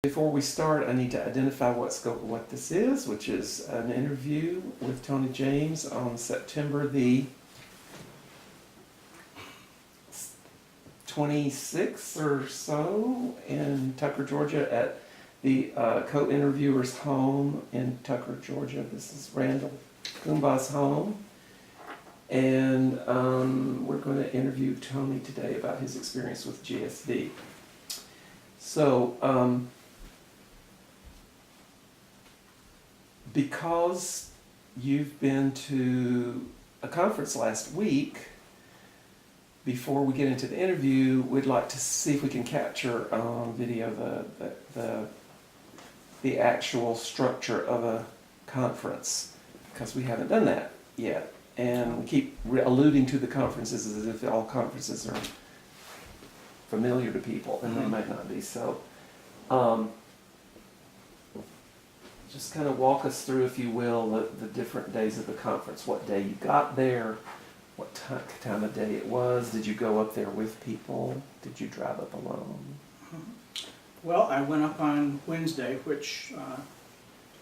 Before we start, I need to identify what this is, which is an interview with Tony James on September the 26th or so in Tucker, Georgia, at the co-interviewer's home in Tucker, Georgia. This is Randall Goomba's home. And we're going to interview Tony today about his experience with GSD. So, because you've been to a conference last week, before we get into the interview, we'd like to see if we can capture on video the actual structure of a conference, because we haven't done that yet. And we keep alluding to the conferences as if all conferences are familiar to people, and they might not be. So just kind of walk us through, if you will, the different days of the conference. What day you got there, what time of day it was. Did you go up there with people? Did you drive up alone? Well, I went up on Wednesday, which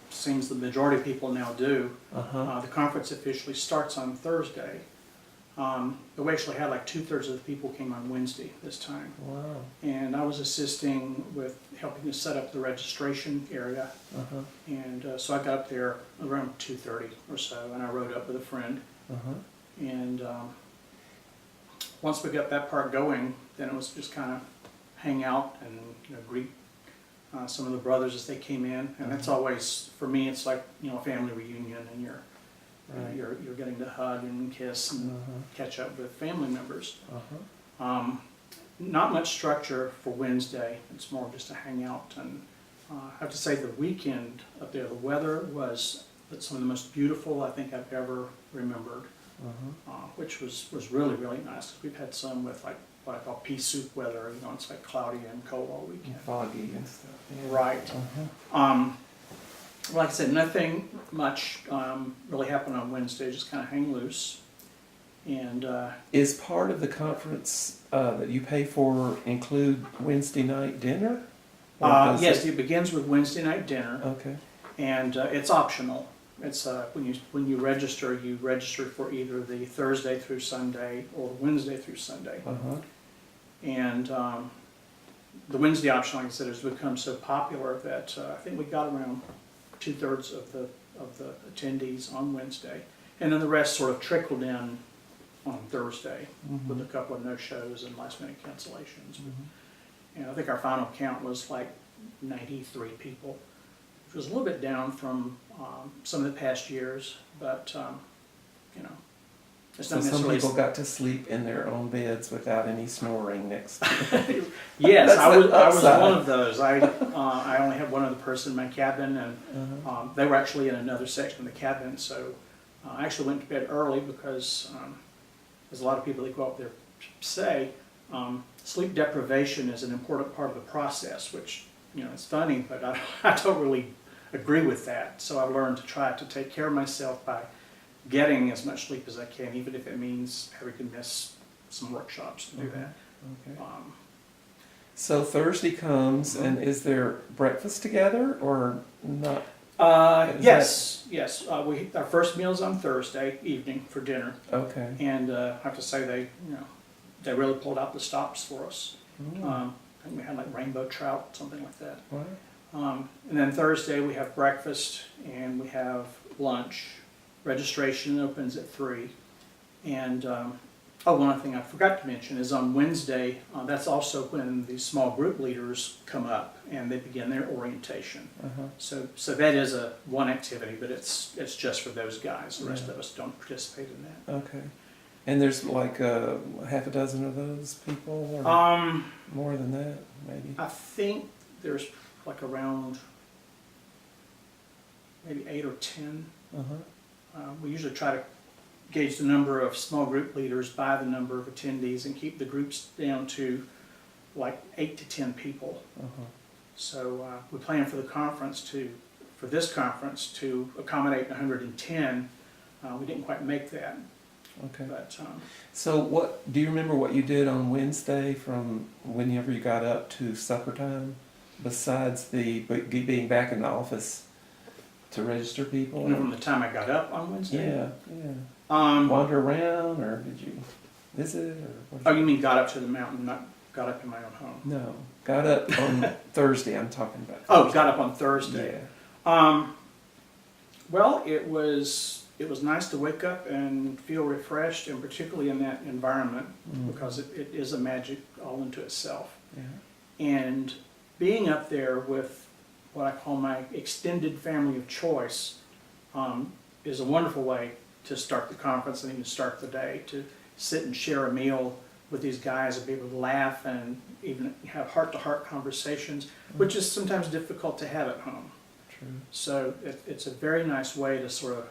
seems the majority of people now do. The conference officially starts on Thursday. But we actually had like 2/3 of the people came on Wednesday this time. Wow. And I was assisting with helping to set up the registration area. And so I got up there around 2:30 or so, and I rode up with a friend. And once we got that part going, then it was just kind of hang out and greet some of the brothers as they came in. And that's always, for me, it's like a family reunion, and you're getting to hug and kiss and catch up with family members. Not much structure for Wednesday. It's more just to hang out. And I have to say, the weekend up there, the weather was some of the most beautiful I think I've ever remembered. Which was really, really nice. We've had some with like what I call pea soup weather. It's like cloudy and cold all weekend. Foggy and stuff. Yeah. Right. Like I said, nothing much really happened on Wednesday. Just kind of hang loose. And is part of the conference that you pay for include Wednesday night dinner? Yes, it begins with Wednesday night dinner. Okay. And it's optional. It's when you register for either the Thursday through Sunday or Wednesday through Sunday. And the Wednesday option, like I said, has become so popular that I think we got around 2/3 of the attendees on Wednesday, and then the rest sort of trickled in on Thursday with a couple of no-shows and last-minute cancellations. And I think our final count was like 93 people, which was a little bit down from some of the past years, but it's not so some necessarily. people got to sleep in their own beds without any snoring next to them. Yes, I was one of those. I only had one other person in my cabin, and they were actually in another section of the cabin, so I actually went to bed early because, as a lot of people that go up there say, sleep deprivation is an important part of the process, which, it's funny, but I don't really agree with that. So I've learned to try to take care of myself by getting as much sleep as I can, even if it means having to miss some workshops to do that. Okay. So Thursday comes, and is there breakfast together or not? Yes. Our first meal is on Thursday evening for dinner. Okay. And I have to say they really pulled out the stops for us. I think we had like rainbow trout, something like that. Wow. And then Thursday we have breakfast and we have lunch. Registration opens at 3. And one other thing I forgot to mention is on Wednesday, that's also when the small group leaders come up and they begin their orientation. So that is one activity, but it's just for those guys. The rest of us don't participate in that. Okay. And there's like half a dozen of those people, or more than that, maybe? I think there's like around maybe 8 or 10. We usually try to gauge the number of small group leaders by the number of attendees and keep the groups down to like 8 to 10 people. So we plan for this conference to accommodate 110. We didn't quite make that. Okay. But so do you remember what you did on Wednesday from whenever you got up to supper time? besides being back in the office to register people? You know, from the time I got up on Wednesday. Yeah, yeah. Um, Wander around, or did you visit, or what? oh, you mean got up to the mountain, not got up in my own home? No, got up on Thursday. I'm talking about. Oh, Thursday. got up on Thursday. Yeah. Well, it was nice to wake up and feel refreshed, and particularly in that environment, because it is a magic all into itself. Yeah. And being up there with what I call my extended family of choice is a wonderful way to start the conference and even start the day, to sit and share a meal with these guys and be able to laugh and even have heart-to-heart conversations, which is sometimes difficult to have at home. True. So it's a very nice way to sort of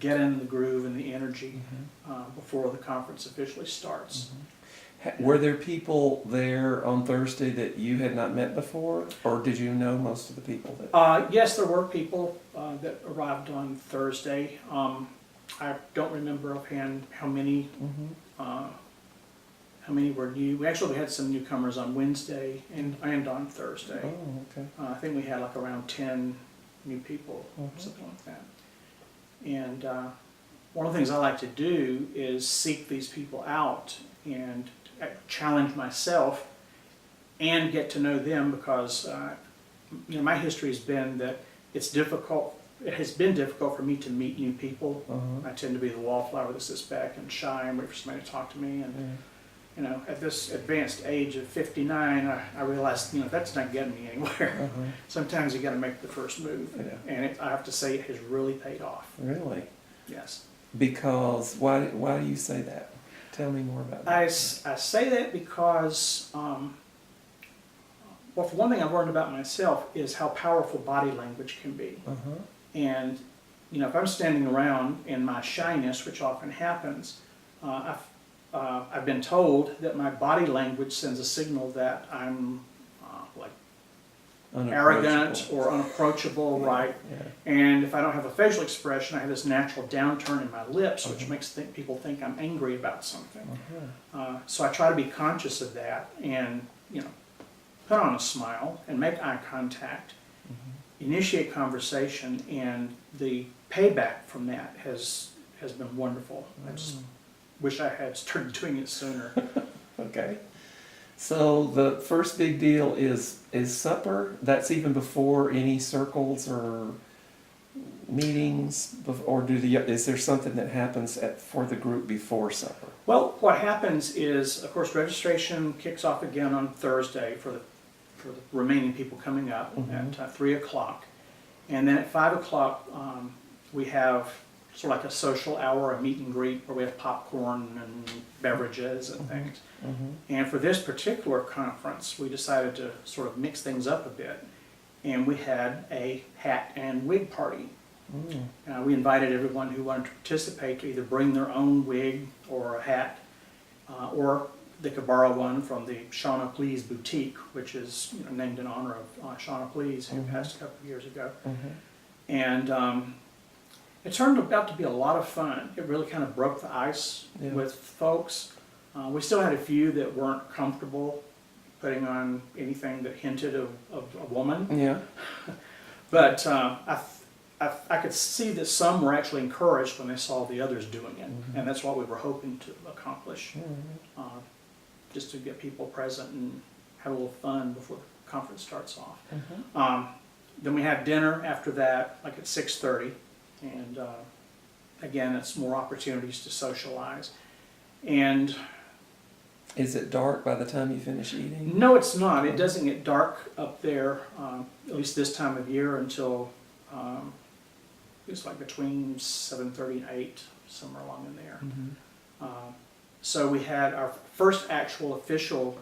get in the groove and the energy before the conference officially starts. Were there people there on Thursday that you had not met before, or did you know most of the people that? Yes, there were people that arrived on Thursday. I don't remember offhand how many were new. We actually had some newcomers on Wednesday and on Thursday. Oh, okay. I think we had like around 10 new people, something like that. And one of the things I like to do is seek these people out and challenge myself and get to know them, because you know, my history has been that it's difficult. It has been difficult for me to meet new people. I tend to be the wallflower that sits back and shy and wait for somebody to talk to me. And you know, at this advanced age of 59, I realized, you know, that's not getting me anywhere. Sometimes you got to make the first move, and I have to say it has really paid off. Really? Yes. Because why do you say that? Tell me more about that. I say that because, well, for one thing I've learned about myself is how powerful body language can be. And, you know, if I'm standing around in my shyness, which often happens, I've been told that my body language sends a signal that I'm like arrogant or unapproachable, right? Yeah. And if I don't have a facial expression, I have this natural downturn in my lips, which makes people think I'm angry about something. So I try to be conscious of that, and you know, put on a smile and make eye contact, initiate conversation, and the payback from that has been wonderful. I just wish I had started doing it sooner. Okay. So the first big deal is supper. That's even before any circles or meetings, or is there something that happens for the group before supper? Well, what happens is, of course, registration kicks off again on Thursday for the remaining people coming up at 3 o'clock, and then at 5 o'clock we have sort of like a social hour, a meet and greet, where we have popcorn and beverages and things. And for this particular conference, we decided to sort of mix things up a bit, and we had a hat and wig party. We invited everyone who wanted to participate to either bring their own wig or a hat, or they could borrow one from the Shauna Please Boutique, which is, you know, named in honor of Shauna Please, who passed a couple of years ago. And it turned out to be a lot of fun. It really kind of broke the ice with folks. We still had a few that weren't comfortable putting on anything that hinted of a woman. Yeah. But I could see that some were actually encouraged when they saw the others doing it. And that's what we were hoping to accomplish, just to get people present and have a little fun before the conference starts off. Then we have dinner after that, like at 6:30. And again, it's more opportunities to socialize. And is it dark by the time you finish eating? No, it's not. It doesn't get dark up there, at least this time of year, until it's like between 7:30 and 8, somewhere along in there. So we had our first actual official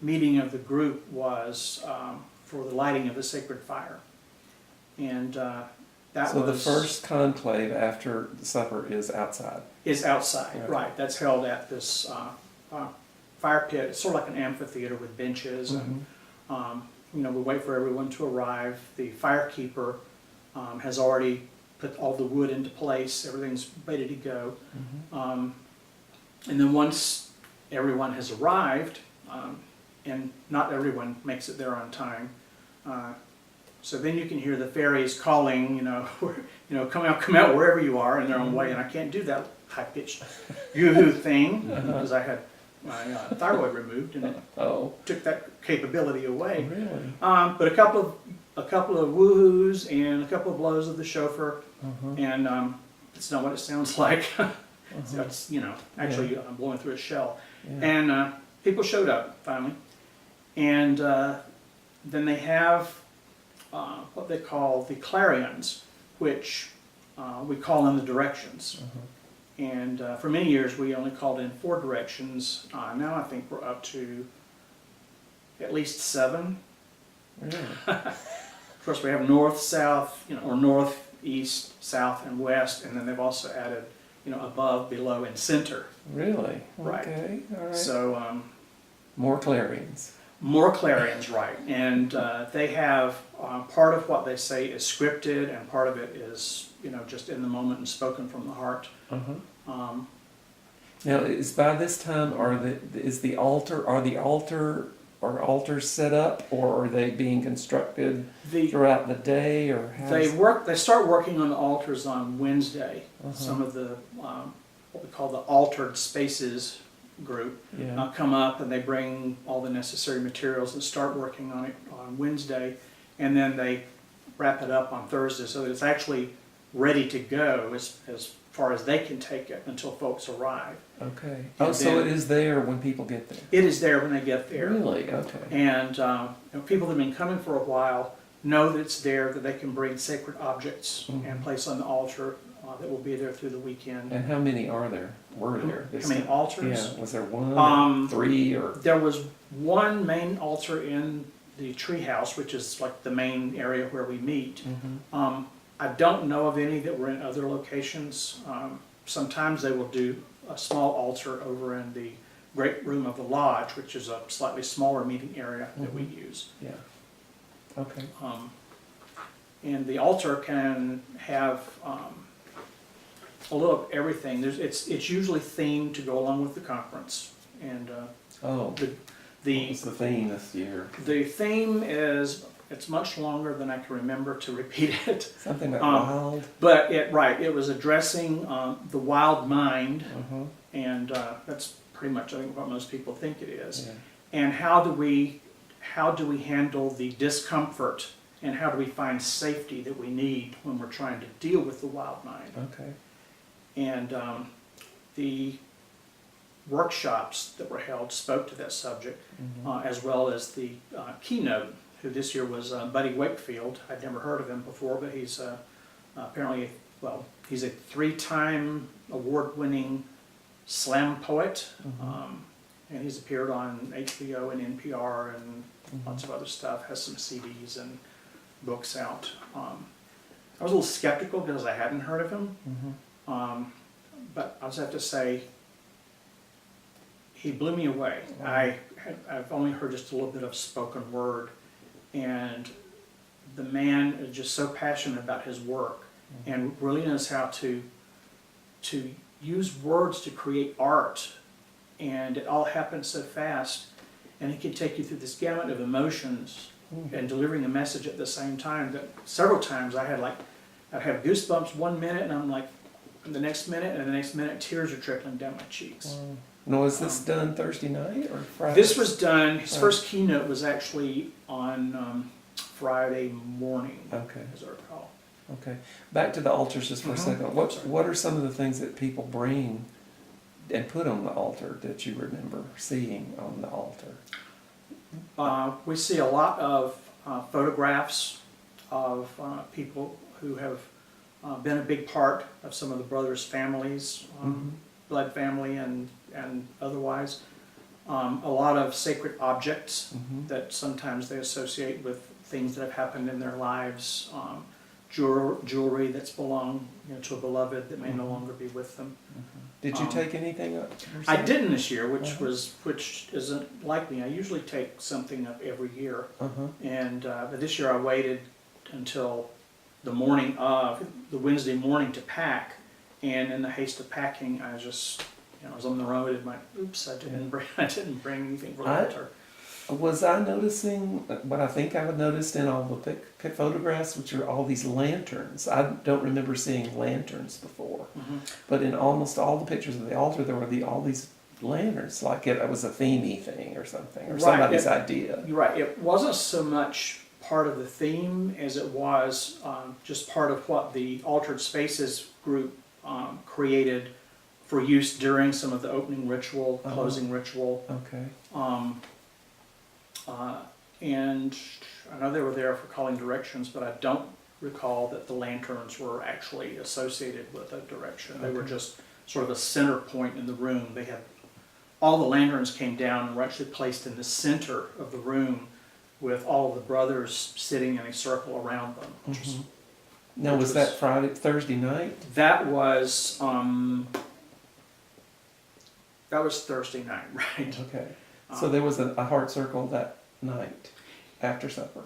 meeting of the group was for the lighting of the sacred fire. And so the first conclave after the supper is outside? Is outside, right. That's held at this fire pit. It's sort of like an amphitheater with benches. And you know, we wait for everyone to arrive. The firekeeper has already put all the wood into place. Everything's ready to go. And then once everyone has arrived, and not everyone makes it there on time, So then you can hear the fairies calling, come out wherever you are, in their own way. And I can't do that high-pitched yoo-hoo thing because I had my thyroid removed, and it Oh, took that capability away. really? But a couple of woo-hoos and a couple of blows of the shofar, and it's not what it sounds like. That's actually I'm blowing through a shell, Yeah. and people showed up finally, and then they have what they call the clarions, which we call in the directions. And for many years we only called in 4 directions. Now I think we're up to at least 7. Really? Of course, we have north, south, or north, east, south, and west, and then they've also added, above, below, and center. Really? Right. Okay, all right. So More clarions. more clarions, right? And they have part of what they say is scripted, and part of it is, just in the moment and spoken from the heart. Now, is by this time, are altars set up, or are they being constructed throughout the day, or They start working on the altars on Wednesday. Some of the what we call the altered spaces group Yeah. come up, and they bring all the necessary materials and start working on it on Wednesday, and then they wrap it up on Thursday, so that it's actually ready to go as far as they can take it until folks arrive. Okay. And So then- it is there when people get there. It is there when they get there. Really? Okay. And people that have been coming for a while know that it's there, that they can bring sacred objects and place on the altar that will be there through the weekend. And how many were there? How many altars? Yeah. Was there one, or 3, or? There was one main altar in the treehouse, which is like the main area where we meet. I don't know of any that were in other locations. Sometimes they will do a small altar over in the great room of the lodge, which is a slightly smaller meeting area that we use. Yeah. Okay. And the altar can have a little of everything. It's usually themed to go along with the conference. And Oh, the what's the theme this year? the theme is, it's much longer than I can remember to repeat it. Something about wild? But it was addressing the wild mind, Uh-huh. and that's pretty much, I think, what most people think it is. Yeah. And how do we handle the discomfort, and how do we find safety that we need when we're trying to deal with the wild mind? Okay. And the workshops that were held spoke to that subject, as well as the keynote, who this year was Buddy Wakefield. I'd never heard of him before, but he's apparently, he's a 3-time award-winning slam poet, and he's appeared on HBO and NPR and lots of other stuff, has some CDs and books out. I was a little skeptical because I hadn't heard of him, but I just have to say, he blew me away. Wow. I've only heard just a little bit of spoken word, and the man is just so passionate about his work and really knows how to use words to create art, and it all happens so fast, and he can take you through this gamut of emotions and delivering a message at the same time. That several times I'd have goosebumps one minute, and I'm like, the next minute, and the next minute tears are trickling down my cheeks. Wow. Now, was this done Thursday night or Friday? This was done, his first keynote was actually on Friday morning, Okay. as I recall. Okay. Back to the altars just for a second. What are some of the things that people bring and put on the altar that you remember seeing on the altar? We see a lot of photographs of people who have been a big part of some of the brothers' families, blood family and otherwise. A lot of sacred objects that sometimes they associate with things that have happened in their lives. Jewelry that's belonged to a beloved that may no longer be with them. Did you take anything up? I didn't this year, which isn't like me. I usually take something up every year, and but this year I waited until the morning of the Wednesday morning to pack, and in the haste of packing, I just I was on the road and like, oops, I didn't bring anything for the altar. Was I noticing what I think I would noticed in all the pic photographs, which are all these lanterns? I don't remember seeing lanterns before, but in almost all the pictures of the altar, there were all these lanterns, like it was a themey thing or something, or Right, somebody's idea. You're right, it wasn't so much part of the theme as it was just part of what the Altered Spaces group created for use during some of the opening ritual, closing ritual. Okay. And I know they were there for calling directions, but I don't recall that the lanterns were actually associated with a direction. They were just sort of a center point in the room. They had, all the lanterns came down and were actually placed in the center of the room with all of the brothers sitting in a circle around them. Which was, Now, was that Thursday night? that was Thursday night, right? Okay. So there was a heart circle that night after supper.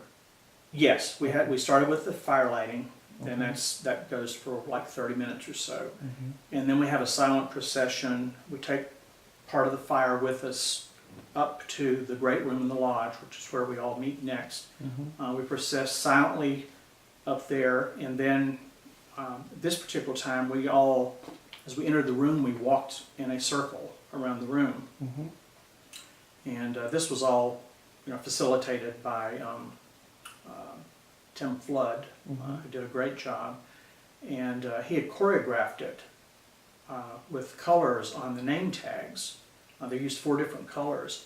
Yes, we started with the fire lighting, and that goes for like 30 minutes or so. And then we have a silent procession. We take part of the fire with us up to the great room in the lodge, which is where we all meet next. We process silently up there, and then this particular time we all, as we entered the room, we walked in a circle around the room. And this was all, facilitated by Tim Flood, who did a great job, and he had choreographed it with colors on the name tags. They used 4 different colors,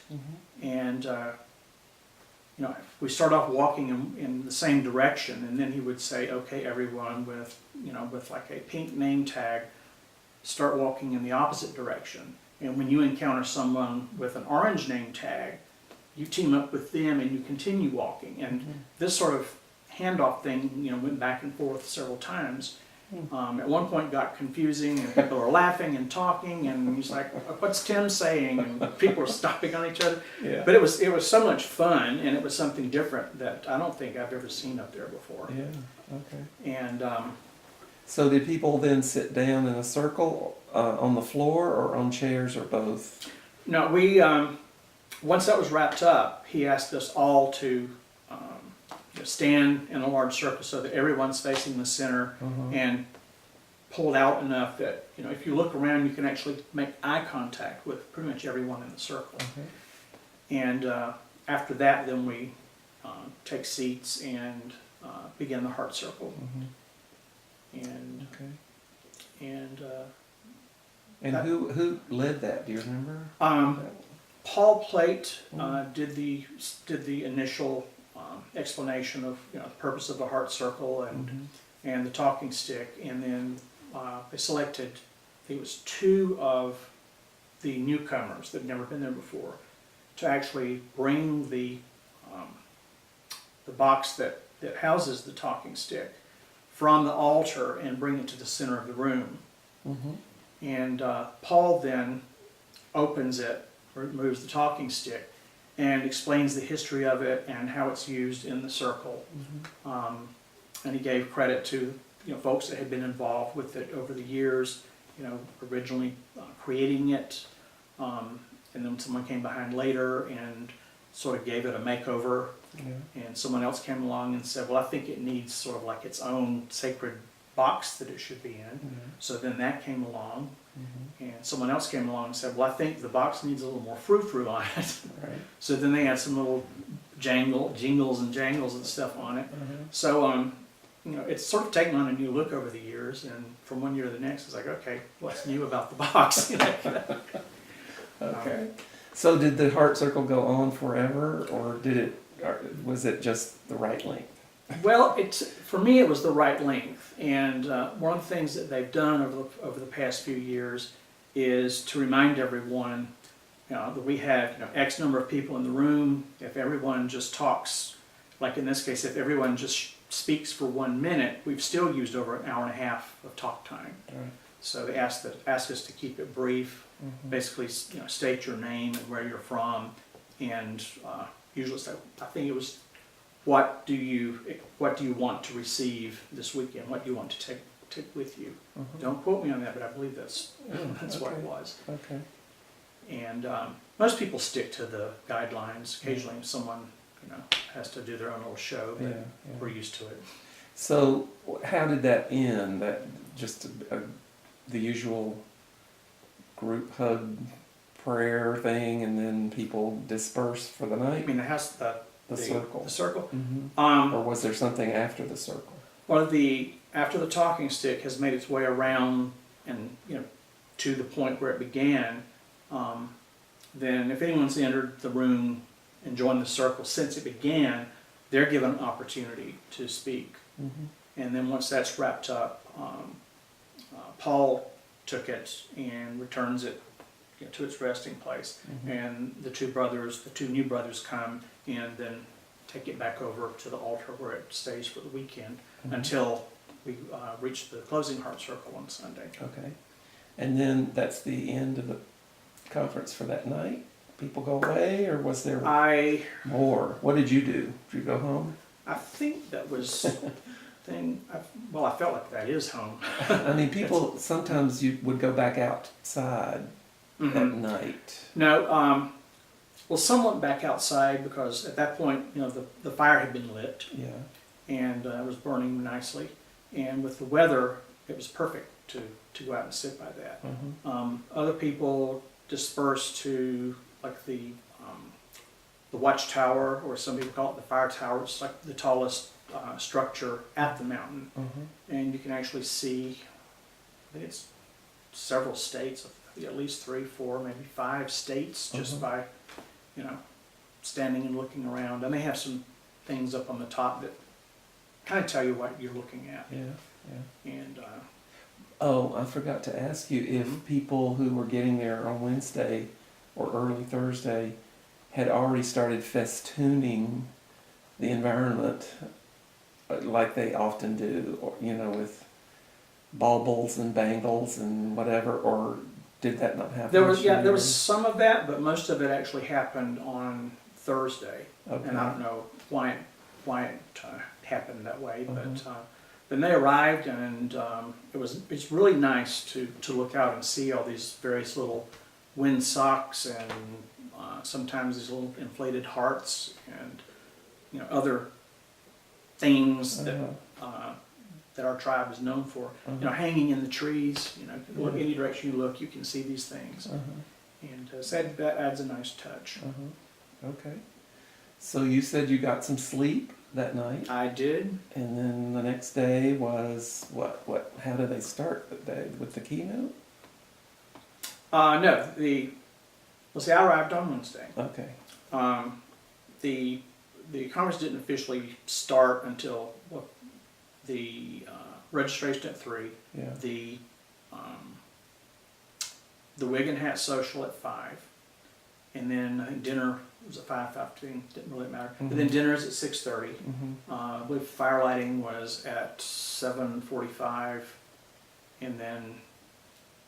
and we start off walking in the same direction, and then he would say, "Okay, everyone, with like a pink name tag, start walking in the opposite direction. And when you encounter someone with an orange name tag, you team up with them and you continue walking." And this sort of handoff thing, went back and forth several times. At one point got confusing, and people were laughing and talking, and he's like, "What's Tim saying?" And people were stopping on each other. Yeah. But it was so much fun, and it was something different that I don't think I've ever seen up there before. Yeah. Okay. And So did people then sit down in a circle on the floor or on chairs or both? no, we once that was wrapped up, he asked us all to stand in a large circle so that everyone's facing the center, and pulled out enough that if you look around, you can actually make eye contact with pretty much everyone in the circle. And after that, then we take seats and begin the heart circle. And And who led that? Do you remember? Paul Plate did the initial explanation of the purpose of the heart circle and the talking stick, and then they selected, I think it was 2 of the newcomers that had never been there before, to actually bring the box that houses the talking stick from the altar and bring it to the center of the room. And Paul then opens it, removes the talking stick, and explains the history of it and how it's used in the circle. And he gave credit to folks that had been involved with it over the years, originally creating it, and then someone came behind later and sort of gave it a makeover. And someone else came along and said, "Well, I think it needs sort of like its own sacred box that it should be in." So then that came along, and someone else came along and said, "Well, I think the box needs a little more frou-frou on it." So then they had some little jingles and jangles and stuff on it. So it's sort of taken on a new look over the years, and from one year to the next, it's like, okay, what's new about the box? Okay. So did the heart circle go on forever, or was it just the right length? Well, for me it was the right length, and one of the things that they've done over the past few years is to remind everyone that we have X number of people in the room. If everyone just talks, like in this case, if everyone just speaks for 1 minute, we've still used over an hour and a half of talk time. So they ask us to keep it brief. Basically, state your name and where you're from, and usually say, I think it was, what do you want to receive this weekend? What do you want to take with you? Don't quote me on that, but I believe that's what it was. Okay. And most people stick to the guidelines. Occasionally someone, has to do their own little show, but Yeah. we're used to it. So how did that end? That just the usual group hug prayer thing, and then people disperse for the I night? mean, the house, The circle. The circle. Mm-hmm. Or was there something after the circle? Well, after the talking stick has made its way around and, to the point where it began, then if anyone's entered the room and joined the circle since it began, they're given an opportunity to speak. Mm-hmm. And then once that's wrapped up, Paul took it and returns it to its resting place. Mm-hmm. And the two new brothers come and then take it back over to the altar where it stays for the weekend Mm-hmm. until we reach the closing heart circle on Sunday. Okay. And then that's the end of the conference for that night? People go away, or was there more? What did you do? Did you go home? I think that was I felt like that is home. I mean, people, sometimes you would go back outside at Mhm. night. No, well, somewhat back outside because at that point, the fire had been lit Yeah. and it was burning nicely. And with the weather, it was perfect to go out and sit by that. Mm-hmm. Other people dispersed to like the watchtower, or some people call it the fire tower. It's like the tallest structure at the mountain, Mm-hmm. and you can actually see. I think it's several states, at least 3, 4, maybe 5 states, just Mhm. by standing and looking around. And they have some things up on the top that kind of tell you what you're looking at. Yeah. Yeah. And Oh, I forgot to ask you if Mhm. people who were getting there on Wednesday or early Thursday had already started festooning the environment like they often do, or, with baubles and bangles and whatever, or did that not happen? there was this year? there was some of that, but most of it actually happened on Thursday. Okay. And I don't know why it happened that way, Mhm. but then they arrived, and it's really nice to look out and see all these various little wind socks and sometimes these little inflated hearts and other things Uh-huh. that our tribe is known for. Uh-huh. Hanging in the trees. Look Yeah. any direction you look, you can see these things, Uh-huh. and so that adds a nice touch. Uh-huh. Okay. So you said you got some sleep that night, I did. and then the next day was what? How did they start the day with the keynote? No, I arrived on Wednesday. Okay. The conference didn't officially start until the registration at 3, Yeah. the wig and hat social at 5, and then I think dinner was at 5:15. Didn't really matter. Mhm. But then dinner is at 6:30. Mm-hmm. I believe fire lighting was at 7:45, and then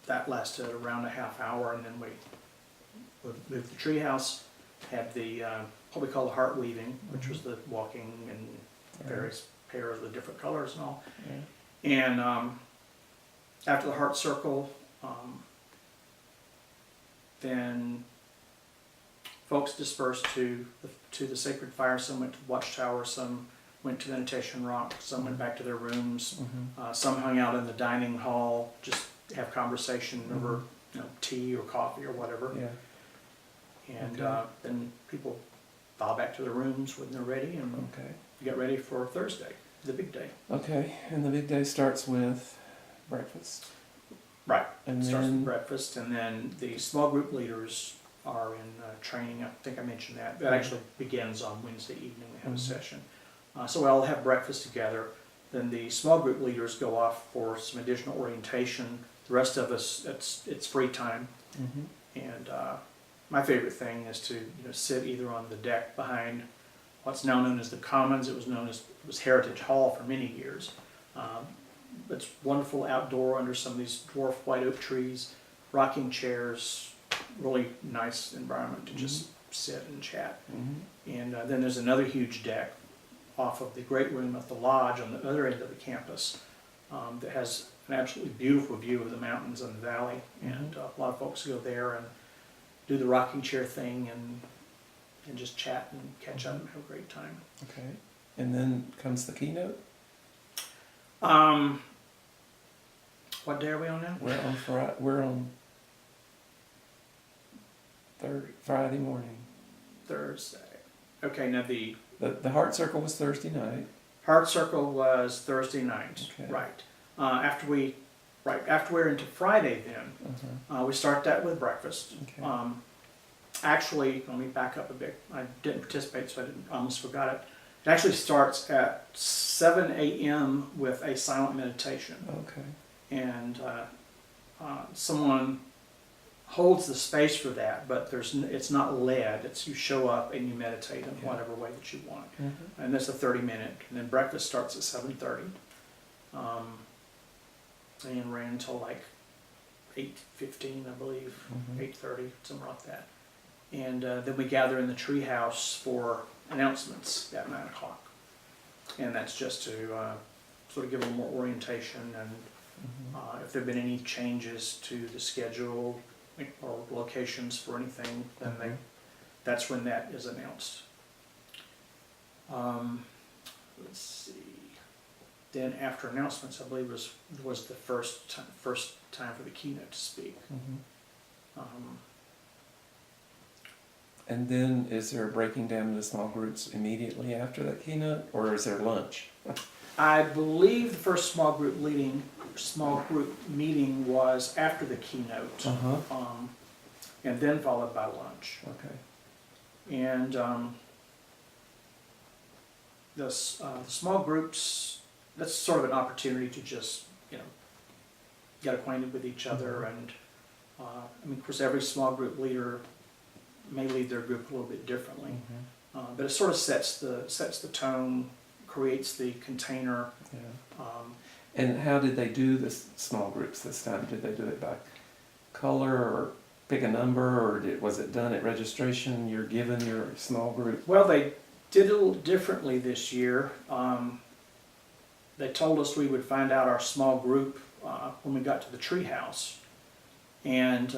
that lasted around a half hour, and then we moved the treehouse, had the what we call the heart weaving, which was the walking and various pairs of the different colors and all. Yeah. And after the heart circle, then folks dispersed to the sacred fire. Some went to the watchtower, some went to the Meditation Rock, some went back to their rooms, Mm-hmm. some hung out in the dining hall, just have conversation over tea or coffee or whatever. Yeah. And Okay. then people file back to their rooms when they're ready and Okay. get ready for Thursday, the big day. Okay. And the big day starts with breakfast. Right. And Starts with then breakfast, and then the small group leaders are in training. I think I mentioned that. That actually begins on Wednesday evening. We have a Mhm. session. So we all have breakfast together. Then the small group leaders go off for some additional orientation. The rest of us, it's free time. Mhm. And my favorite thing is to sit either on the deck behind what's now known as the Commons. It was Heritage Hall for many years. It's wonderful outdoor under some of these dwarf white oak trees, rocking chairs, really nice environment to just sit and chat. Mhm. And then there's another huge deck off of the great room at the lodge on the other end of the campus that has an absolutely beautiful view of the mountains and the valley. And a lot of folks go there and do the rocking chair thing and just chat and catch up and have a great time. Okay. And then comes the keynote? What day are we on now? We're on Friday morning. Thursday. Okay, now the The Heart Circle was Thursday night. Heart Circle was Thursday night, Okay. right. After we're into Friday then, Uh-huh. we start that with breakfast. Okay. Actually, let me back up a bit. I didn't participate, so I almost forgot it. It actually starts at 7 a.m. with a silent meditation. Okay. And someone holds the space for that, but it's not led. It's you show up and you meditate in whatever way that you want. Mm-hmm. And that's a 30-minute. And then breakfast starts at 7:30. And ran until like 8:15, I believe, Mhm. 8:30, somewhere like that. And then we gather in the treehouse for announcements at 9 o'clock. And that's just to sort of give a little more orientation and Mhm. if there have been any changes to the schedule or locations for anything, then Mhm. that's when that is announced. Let's see. Then after announcements, I believe was the first time for the keynote to speak. Mhm. Um, And then is there a breaking down into small groups immediately after that keynote, or is there lunch? I believe the first small group meeting was after the keynote, Uh-huh. and then followed by lunch. Okay. And the small groups, that's sort of an opportunity to just, get acquainted with each other. And I mean, of course, every small group leader may lead their group a little bit differently, Mhm. but it sort of sets the tone, creates the container. Yeah. Um, And how did they do this small groups this time? Did they do it by color or pick a number, or was it done at registration? You're given your small group. Well, they did it a little differently this year. They told us we would find out our small group when we got to the treehouse, and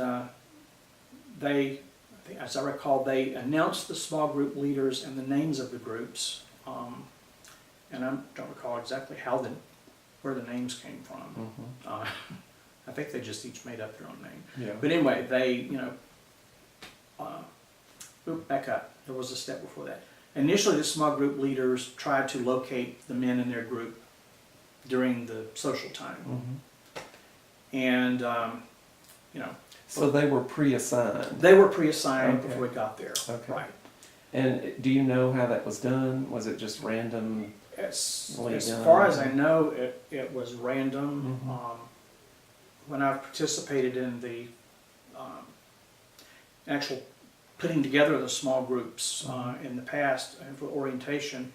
as I recall, they announced the small group leaders and the names of the groups, and I don't recall exactly where the names came from. Mhm. I think they just each made up their own name. Yeah. But anyway, they, back up. There was a step before that. Initially, the small group leaders tried to locate the men in their group during the social time. Mhm. And, So they were pre-assigned. they were pre-assigned Okay. before we got there. Okay. Right. And do you know how that was done? Was it just random? As done. far as I know, it was random. Mhm. When I've participated in the actual putting together the small groups in the past and for orientation,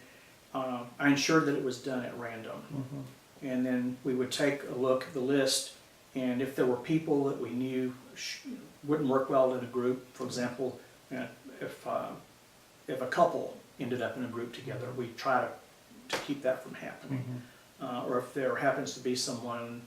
I ensured that it was done at random. Mhm. And then we would take a look at the list, and if there were people that we knew wouldn't work well in a group, for example, if a couple ended up in a group together, we try to keep that from happening. Mhm. Or if there happens to be someone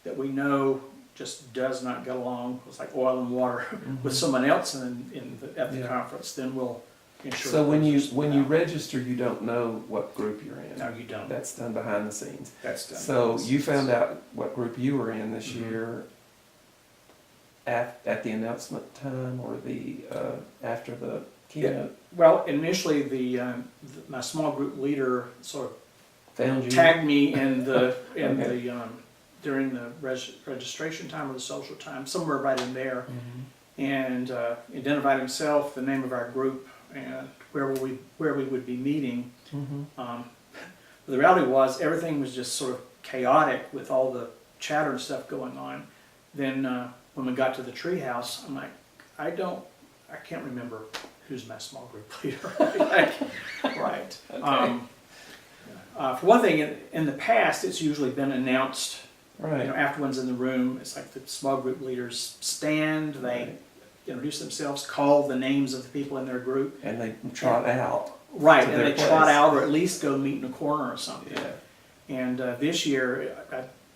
that we know just does not get along, it's like oil and water, with Mhm. someone else at the Yeah. conference, then we'll ensure. So that when those you are- register, you don't know what group you're in. No, you don't. That's done behind the scenes. That's done. So you found out what group you were in this Mhm. year at the announcement time, or the after the keynote? Well, initially, my small group leader sort of Found you? tagged me in the Okay. during the registration time or the social time, somewhere right in there, Mhm. and identified himself, the name of our group, and where we would be meeting. Mhm. The reality was everything was just sort of chaotic with all the chatter and stuff going on. Then when we got to the treehouse, I'm like, I can't remember who's my small group leader. Right. Okay. For one thing, in the past, it's usually been announced. Right. After one's in the room, it's like the small group leaders stand, they Right. introduce themselves, call the names of the people in their group. And they trot out. Right, To and they their trot place. out or at least go meet in a corner or something. Yeah. And this year,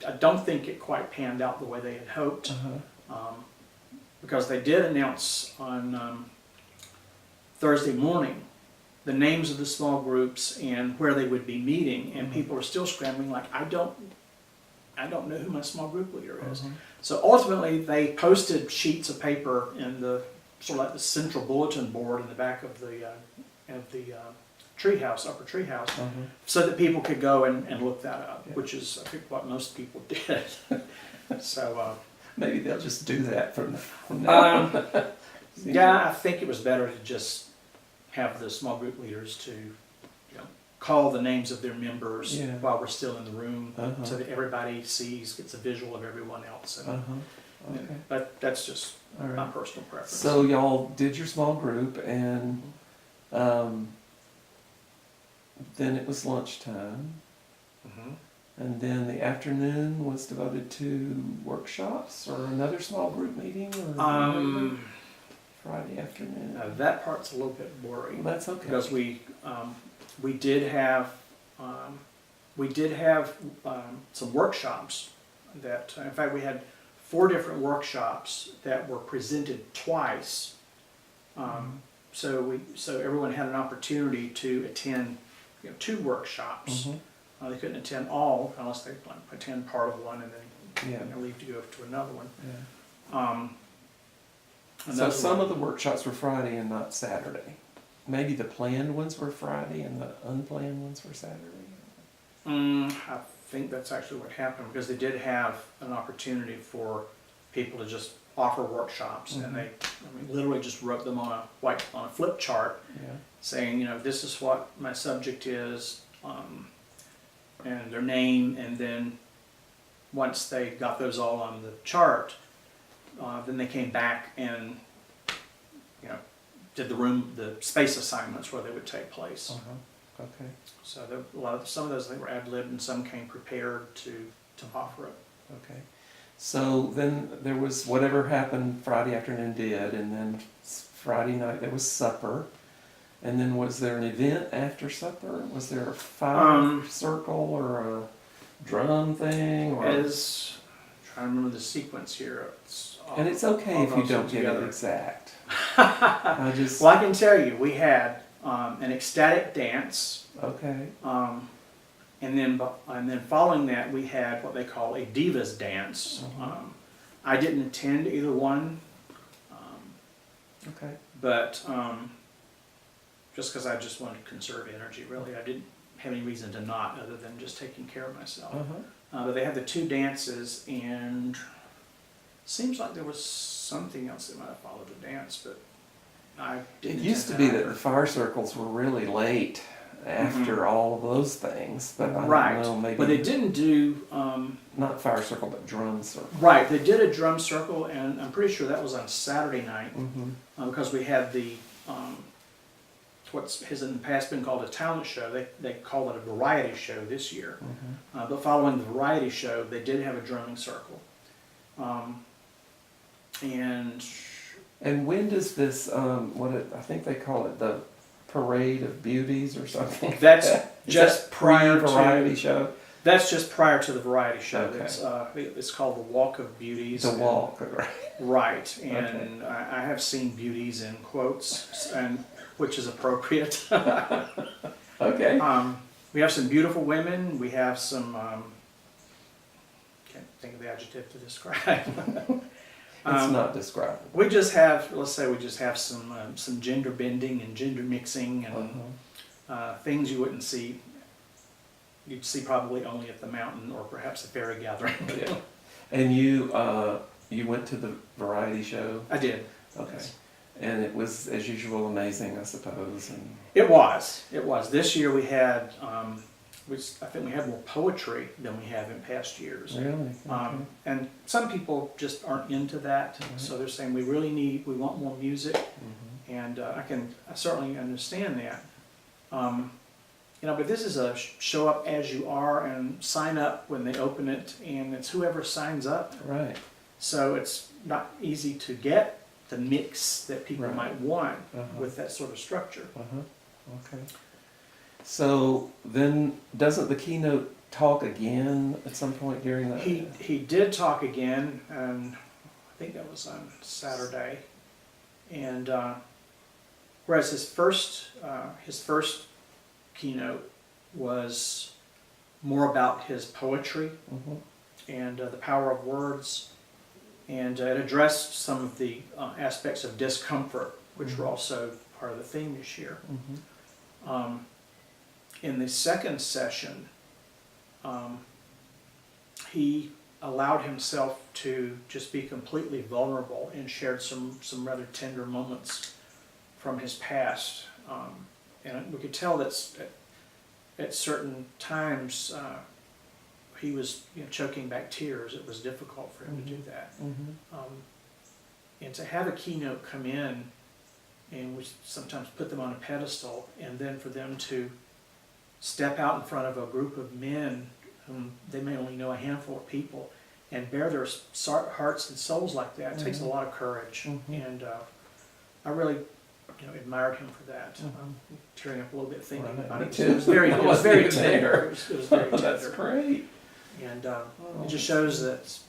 I don't think it quite panned out the way they had hoped. Uh-huh. because they did announce on Thursday morning the names of the small groups and where they would be meeting, and people are still scrambling like, I don't know who my small group leader is. So ultimately, they posted sheets of paper in the sort of like the central bulletin board in the back of the treehouse, upper treehouse, so that people could go and look that up, which is I think what most people did. So maybe they'll just do that from now on. yeah, I think it was better to just have the small group leaders to, call the names of their members while we're still in the room, so that everybody gets a visual of everyone else. And, Okay. but that's just All right. my personal preference. So y'all did your small group, and then it was lunchtime, and then the afternoon was devoted to workshops or another small group meeting, or Friday afternoon. That part's a little bit blurry. Well, that's okay. Because we did have some workshops that, in fact, we had 4 different workshops that were presented twice. So everyone had an opportunity to attend 2 workshops. They couldn't attend all unless they attend part of one and then leave to go to another one. So some of the workshops were Friday and not Saturday. Maybe the planned ones were Friday and the unplanned ones were Saturday. I think that's actually what happened, because they did have an opportunity for people to just offer workshops, and they literally just wrote them on a flip chart, saying, this is what my subject is, and their name, and then once they got those all on the chart, then they came back and did the space assignments where they would take place. Okay. So some of those they were ad-libbed, and some came prepared to offer it. Okay. So then there was whatever happened Friday afternoon did, and then Friday night there was supper. And then was there an event after supper? Was there a fire circle or a drum thing? Or... I'm trying to remember the sequence here. And it's okay if you don't get it exact. Well, I can tell you, we had an ecstatic dance. Okay. And then following that, we had what they call a divas dance. I didn't attend either one. Okay. But just because I just wanted to conserve energy, really, I didn't have any reason to not, other than just taking care of myself. But they had the 2 dances, and seems like there was something else that might have followed the dance, but I didn't. It used to be that the fire circles were really late after all of those things, but I don't know, maybe. But they didn't do not fire circle, but drum circle. Right, they did a drum circle, and I'm pretty sure that was on Saturday night, because we had the has in the past been called a talent show. They called it a variety show this year. But following the variety show, they did have a drumming circle. And when does this, I think they call it the Parade of Beauties or something? That's just prior to variety show? That's just prior to the variety show. Okay. It's called the Walk of Beauties. The Walk, right. Right, and okay. I have seen beauties in quotes, and which is appropriate. Okay. We have some beautiful women. We have some, can't think of the adjective to describe. It's not describable. We just have, let's say we just have some gender bending and gender mixing and things you wouldn't see. You'd see probably only at the mountain or perhaps a fairy gathering. Yeah. And you went to the variety show? I did. Okay. Yes. And it was, as usual, amazing, I suppose. And It was. This year we had, I think we had more poetry than we have in past years. Really? Okay. And some people just aren't into that, so they're saying we want more music, and I certainly understand that. But this is a show up as you are and sign up when they open it, and it's whoever signs up. Right. So it's not easy to get the mix that people might want with that sort of structure. Okay. So then, doesn't the keynote talk again at some point during that? He did talk again, and think that was on Saturday. And whereas his first keynote was more about his poetry Mhm. and the power of words, and it addressed some of the aspects of discomfort, which were also part of the theme this year. Mhm. In the second session, he allowed himself to just be completely vulnerable and shared some rather tender moments from his past. And we could tell that at certain times he was choking back tears. It was difficult for him to do that. Mhm. And to have a keynote come in, and we sometimes put them on a pedestal, and then for them to step out in front of a group of men whom they may only know a handful of people and bare their hearts and souls like that, it takes a lot of courage. Mhm. And I really admired him for that. Mhm. I'm tearing up a little bit thinking Right, about me it. too. It was very, I it was wasn't very even tender. there. It was very Oh, that's tender. great. And Oh. it just shows that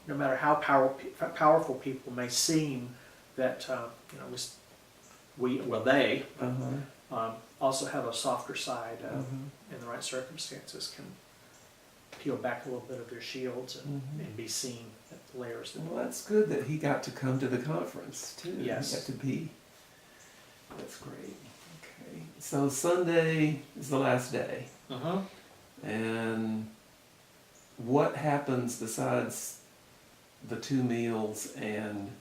no matter how powerful people may seem, that they Uh-huh. also have a softer side. Mhm. In the right circumstances, can peel back a little bit of their shields Mhm. and be seen at the layers that. Well, that's good that he got to come to the conference too. Yes. He got to be. That's great. Okay. So Sunday is the last day. Uh-huh. And what happens besides the 2 meals and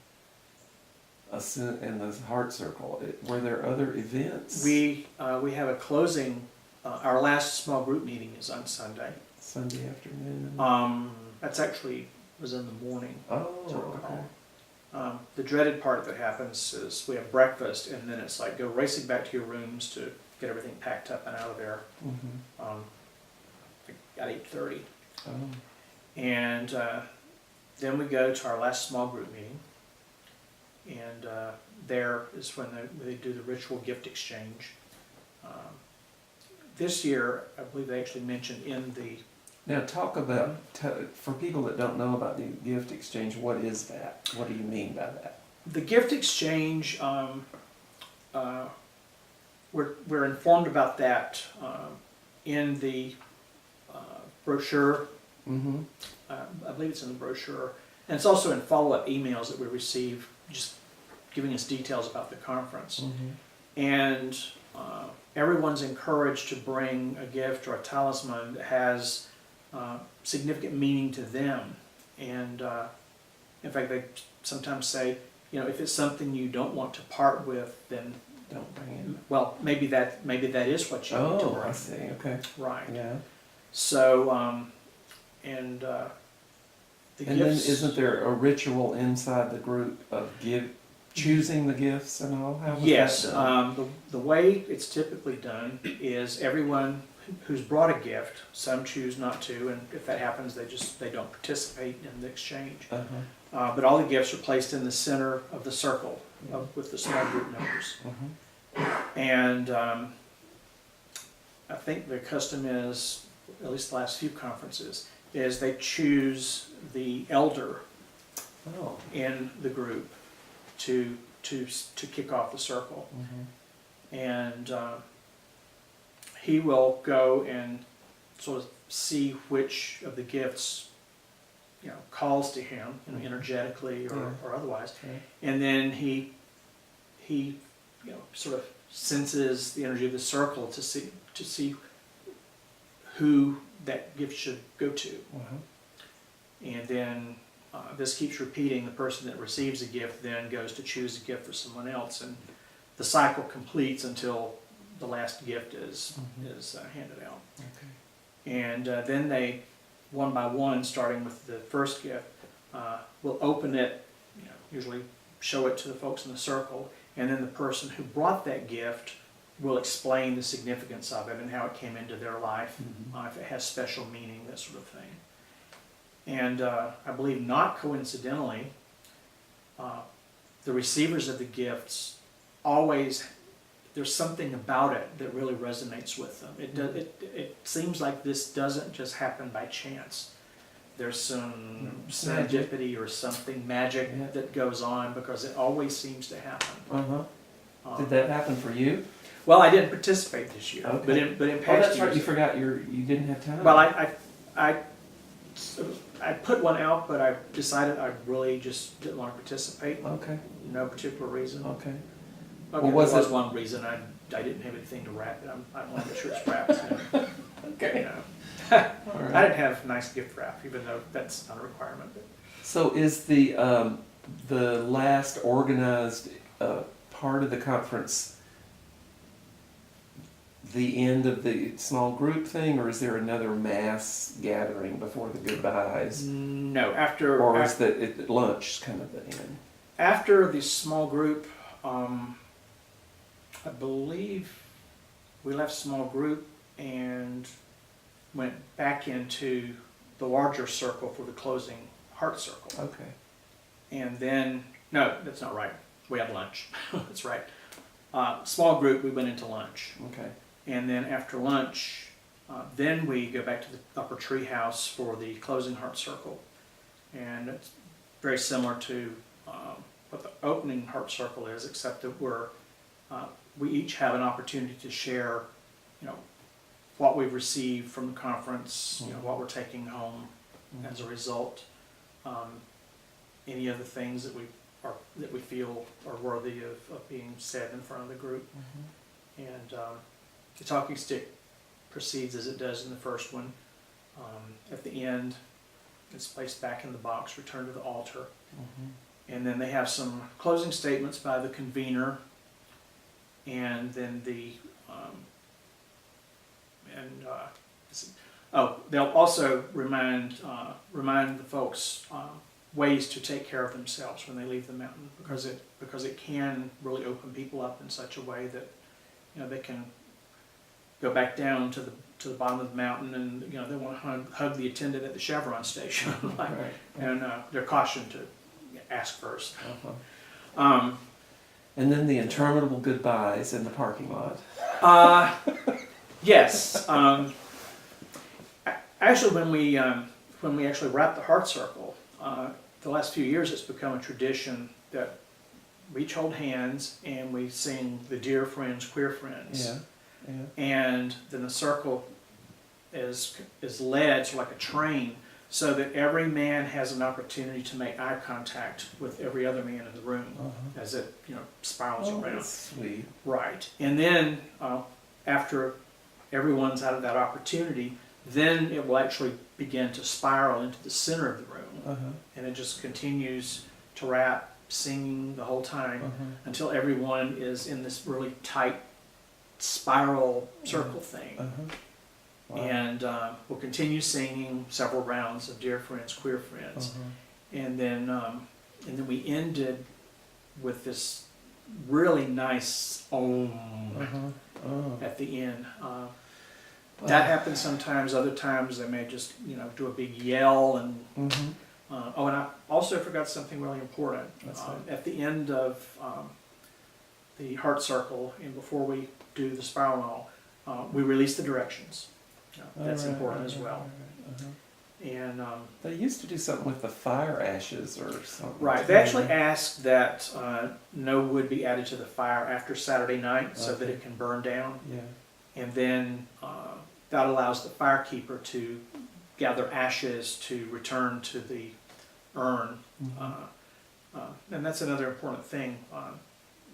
and the heart circle? Were there other events? We have a closing. Our last small group meeting is on Sunday. Sunday afternoon. That's actually was in the morning. Oh, to recall. okay. The dreaded part that happens is we have breakfast, and then it's like go racing back to your rooms to get everything packed up and out of there Mm-hmm. at 8:30. Oh. And then we go to our last small group meeting, and there is when they do the ritual gift exchange. This year, I believe they actually mentioned in the. Now talk about, for people that don't know about the gift exchange, what is that? What do you mean by that? The gift exchange, we're informed about that in the brochure. Mm-hmm. I believe it's in the brochure, and it's also in follow-up emails that we receive, just giving us details about the conference. Mm-hmm. And everyone's encouraged to bring a gift or a talisman that has significant meaning to them. And in fact, they sometimes say, if it's something you don't want to part with, then Don't bring it. well, maybe that is what you need to Oh, bring. I see. Okay. Right. Yeah. So, the And then gifts. isn't there a ritual inside the group of choosing the gifts and all? How was Yes, that done? the way it's typically done is everyone who's brought a gift, some choose not to, and if that happens, they don't participate in the exchange. Uh-huh. But all the gifts are placed in the center of the circle with the small group members. Mm-hmm. And I think the custom is, at least the last few conferences, is they choose the elder Oh. in the group to kick off the circle. Mm-hmm. And he will go and sort of see which of the gifts calls to him, energetically or otherwise, Okay. and then he sort of senses the energy of the circle to see who that gift should go to. Uh-huh. And then this keeps repeating. The person that receives a gift then goes to choose a gift for someone else, and the cycle completes until the last gift is handed out. Okay. And then they, one by one, starting with the first gift, will open it, usually show it to the folks in the circle, and then the person who brought that gift will explain the significance of it and how it came into their life, Mm-hmm. if it has special meaning, that sort of thing. And I believe not coincidentally, the receivers of the gifts always, there's something about it that really resonates with them. It seems like this doesn't just happen by chance. there's some Magic. serendipity or something magic Yeah. that goes on, because it always seems to happen. Uh-huh. Did that happen for you? Well, I didn't participate this year, Okay. but in Oh, past that's right, years. you forgot you didn't have time. Well, I put one out, but I decided I really just didn't want to participate. Okay, No particular reason. okay. Okay, was there was it- one reason. I didn't have anything to wrap it. I want to make sure it's wrapped. You Okay. know. All I right. didn't have nice gift wrap, even though that's not a requirement. But So is the last organized part of the conference the end of the small group thing, or is there another mass gathering before the goodbyes? no, after Or is that it, lunch kind of the end? after the small group, I believe we left small group and went back into the larger circle for the closing heart circle. Okay. And then, no, that's not right. We had lunch. That's right. Small group, we went into lunch. Okay. And then after lunch, then we go back to the upper tree house for the closing heart circle. And it's very similar to what the opening heart circle is, except that we each have an opportunity to share, you know, what we've received from the conference, you know, what we're taking home as a result, any other things that we feel are worthy of being said in front of the group. And the talking stick proceeds as it does in the first one. At the end, it's placed back in the box, returned to the altar. And then they have some closing statements by the convener, and then they'll also remind the folks ways to take care of themselves when they leave the mountain, because it can really open people up in such a way that, you know, they can go back down to the bottom of the mountain, and, you know, they want to hug the attendant at the Chevron station, like, Right. and they're cautioned to ask first. Uh-huh. And then the interminable goodbyes in the parking lot. Yes. Actually, when we actually wrap the heart circle, the last few years it's become a tradition that we each hold hands and we sing the Dear Friends, Queer Friends. Yeah. Yeah. And then the circle is led to like a train, so that every man has an opportunity to make eye contact with every other man in the room as it, you know, spirals Oh, around. that's sweet. Right. And then after everyone's out of that opportunity, then it will actually begin to spiral into the center of the room. And it just continues to wrap, singing the whole time until everyone is in this really tight spiral circle thing. Wow. And we'll continue singing several rounds of Dear Friends, Queer Friends. And then we ended with this really nice Om at the end. That happens sometimes. Other times they may just, you know, do a big yell. And and I also forgot something really important. That's right. At the end of the heart circle, and before we do the spiral and all, we release the directions. That's important as well. And They used to do something with the fire ashes or something. right, they actually asked that no wood be added to the fire after Saturday night, so that it can burn down. Yeah. And then that allows the firekeeper to gather ashes to return to the urn. And that's another important thing.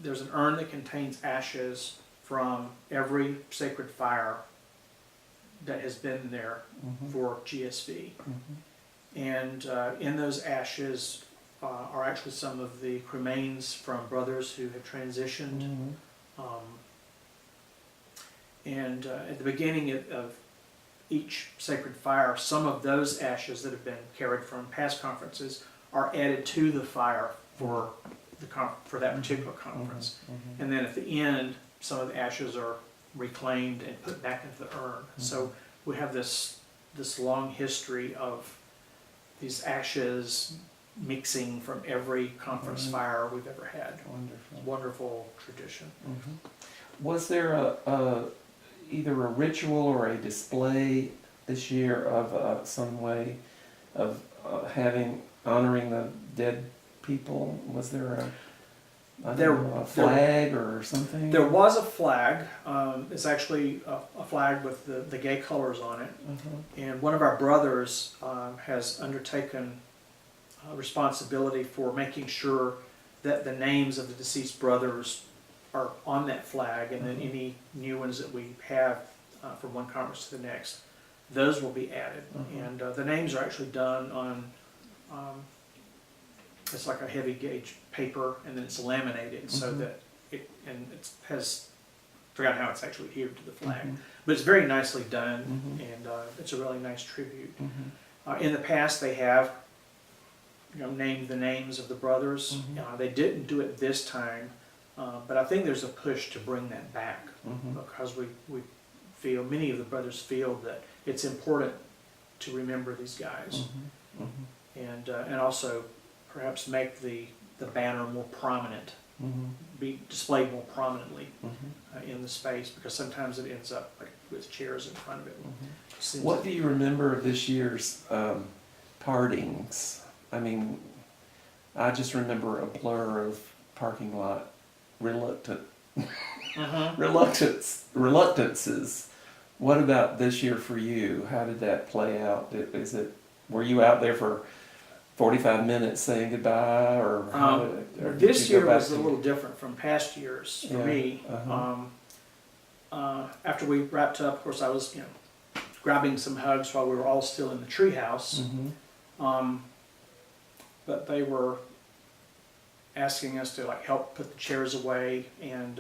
There's an urn that contains ashes from every sacred fire that has been there for GSV. And in those ashes are actually some of the cremains from brothers who have transitioned. And at the beginning of each sacred fire, some of those ashes that have been carried from past conferences are added to the fire for that particular conference. And then at the end, some of the ashes are reclaimed and put back into the urn. So we have this long history of these ashes mixing from every conference fire we've ever had. Wonderful. Wonderful tradition. Was there either a ritual or a display this year of some way of honoring the dead people? Was there a flag or something? There was a flag. It's actually a flag with the gay colors on it. Uh-huh. And one of our brothers has undertaken responsibility for making sure that the names of the deceased brothers are on that flag, and then any new ones that we have from one conference to the next, those will be added. And the names are actually done on, it's like a heavy gauge paper, and then it's laminated so that it has, forgot how it's actually adhered to the flag, but it's very nicely done, and it's a really nice tribute. In the past, they have named the names of the brothers. They didn't do it this time, but I think there's a push to bring that back because we feel, many of the brothers feel that it's important to remember these guys, and also perhaps make the banner more prominent, be displayed more prominently in the space, because sometimes it ends up like with chairs in front of it. What do you remember of this year's partings? I mean, I just remember a blur of parking lot reluctances. What about this year for you? How did that play out? Were you out there for 45 minutes saying goodbye, or this year was a little different from past years for me. After we wrapped up, of course, I was grabbing some hugs while we were all still in the treehouse. But they were asking us to help put the chairs away, and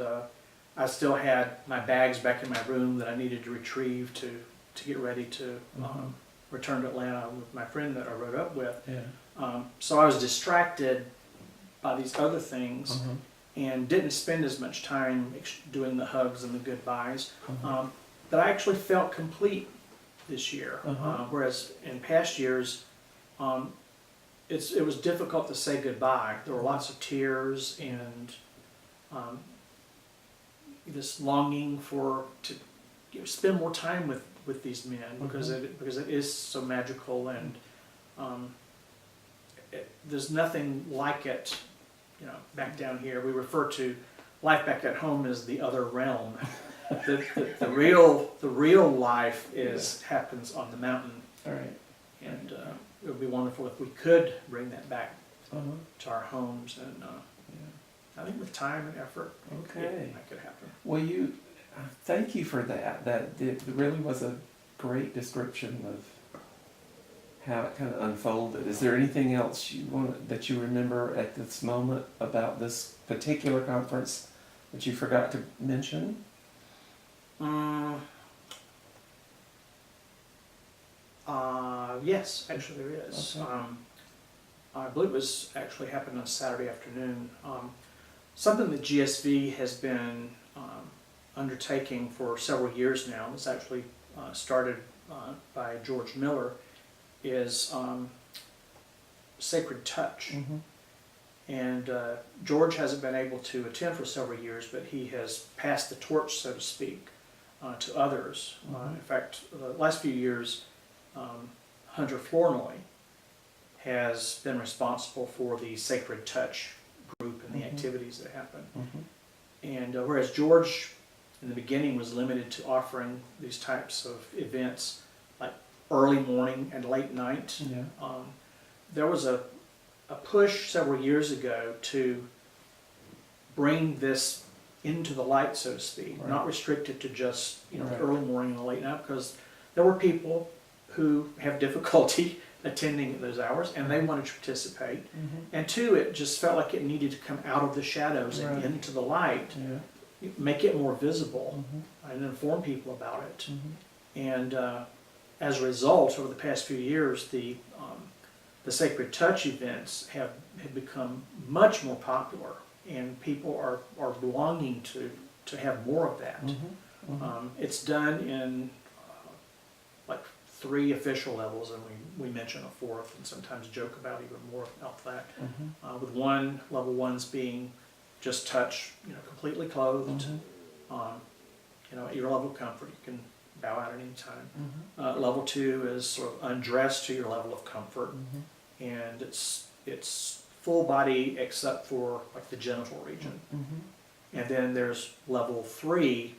I still had my bags back in my room that I needed to retrieve to get ready to return to Atlanta with my friend that I rode up with. So I was distracted by these other things and didn't spend as much time doing the hugs and the goodbyes. But I actually felt complete this year, whereas in past years, it was difficult to say goodbye. There were lots of tears and this longing to spend more time with these men, because it is so magical, and there's nothing like it. Back down here, we refer to life back at home as the other realm. The real life happens on the mountain. All right. And it would be wonderful if we could bring that back to our homes, and I think with time and effort, that could happen. Well, thank you for that. It really was a great description of how it kind of unfolded. Is there anything else that you remember at this moment about this particular conference that you forgot to mention? Yes, actually there is. Okay. I believe it was actually happened on Saturday afternoon. Something that GSV has been undertaking for several years now, it's actually started by George Miller, is Sacred Touch. And George hasn't been able to attend for several years, but he has passed the torch, so to speak, to others. In fact, the last few years, Hunter Flournoy has been responsible for the Sacred Touch group and the activities that happen. And whereas George in the beginning was limited to offering these types of events like early morning and late night, there was a push several years ago to bring this into the light, so to speak, not restricted to just early morning and late night, because there were people who have difficulty attending at those hours, and they wanted to participate. And two, it just felt like it needed to come out of the shadows and into the light, make it more visible, and inform people about it. And as a result, over the past few years, the Sacred Touch events have become much more popular, and people are longing to have more of that. It's done in like 3 official levels, and we mention a 4th and sometimes joke about even more about that. With level 1's being just touch, completely clothed, at your level of comfort. You can bow out at any time. Mhm. Level 2 is sort of undressed to your level of comfort, Mhm. and it's full body except for like the genital region. Mhm. And then there's level 3.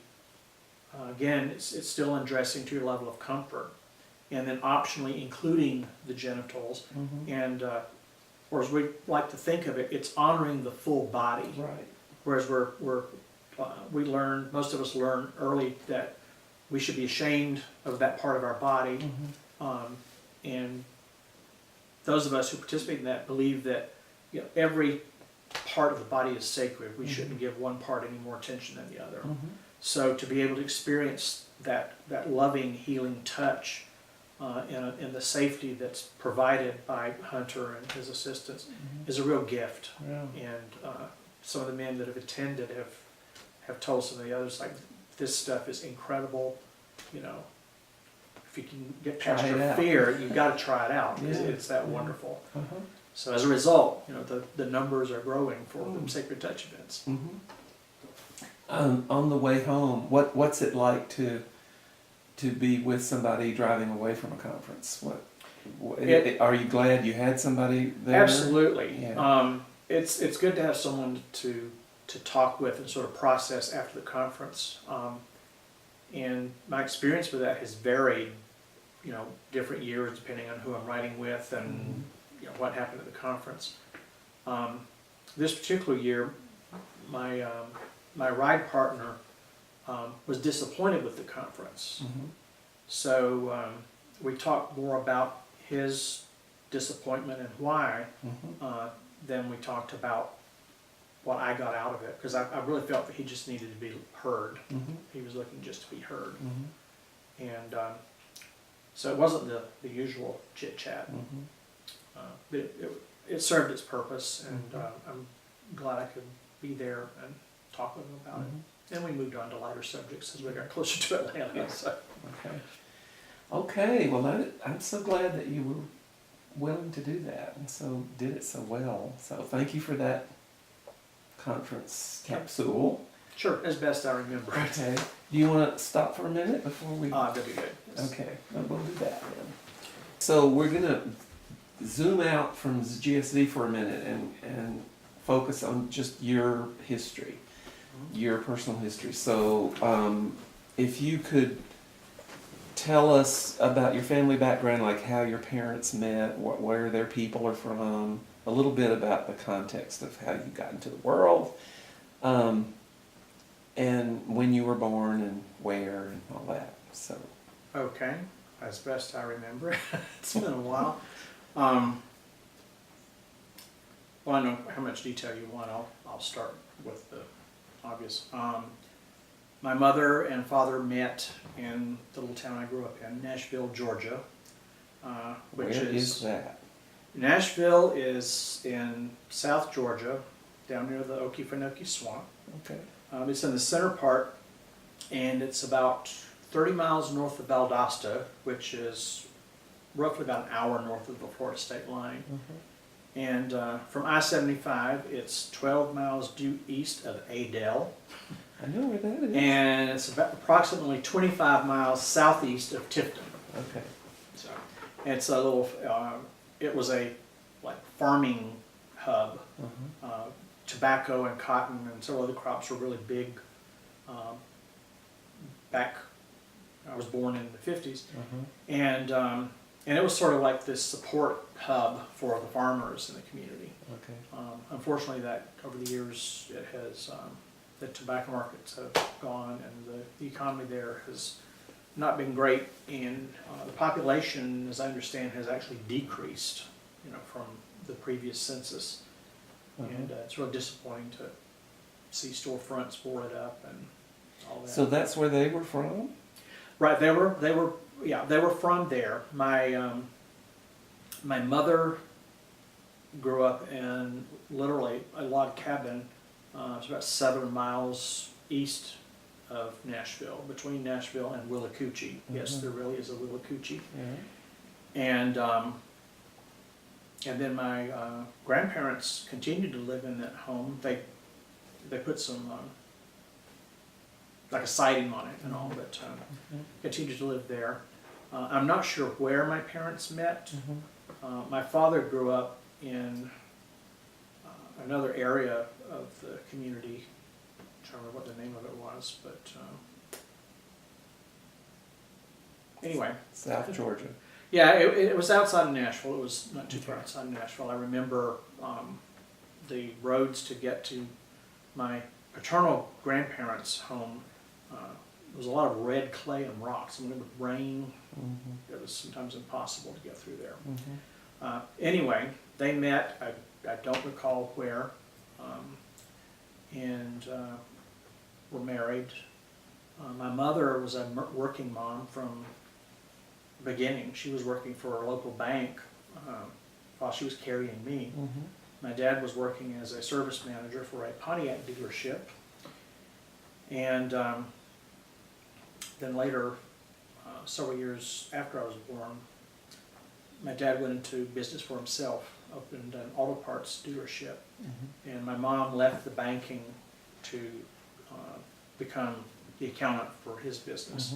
Again, it's still undressing to your level of comfort, and then optionally including the genitals. Mhm. And or as we like to think of it, it's honoring the full body. Right. Whereas we learn, most of us learn early that we should be ashamed of that part of our body. Mhm. And those of us who participate in that believe that, you know, every part of the body is sacred. We shouldn't give one part any more attention than the other. Mhm. So to be able to experience that loving, healing touch in the safety that's provided by Hunter and his assistants Mhm. is a real gift. Yeah. And some of the men that have attended have told some of the others, like, this stuff is incredible. You know, if you can get past Try it your out. fear, you've got to try it out because Yeah. it's that Yeah. wonderful. Uh-huh. So as a result, you know, the numbers are growing for Mm. the Sacred Touch events. Mhm. On the way home, what's it like to be with somebody driving away from a conference? Are you glad you had somebody there? Absolutely. Yeah. It's good to have someone to talk with and sort of process after the conference. And my experience with that has varied, you know, different years depending on who I'm riding with and Mhm. you know what happened at the conference. This particular year, my ride partner was disappointed with the conference. Mhm. So we talked more about his disappointment and why Mhm. than we talked about what I got out of it, because I really felt that he just needed to be heard. Mhm. He was looking just to be heard. Mhm. And so it wasn't the usual chit chat. Mhm. But it served its purpose, and I'm glad I could be there and talk with him about it. And we moved on to lighter subjects as we got closer to Atlanta. So. Okay. Okay. Well, I'm so glad that you were willing to do that and so did it so well. So thank you for that conference capsule. Sure, as best I remember. Okay. Do you want to stop for a minute before we? That'd be good. Yes. Okay, well, we'll do that then. So we're gonna zoom out from GSD for a minute and focus on just your history, your personal history. So if you could tell us about your family background, like how your parents met, where their people are from, a little bit about the context of how you got into the world, and when you were born and where and all that. So. Okay, as best I remember. It's been a while. Well, I know how much detail you want. I'll start with the obvious. My mother and father met in the little town I grew up in, Nashville, Georgia. Which Where is that? Nashville is in South Georgia, down near the Okefenokee Swamp. Okay. It's in the center part, and it's about 30 miles north of Valdosta, which is roughly about an hour north of the Florida state line. And from I-75, it's 12 miles due east of Adel, I know where that is. and it's about approximately 25 miles southeast of Tifton. Okay. So it's a little. It was a like farming hub. Tobacco and cotton and several other crops were really big. Back, I was born in the 50s, and it was sort of like this support hub for the farmers in the community. Okay. Unfortunately, that over the years it has the tobacco markets have gone, and the economy there has not been great, and the population, as I understand, has actually decreased, you know, from the previous census. And it's really disappointing to see storefronts boarded up and all that. So that's where they were from? Right, they were from there. My my mother grew up in literally a log cabin. It's about 7 miles east of Nashville, between Nashville and Willacoochee. Yes, there really is a Willacoochee. Yeah. And then my grandparents continued to live in that home. They put some like a siding on it and all, but continued to live there. I'm not sure where my parents met. My father grew up in another area of the community. I'm trying to remember what the name of it was, but anyway. South Georgia. Yeah, it was outside of Nashville. It was not too far outside of Nashville. I remember the roads to get to my paternal grandparents' home. There was a lot of red clay and rocks. And when it would rain, it was sometimes impossible to get through there. Anyway, they met. I don't recall where, and were married. My mother was a working mom from the beginning. She was working for a local bank while she was carrying me. My dad was working as a service manager for a Pontiac dealership. And then later, several years after I was born, my dad went into business for himself, opened an auto parts dealership. And my mom left the banking to become the accountant for his business.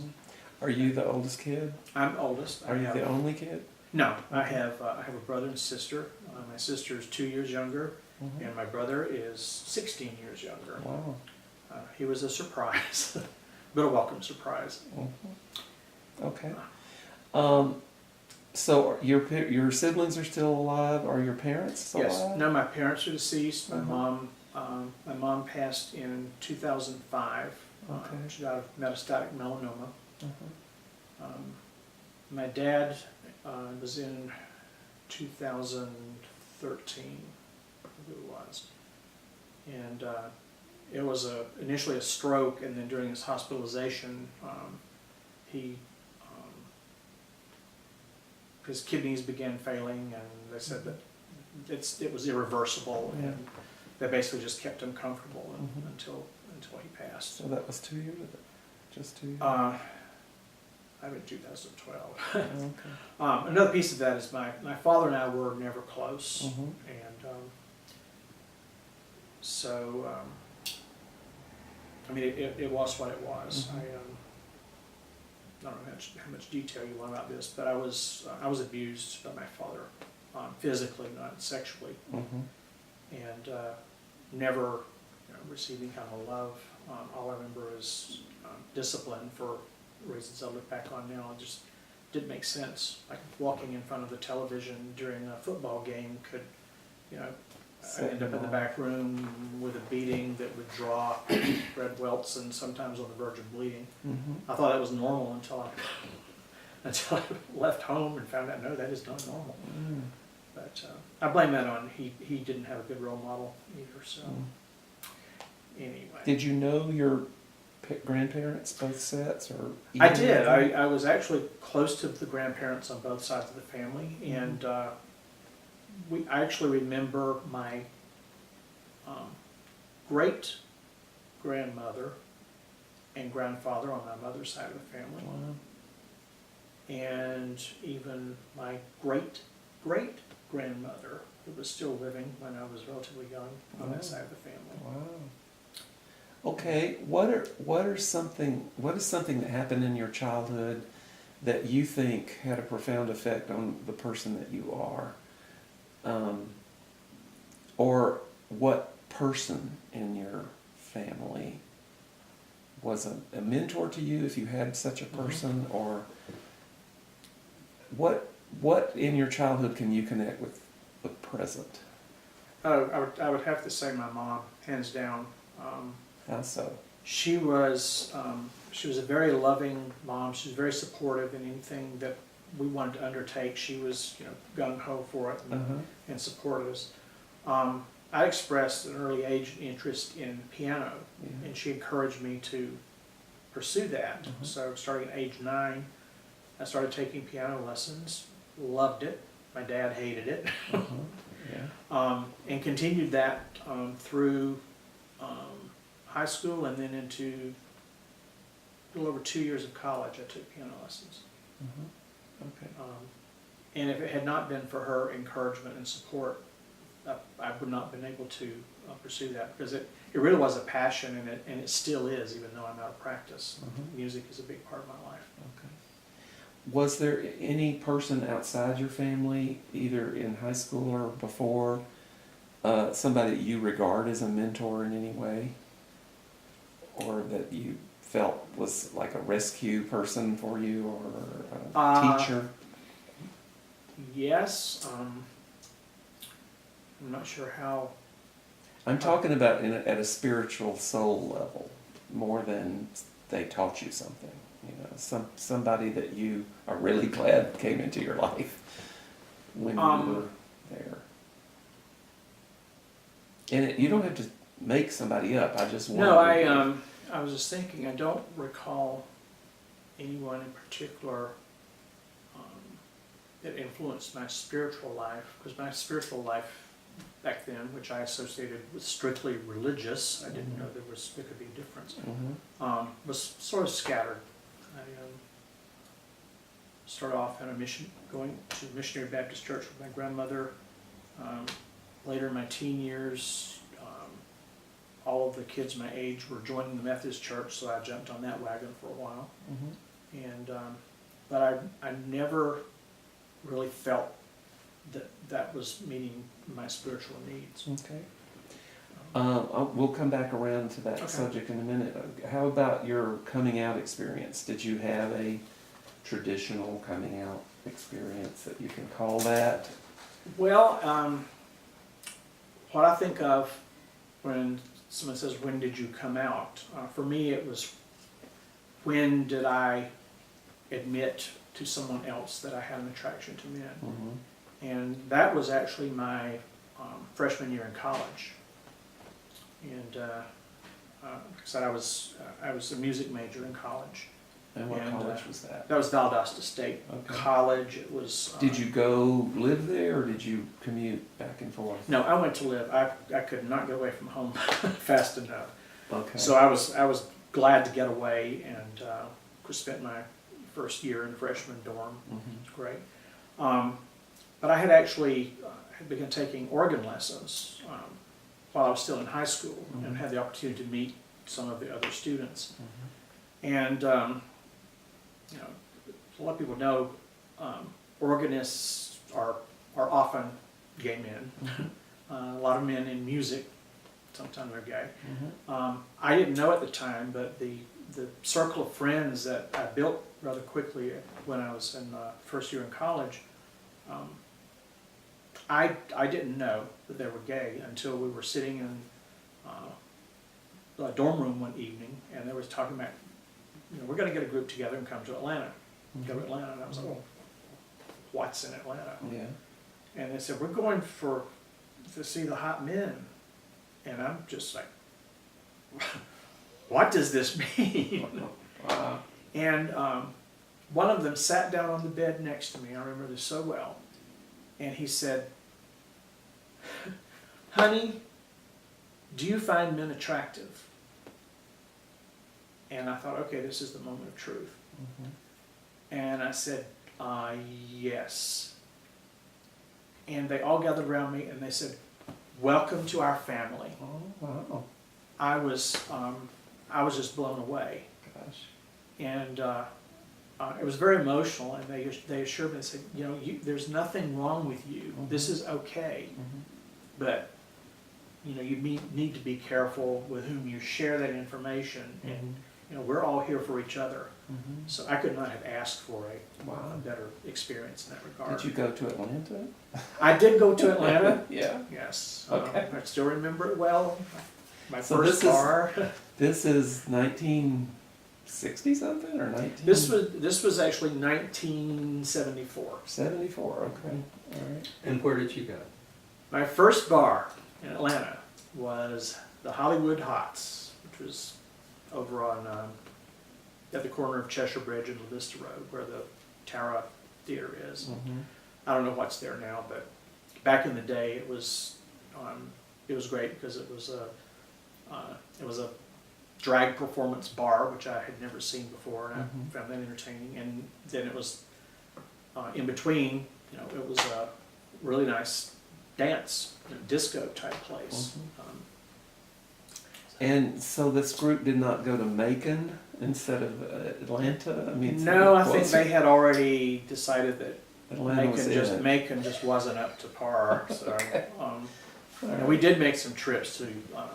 Are you the oldest kid? I'm oldest. Are you the only kid? No, I have a brother and sister. My sister is 2 years younger, and my brother is 16 years younger. Wow. He was a surprise, but a welcome surprise. Okay. So your siblings are still alive? Are your parents still Yes. alive? No, my parents are deceased. My mom passed in 2005. Okay. She died of metastatic melanoma. My dad was in 2013, I believe it was, and it was initially a stroke, and then during his hospitalization, his kidneys began failing, and they said that it was irreversible, and they basically just kept him comfortable until he passed. So that was 2 years ago? Just 2 years? I'm in 2012. Okay. Another piece of that is my father and I were never close, and so I mean it was what it was. I don't know how much detail you want about this, but I was abused by my father, physically, not sexually, and never received any kind of love. All I remember is discipline for reasons I look back on now. It just didn't make sense. Like walking in front of the television during a football game could, I'd end up in the back room with a beating that would draw red welts and sometimes on the verge of bleeding. I thought that was normal until I left home and found out, no, that is not normal. But I blame that on he didn't have a good role model either. So anyway. Did you know your grandparents, both sets, or? I did. I was actually close to the grandparents on both sides of the family, and I actually remember my great grandmother and grandfather on my mother's side of the family, and even my great great grandmother, who was still living when I was relatively young, on that side of the family. Wow. Okay, what is something that happened in your childhood that you think had a profound effect on the person that you are? Or what person in your family was a mentor to you, if you had such a person, or what in your childhood can you connect with the present? I would have to say my mom, hands down. How so? She was a very loving mom. She was very supportive in anything that we wanted to undertake. She was, gung ho for it and supported us. I expressed at an early age an interest in piano, and she encouraged me to pursue that. So starting at age 9, I started taking piano lessons. Loved it. My dad hated it, and continued that through high school, and then into a little over 2 years of college. I took piano lessons. Okay. And if it had not been for her encouragement and support, I would not have been able to pursue that, because it really was a passion, and it still is, even though I'm out of practice. Music is a big part of my life. Okay. Was there any person outside your family, either in high school or before, somebody that you regard as a mentor in any way? Or that you felt was like a rescue person for you, or a teacher? Yes, I'm not sure how. I'm talking about at a spiritual soul level, more than they taught you something. You know, somebody that you are really glad came into your life when you were there. And you don't have to make somebody up. I just No, wondered. I was just thinking, I don't recall anyone in particular that influenced my spiritual life, because my spiritual life back then, which I associated with strictly religious, I didn't know there could be a difference, was sort of scattered. I started off in going to Missionary Baptist Church with my grandmother. Later in my teen years, all of the kids my age were joining the Methodist Church, so I jumped on that wagon for a while. And but I never really felt that was meeting my spiritual needs. Okay. We'll come back around to that subject in a minute. How about your coming out experience? Did you have a traditional coming out experience that you can call that? Well, what I think of when someone says, "When did you come out?" For me, it was, when did I admit to someone else that I had an attraction to men? And that was actually my freshman year in college. And like I said, I was a music major in college. And what college was that? That was Valdosta State College. It was. Did you go live there, or did you commute back and forth? No, I went to live. I could not get away from home fast enough. Okay. So I was glad to get away, and spent my first year in the freshman dorm. It was great. But I had actually had begun taking organ lessons while I was still in high school, and had the opportunity to meet some of the other students. And you know, a lot of people know organists are often gay men. A lot of men in music, sometimes they're gay. I didn't know at the time, but the circle of friends that I built rather quickly when I was in first year in college, I didn't know that they were gay until we were sitting in the dorm room one evening, and they were talking about, you know, we're going to get a group together and come to Atlanta, go to Atlanta. And I was like, well, what's in Atlanta? Yeah. And they said, we're going to see the Hot Men. And I'm just like, what does this mean? Wow. And one of them sat down on the bed next to me. I remember this so well. And he said, honey, do you find men attractive? And I thought, okay, this is the moment of truth. And I said, yes. And they all gathered around me and they said, welcome to our family. Oh, wow. I was just blown away. Gosh. And it was very emotional, and they assured me, they said, you know, there's nothing wrong with you. This is okay. But, you know, you need to be careful with whom you share that information. And, you know, we're all here for each other. So I could not have asked for a better experience in that regard. Did you go to Atlanta? I did go to Atlanta. Yeah. Yes. Okay. I still remember it well. My So first this is- car. This is 1960 something or 19? This was actually 1974. 74. Okay. All right. And where did you go? My first bar in Atlanta was the Hollywood Hots, which was over on at the corner of Cheshire Bridge and La Vista Road, where the Tara Theater is. I don't know what's there now, but back in the day, it was great because it was a drag performance bar, which I had never seen before, and I found that entertaining. And then it was in between, you know, it was a really nice dance, disco type place. And so this group did not go to Macon instead of Atlanta? I mean, it's No, I think closer. they had already decided that Atlanta was it. Macon just wasn't up to par, so. Okay. And we did make some trips to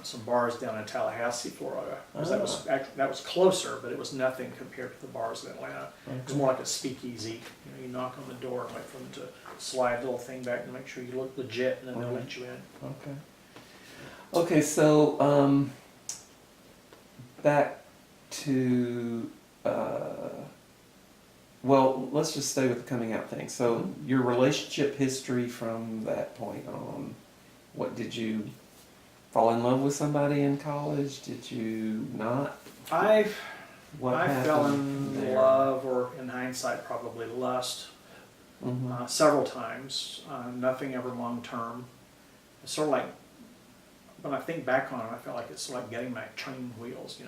some bars down in Tallahassee, Florida. 'Cause that was that was closer, but it was nothing compared to the bars in Atlanta. It was more like a speakeasy. You knock on the door and wait for them to slide the little thing back and make sure you look legit, and then they'll let you in. Okay. Okay, so back to well, let's just stay with the coming out thing. So your relationship history from that point on. What, did you fall in love with somebody in college? Did you not? What I fell in there? love, or in hindsight probably lust, several times. Nothing ever long term. It's sort of like, when I think back on it, I feel like it's like getting my training wheels,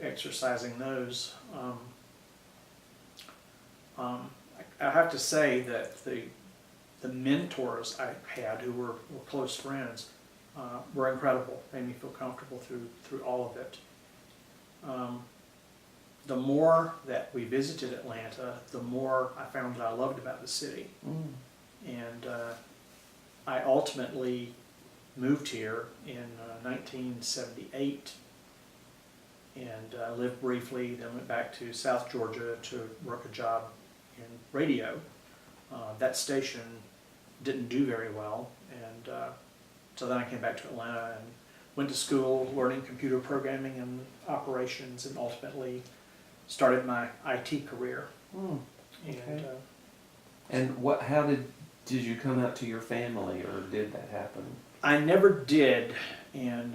exercising those. I have to say that the mentors I had, who were close friends, were incredible. Made me feel comfortable through all of it. The more that we visited Atlanta, the more I found that I loved about the city. And I ultimately moved here in 1978 and lived briefly, then went back to South Georgia to work a job in radio. That station didn't do very well, and so then I came back to Atlanta and went to school learning computer programming and operations, and ultimately started my IT career. Okay. And what? How did you come out to your family, or did that happen? I never did, and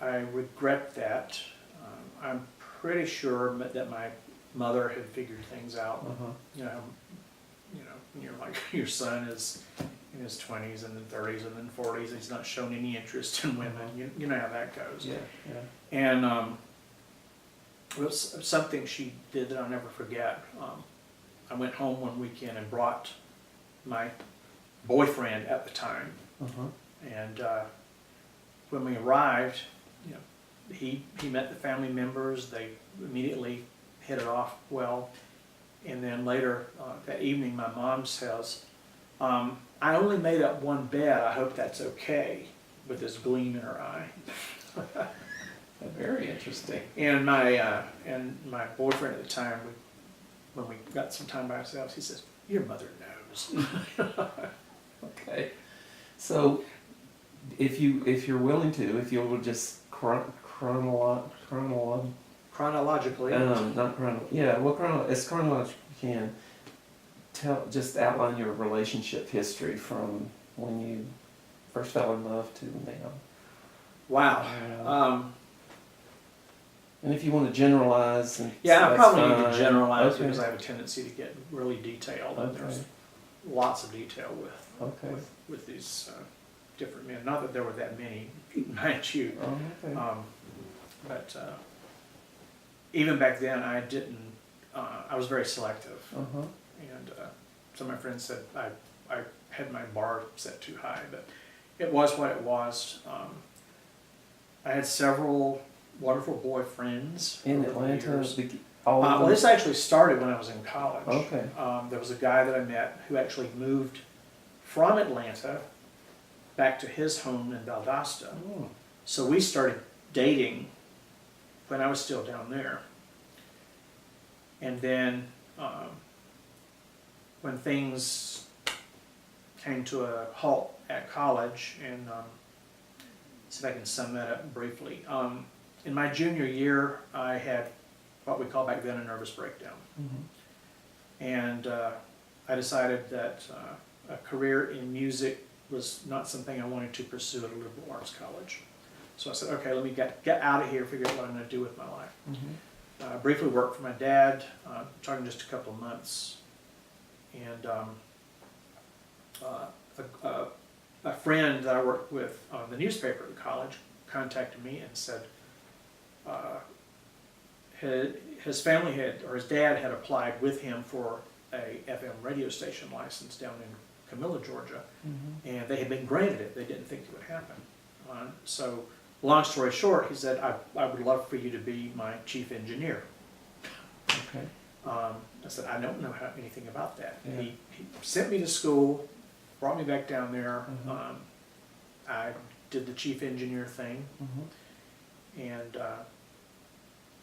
I regret that. I'm pretty sure that my mother had figured things out. When you're like, your son is in his 20s and then 30s and then 40s, he's not shown any interest in women. You know how that goes. Yeah. And it was something she did that I'll never forget. I went home one weekend and brought my boyfriend at the time. And when we arrived, he met the family members. They immediately hit it off well. And then later that evening, my mom says, I only made up one bed. I hope that's okay, with this gleam in her eye. Very interesting. And my boyfriend at the time, when we got some time by ourselves, he says, "Your mother knows." Okay. So, if you're willing to, if you'll just chronologically. As chronological you can. Just outline your relationship history from when you first fell in love to now. Wow. And if you want to generalize, I that's probably need fine. to generalize Okay. because I have a tendency to get really detailed. And Okay. there's lots of detail Okay. with these different men. Not that there were that many, mind you. Oh, okay. But even back then, I didn't. I was very selective, and some of my friends said I had my bar set too high, but it was what it was. I had several wonderful boyfriends In over the Atlanta, years. all of Well, them? this actually started when I was in college. Okay. There was a guy that I met who actually moved from Atlanta back to his home in Valdosta. Oh. So we started dating when I was still down there. And then when things came to a halt at college, and see if I can sum that up briefly. In my junior year, I had what we call back then a nervous breakdown. And I decided that a career in music was not something I wanted to pursue at a liberal arts college. So I said, okay, let me get out of here, figure out what I'm going to do with my life. Briefly worked for my dad, talking just a couple of months, and a friend that I worked with on the newspaper at college contacted me and said his family had, or his dad had applied with him for a FM radio station license down in Camilla, Georgia, Mhm. and they had been granted it. They didn't think it would happen. So, long story short, he said, I would love for you to be my chief engineer. Okay. I said, I don't know anything about that. Yeah. He sent me to school, brought me back down there. Mhm. I did the chief engineer thing, Mhm. and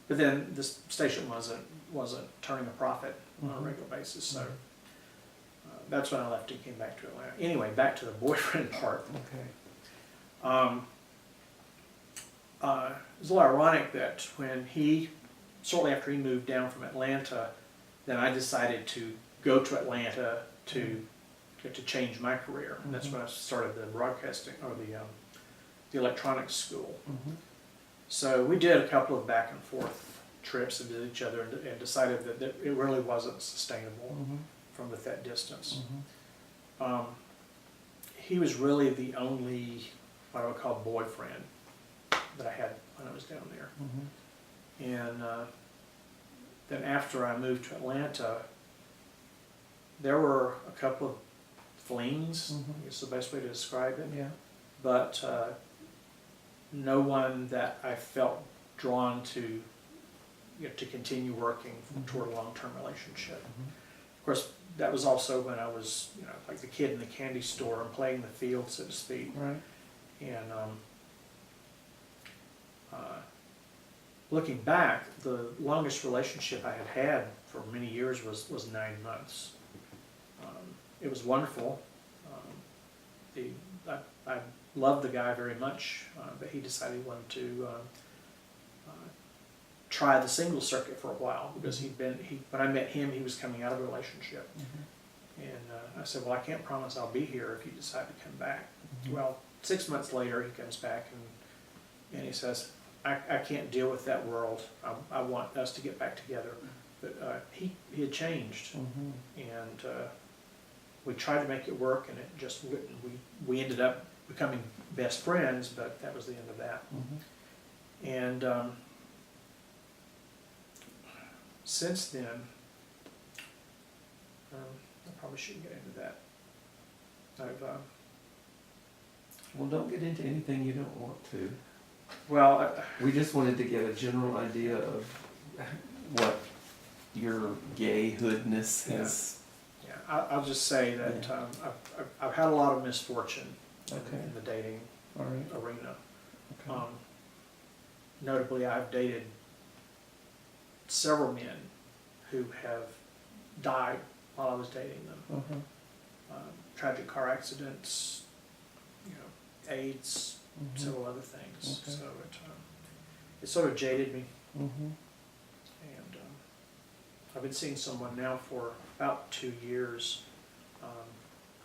but then this station wasn't turning a profit on a Mhm. regular basis, so that's when I left and came back to Atlanta. Anyway, back to the boyfriend part. Okay. It was a little ironic that when shortly after he moved down from Atlanta, then I decided to go to Atlanta to change my career. And that's when I started the broadcasting, or the electronics school. Mhm. So we did a couple of back and forth trips and did each other, and decided that it really wasn't sustainable Mhm. from with that distance. Mhm. He was really the only, what I would call, boyfriend that I had when I was down there. Mhm. And then after I moved to Atlanta, there were a couple of flings, Mhm. I guess the best way to describe it, Yeah. but no one that I felt drawn to, to continue working Mhm. toward a long-term relationship. Mhm. Of course, that was also when I was, like the kid in the candy store and playing the field, so to speak. Right. And looking back, the longest relationship I had had for many years was 9 months. It was wonderful. I loved the guy very much, but he decided he wanted to try the single circuit for a while, because when I met him, he was coming out of a relationship. Mhm. And I said, well, I can't promise I'll be here if you decide to come back. Mhm. Well, 6 months later, he comes back and he says, I can't deal with that world. I want us to get back together. But he had changed, Mhm. and we tried to make it work, and it just wouldn't. We ended up becoming best friends, but that was the end of that. Mhm. And since then, I probably shouldn't get into that. I've Well, don't get into anything you don't want to. well, We just wanted to get a general idea of what your gayhoodness has. yeah, I'll just say that I've had a lot of misfortune Okay. in the dating All right. arena. Okay. Notably, I've dated several men who have died while I was dating them. Uh-huh. Tragic car accidents, AIDS, Mhm. several other things. Okay. So it sort of jaded me, Mhm. and I've been seeing someone now for about 2 years,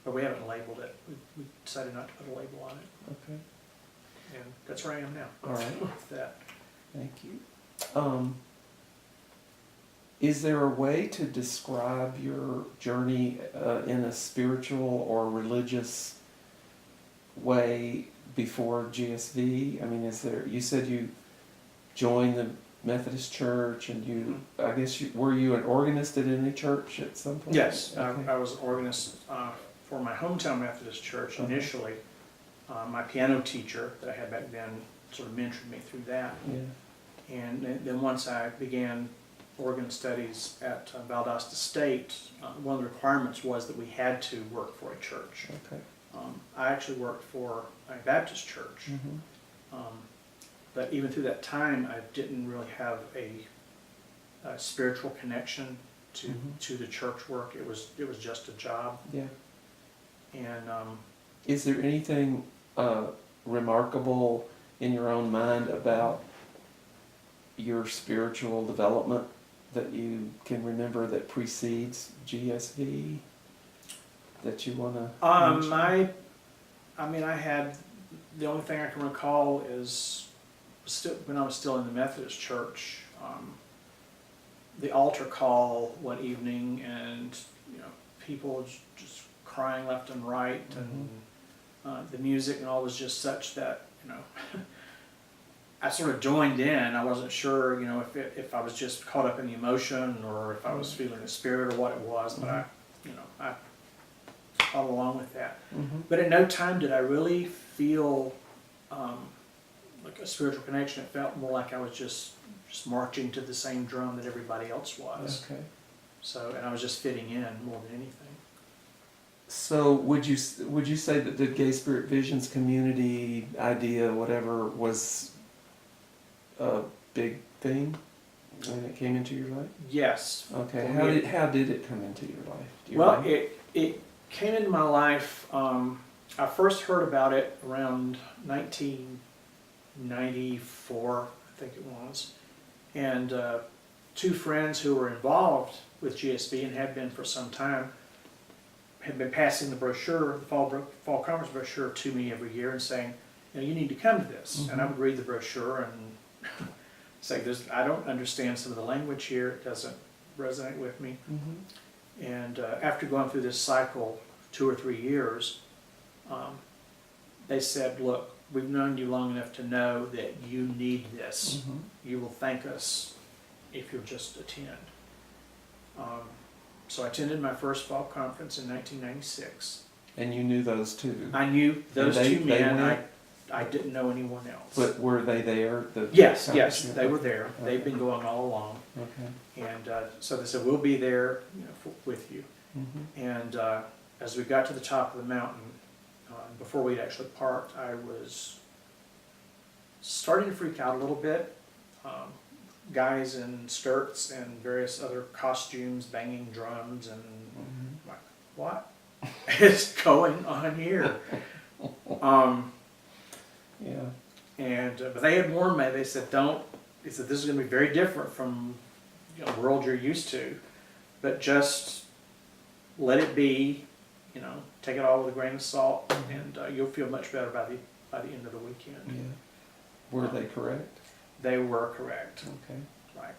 but we haven't labeled it. We decided not to put a label on it, Okay. and that's where I am now. All right. With that. Thank you. Is there a way to describe your journey in a spiritual or religious way before GSV? I mean, you said you joined the Methodist Church, and I guess were you an organist at any church at some point? Yes, Okay. I was an organist for my hometown Methodist church Uh-huh. initially. My piano teacher that I had back then sort of mentored me through that. Yeah. And then once I began organ studies at Valdosta State, one of the requirements was that we had to work for a church. Okay. I actually worked for a Baptist church, Mhm. but even through that time, I didn't really have a spiritual connection to Mhm. to the church work. It was just a job, Yeah. and Is there anything remarkable in your own mind about your spiritual development that you can remember that precedes GSV that you want to mention? I had, the only thing I can recall is when I was still in the Methodist church, the altar call one evening, and people just crying left and right, and the music and all was just such that I sort of joined in. I wasn't sure if I was just caught up in the emotion, or if I was feeling the spirit, or what it was, but I follow along with that. Mhm. But at no time did I really feel like a spiritual connection. It felt more like I was just marching to the same drum that everybody else was. Okay. So, and I was just fitting in more than anything. So would you say that the Gay Spirit Visions community idea, whatever, was a big thing when it came into your life? Yes. Okay. For How did it come into your life? Do you Well, know? it came into my life. I first heard about it around 1994, I think it was, and two friends who were involved with GSV and had been for some time had been passing the brochure, the fall conference brochure, to me every year and saying, you know, you need to come to this. And I would read the brochure and say, I don't understand some of the language here. It doesn't resonate with me. Mhm. And after going through this cycle 2 or 3 years, they said, look, we've known you long enough to know that you need this. Mhm. You will thank us if you'll just attend. So I attended my first fall conference in 1996. And you knew those two, I knew those they two men. went? I didn't know anyone else. but were they there? Yes, they were there. They've been going all along. Okay. And so they said, we'll be there, you know, with you. Mhm. And as we got to the top of the mountain, before we'd actually parked, I was starting to freak out a little bit. Guys in skirts and various other costumes banging drums, and Mhm. like, what is going on here? Yeah. And but they had warned me. They said, "Don't." They said, "This is going to be very different from the world you're used to, but just let it be. You know, take it all with a grain of salt, and you'll feel much better by the end of the weekend." Yeah. Were they correct? They were correct. Okay. Right.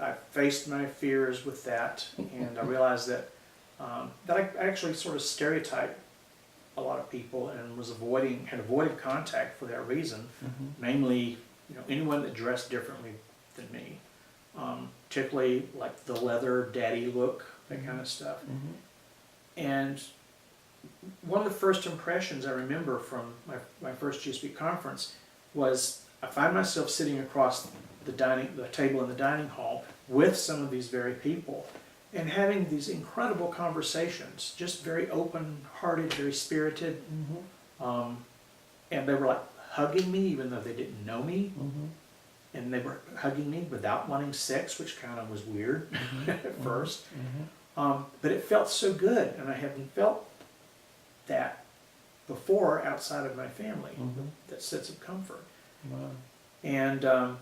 I faced my fears with that, and I realized that I actually sort of stereotyped a lot of people and had avoided contact for that reason. Mhm. Mainly, anyone that dressed differently than me, particularly like the leather daddy look, that kind of stuff. Mhm. And one of the first impressions I remember from my first GSP conference was I find myself sitting across the table in the dining hall with some of these very people and having these incredible conversations, just very open-hearted, very spirited. Mhm. And they were like hugging me even though they didn't know me. Mhm. And they were hugging me without wanting sex, which kind of was weird at first. Mhm. But it felt so good, and I hadn't felt that before outside of my family, Mhm. that sense of comfort. Wow. And I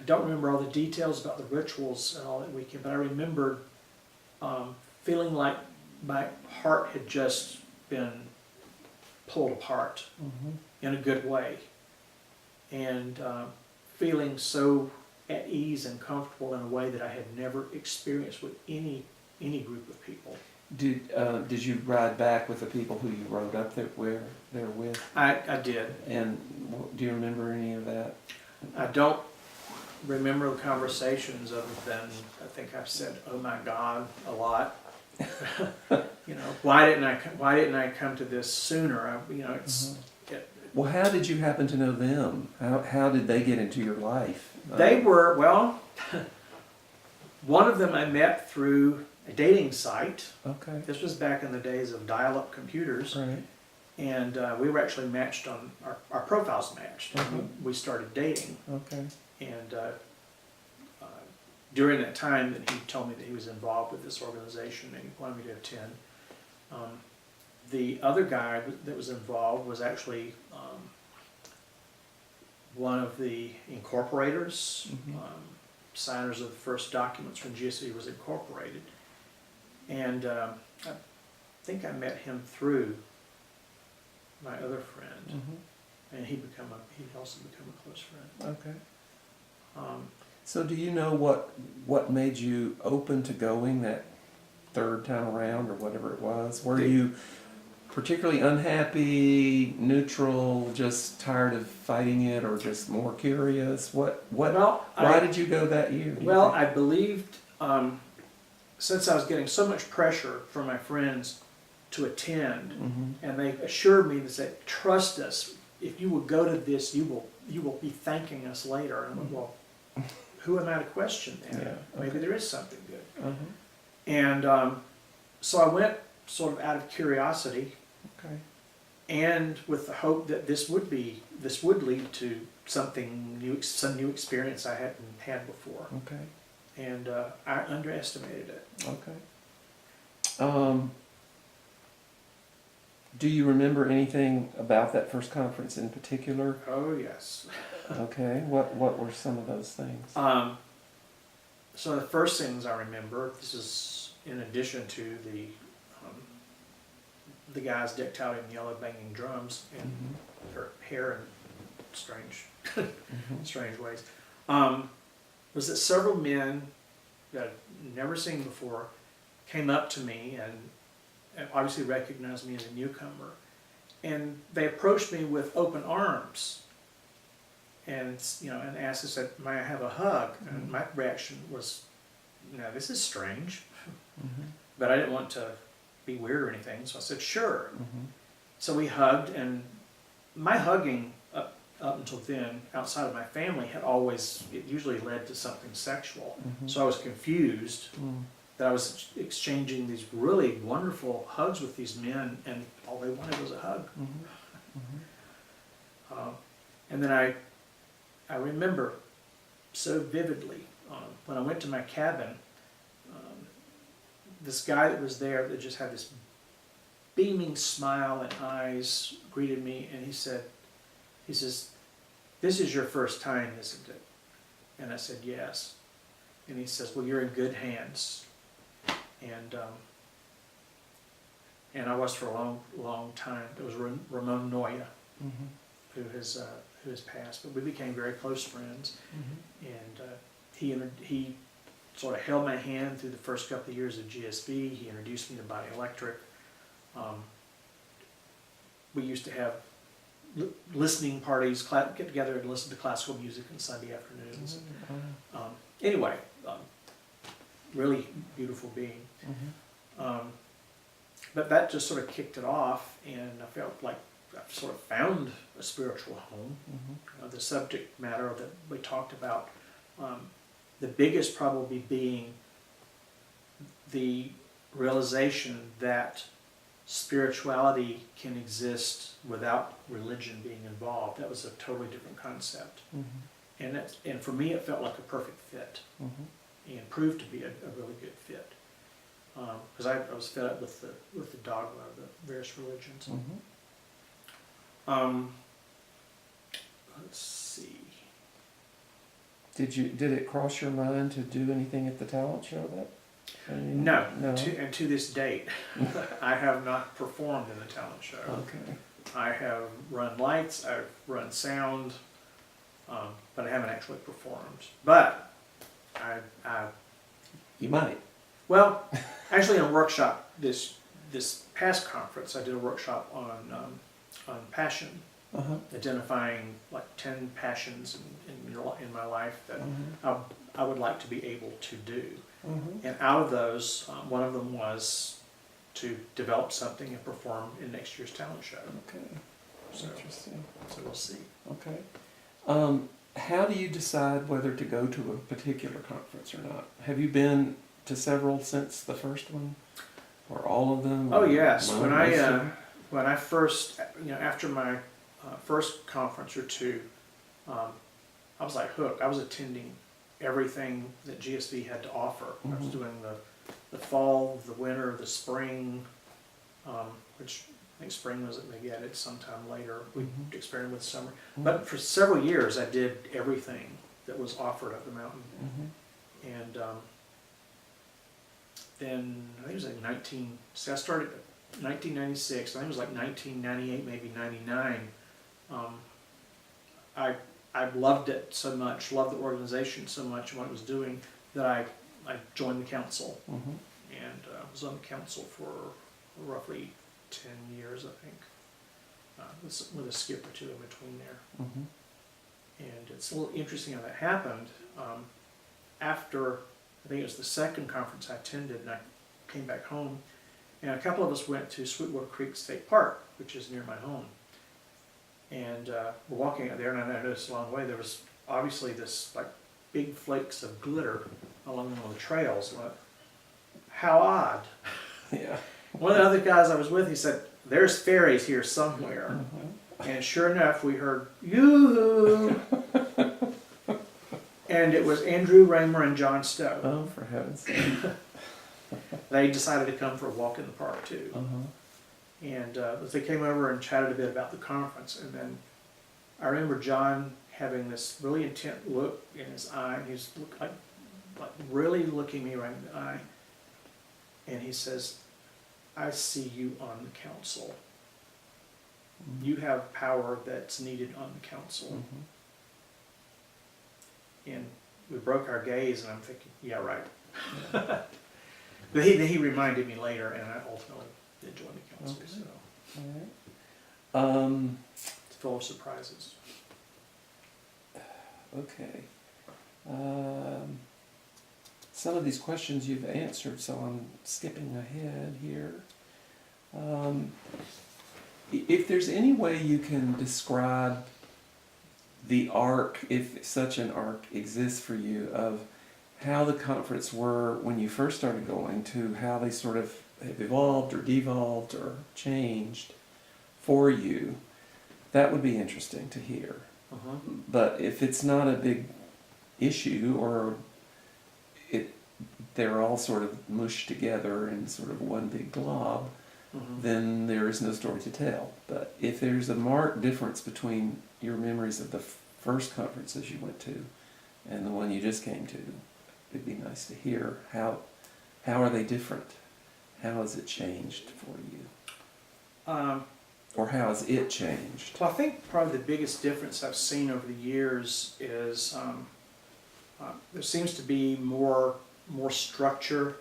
don't remember all the details about the rituals and all that weekend, but I remembered feeling like my heart had just been pulled apart Mhm. in a good way, and feeling so at ease and comfortable in a way that I had never experienced with any group of people. Did you ride back with the people who you rode up there with? I did. And do you remember any of that? I don't remember the conversations other than I think I've said, "Oh my God," a lot. Why didn't I come to this sooner? It's. Well, how did you happen to know them? How did they get into your life? They were, well, one of them I met through a dating site. Okay. This was back in the days of dial-up computers. Right. And we were actually matched on, our profiles matched. Uh-huh. We started dating. Okay. And during that time that he told me that he was involved with this organization and he wanted me to attend, the other guy that was involved was actually one of the incorporators, Mhm. signers of the first documents when GSV was incorporated. And I think I met him through my other friend, Mhm. and he also become a close friend. Okay. Um, So do you know what made you open to going that third time around or whatever it was? Were you particularly unhappy, neutral, just tired of fighting it, or just more curious? Why did you go that year? do you Well, think? I believed, since I was getting so much pressure from my friends to attend. Mm-hmm. And they assured me, they said, trust us, if you will go to this, you will be thanking us later. And I went, well, who am I to question then? Yeah, Maybe okay. there is something good. Uh-huh. And so I went sort of out of curiosity Okay. and with the hope that this would lead to something new, some new experience I hadn't had before. Okay. And I underestimated it. Okay. Do you remember anything about that first conference in particular? Oh yes. Okay. What were some of those things? So the first things I remember, this is in addition to the guys decked out in yellow banging drums and Mm-hmm. their hair in strange, Mm-hmm. strange ways, was that several men that I'd never seen before came up to me and obviously recognized me as a newcomer, and they approached me with open arms, and and asked, I said, "May I have a hug?" And my reaction was, "No, this is strange," Mm-hmm. but I didn't want to be weird or anything, so I said, "Sure." Mm-hmm. So we hugged, and my hugging up until then, outside of my family, it usually led to something sexual. Mm-hmm. So I was confused Mm-hmm. that I was exchanging these really wonderful hugs with these men, and all they wanted was a hug. Mm-hmm. And then I remember so vividly when I went to my cabin, this guy that was there that just had this beaming smile and eyes greeted me, and he says, "This is your first time, isn't it?" And I said, "Yes." And he says, "Well, you're in good hands." And I was for a long time. It was Ramon Noya Mm-hmm. who has passed, but we became very close friends. Mm-hmm. And he sort of held my hand through the first couple of years of GSB. He introduced me to Body Electric. We used to have listening parties, get together and listen to classical music on Sunday afternoons. Mm-hmm. Anyway, really beautiful being. Mm-hmm. But that just sort of kicked it off, and I felt like I sort of found a spiritual home. Mm-hmm. The subject matter that we talked about, the biggest probably being the realization that spirituality can exist without religion being involved. That was a totally different concept. Mm-hmm. And for me, it felt like a perfect fit, Mm-hmm. and proved to be a really good fit. Because I was fed up with the dogma of the various religions. Mm-hmm. Let's see. Did it cross your mind to do anything at the talent show No. No. To this date, I have not performed in the talent show. Okay. I have run lights, I've run sound, but I haven't actually performed. But I You might. well, actually in a workshop this past conference, I did a workshop on passion, Uh-huh. identifying like 10 passions in my life that Mm-hmm. I would like to be able to do. Mm-hmm. And out of those, one of them was to develop something and perform in next year's talent show. Okay. So, Interesting. so we'll see. Okay. How do you decide whether to go to a particular conference or not? Have you been to several since the first one, or all of them? Oh yes, or when most of them? when I first, after my first conference or two, I was like hooked. I was attending everything that GSV had to offer. I was Mhm. doing the fall, the winter, the spring, which I think spring was maybe added sometime later. We Mhm. experimented with summer. Mm-hmm. But for several years, I did everything that was offered up the mountain. Mhm. And then I think it was like I started in 1996, I think it was like 1998, maybe 99. I loved it so much, loved the organization so much and what it was doing, that I joined the council, Mhm. and was on the council for roughly 10 years, I think, with a skip or two in between there. Mhm. And it's a little interesting how that happened. After, I think it was the second conference I attended, and I came back home, And a couple of us went to Sweetwater Creek State Park, which is near my home. And we're walking out there, and I noticed along the way there was obviously this like big flakes of glitter along one of the trails. I went, how odd. Yeah. One of the other guys I was with, he said, there's fairies here somewhere. Uh-huh. And sure enough, we heard, yoo-hoo! And it was Andrew Raymer and John Stowe. Oh, for heaven's sake. They decided to come for a walk in the park too. Uh-huh. And they came over and chatted a bit about the conference. And then I remember John having this really intent look in his eye. And he was like really looking me right in the eye. And he says, I see you on the council. You have power that's needed on the council. Mm-hmm. And we broke our gaze, and I'm thinking, yeah, right. Yeah. But he reminded me later, and I ultimately did join the council. Okay. So All right. it's full of surprises. Okay. Some of these questions you've answered, so I'm skipping ahead here. If there's any way you can describe the arc, if such an arc exists for you, of how the conference were when you first started going to how they sort of have evolved or devolved or changed for you, that would be interesting to hear. Uh-huh. But if it's not a big issue, or they're all sort of mushed together in sort of one big glob, then there is no story to tell. But if there's a marked difference between your memories of the first conferences you went to and the one you just came to, it'd be nice to hear how are they different? How has it changed for you? Or how has it changed? Well, I think probably the biggest difference I've seen over the years is there seems to be more structure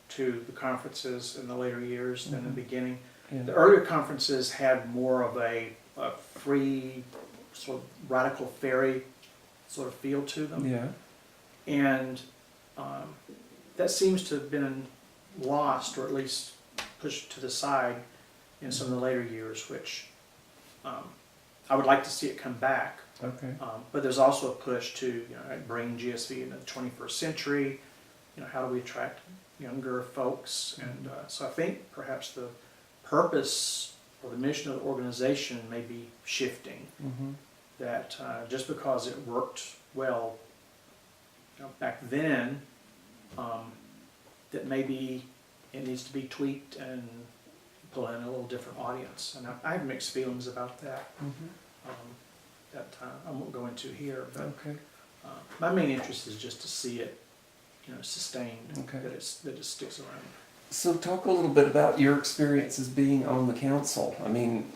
to the conferences in the later years than in the beginning. Yeah. The earlier conferences had more of a free, sort of radical fairy sort of feel to them. Yeah. And that seems to have been lost, or at least pushed to the side in some of the later years, which I would like to see it come back. Okay. But there's also a push to bring GSV into the 21st century. How do we attract younger folks? And so I think perhaps the purpose or the mission of the organization may be shifting. Mm-hmm. That just because it worked well back then, that maybe it needs to be tweaked and pull in a little different audience. And I have mixed feelings about that. Mm-hmm. That I won't go into here, but Okay. my main interest is just to see it, sustained, Okay. that it sticks around. So talk a little bit about your experiences being on the council. I mean,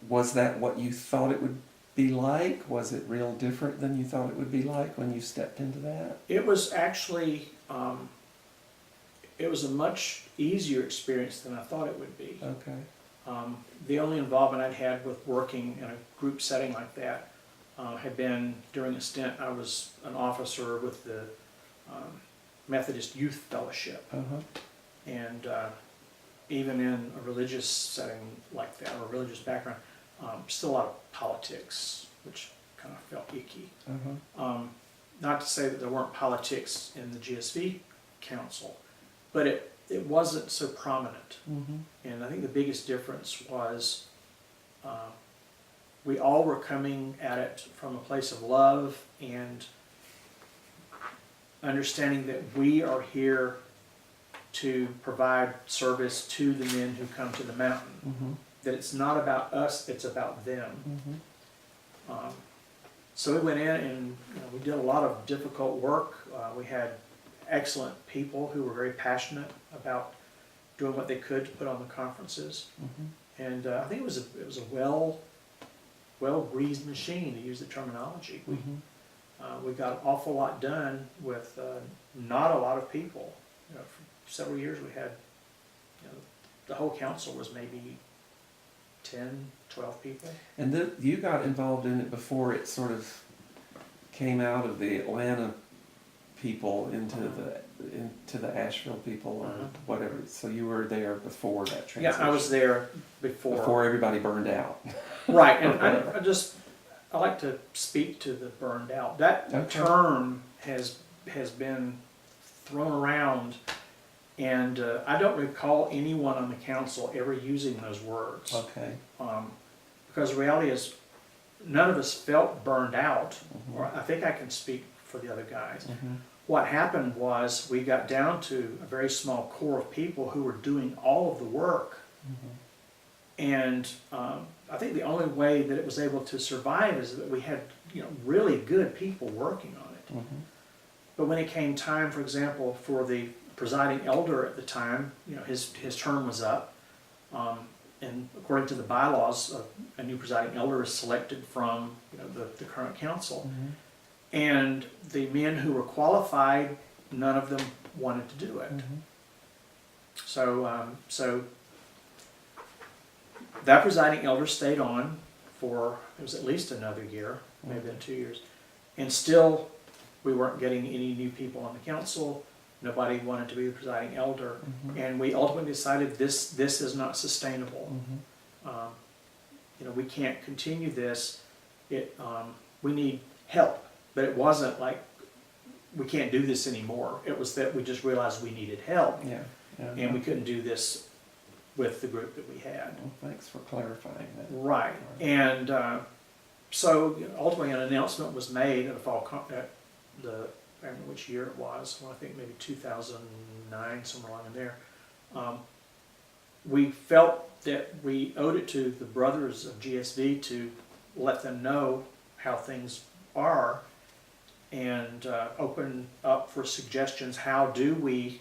was that what you thought it would be like? Was it real different than you thought it would be like when you stepped into that? It was actually, it was a much easier experience than I thought it would be. Okay. The only involvement I'd had with working in a group setting like that had been during a stint I was an officer with the Methodist Youth Fellowship. Uh-huh. And even in a religious setting like that, or a religious background, still a lot of politics, which kind of felt icky. Uh-huh. Not to say that there weren't politics in the GSV Council, but it wasn't so prominent. Mm-hmm. And I think the biggest difference was we all were coming at it from a place of love and understanding that we are here to provide service to the men who come to the mountain. Mm-hmm. That it's not about us, it's about them. Mm-hmm. So we went in and we did a lot of difficult work. We had excellent people who were very passionate about doing what they could to put on the conferences. Mm-hmm. And I think it was a well-greased machine, to use the terminology. We got an awful lot done with not a lot of people. For several years we had, the whole council was maybe 10, 12 people. And you got involved in it before it sort of came out of the Atlanta people into the to the Asheville people or Uh-huh. whatever. So you were there before that transition. Yeah, I was there Before everybody burned out. Right, and I like to speak to the burned out. That Okay. term has been thrown around, and I don't recall anyone on the council ever using those words. Okay. Because the reality is, none of us felt burned out, Mhm. or I think I can speak for the other guys. Mhm. What happened was we got down to a very small core of people who were doing all of the work. Mhm. And I think the only way that it was able to survive is that we had, really good people working on it. Mhm. But when it came time, for example, for the presiding elder at the time, his term was up. And according to the bylaws, a new presiding elder is selected from, the current council. Mhm. And the men who were qualified, none of them wanted to do it. Mhm. So that presiding elder stayed on for, it was at least another year, maybe then 2 years. And still, we weren't getting any new people on the council. Nobody wanted to be the presiding elder. Mhm. And we ultimately decided this is not sustainable. Mhm. We can't continue this. We need help. But it wasn't like, we can't do this anymore. It was that we just realized we needed help. Yeah. Yeah. And we couldn't do this with the group that we had. Well, thanks for clarifying that. Right. And so ultimately an announcement was made at I don't know which year it was, well, I think maybe 2009, somewhere along in there. We felt that we owed it to the brothers of GSV to let them know how things are and open up for suggestions. How do we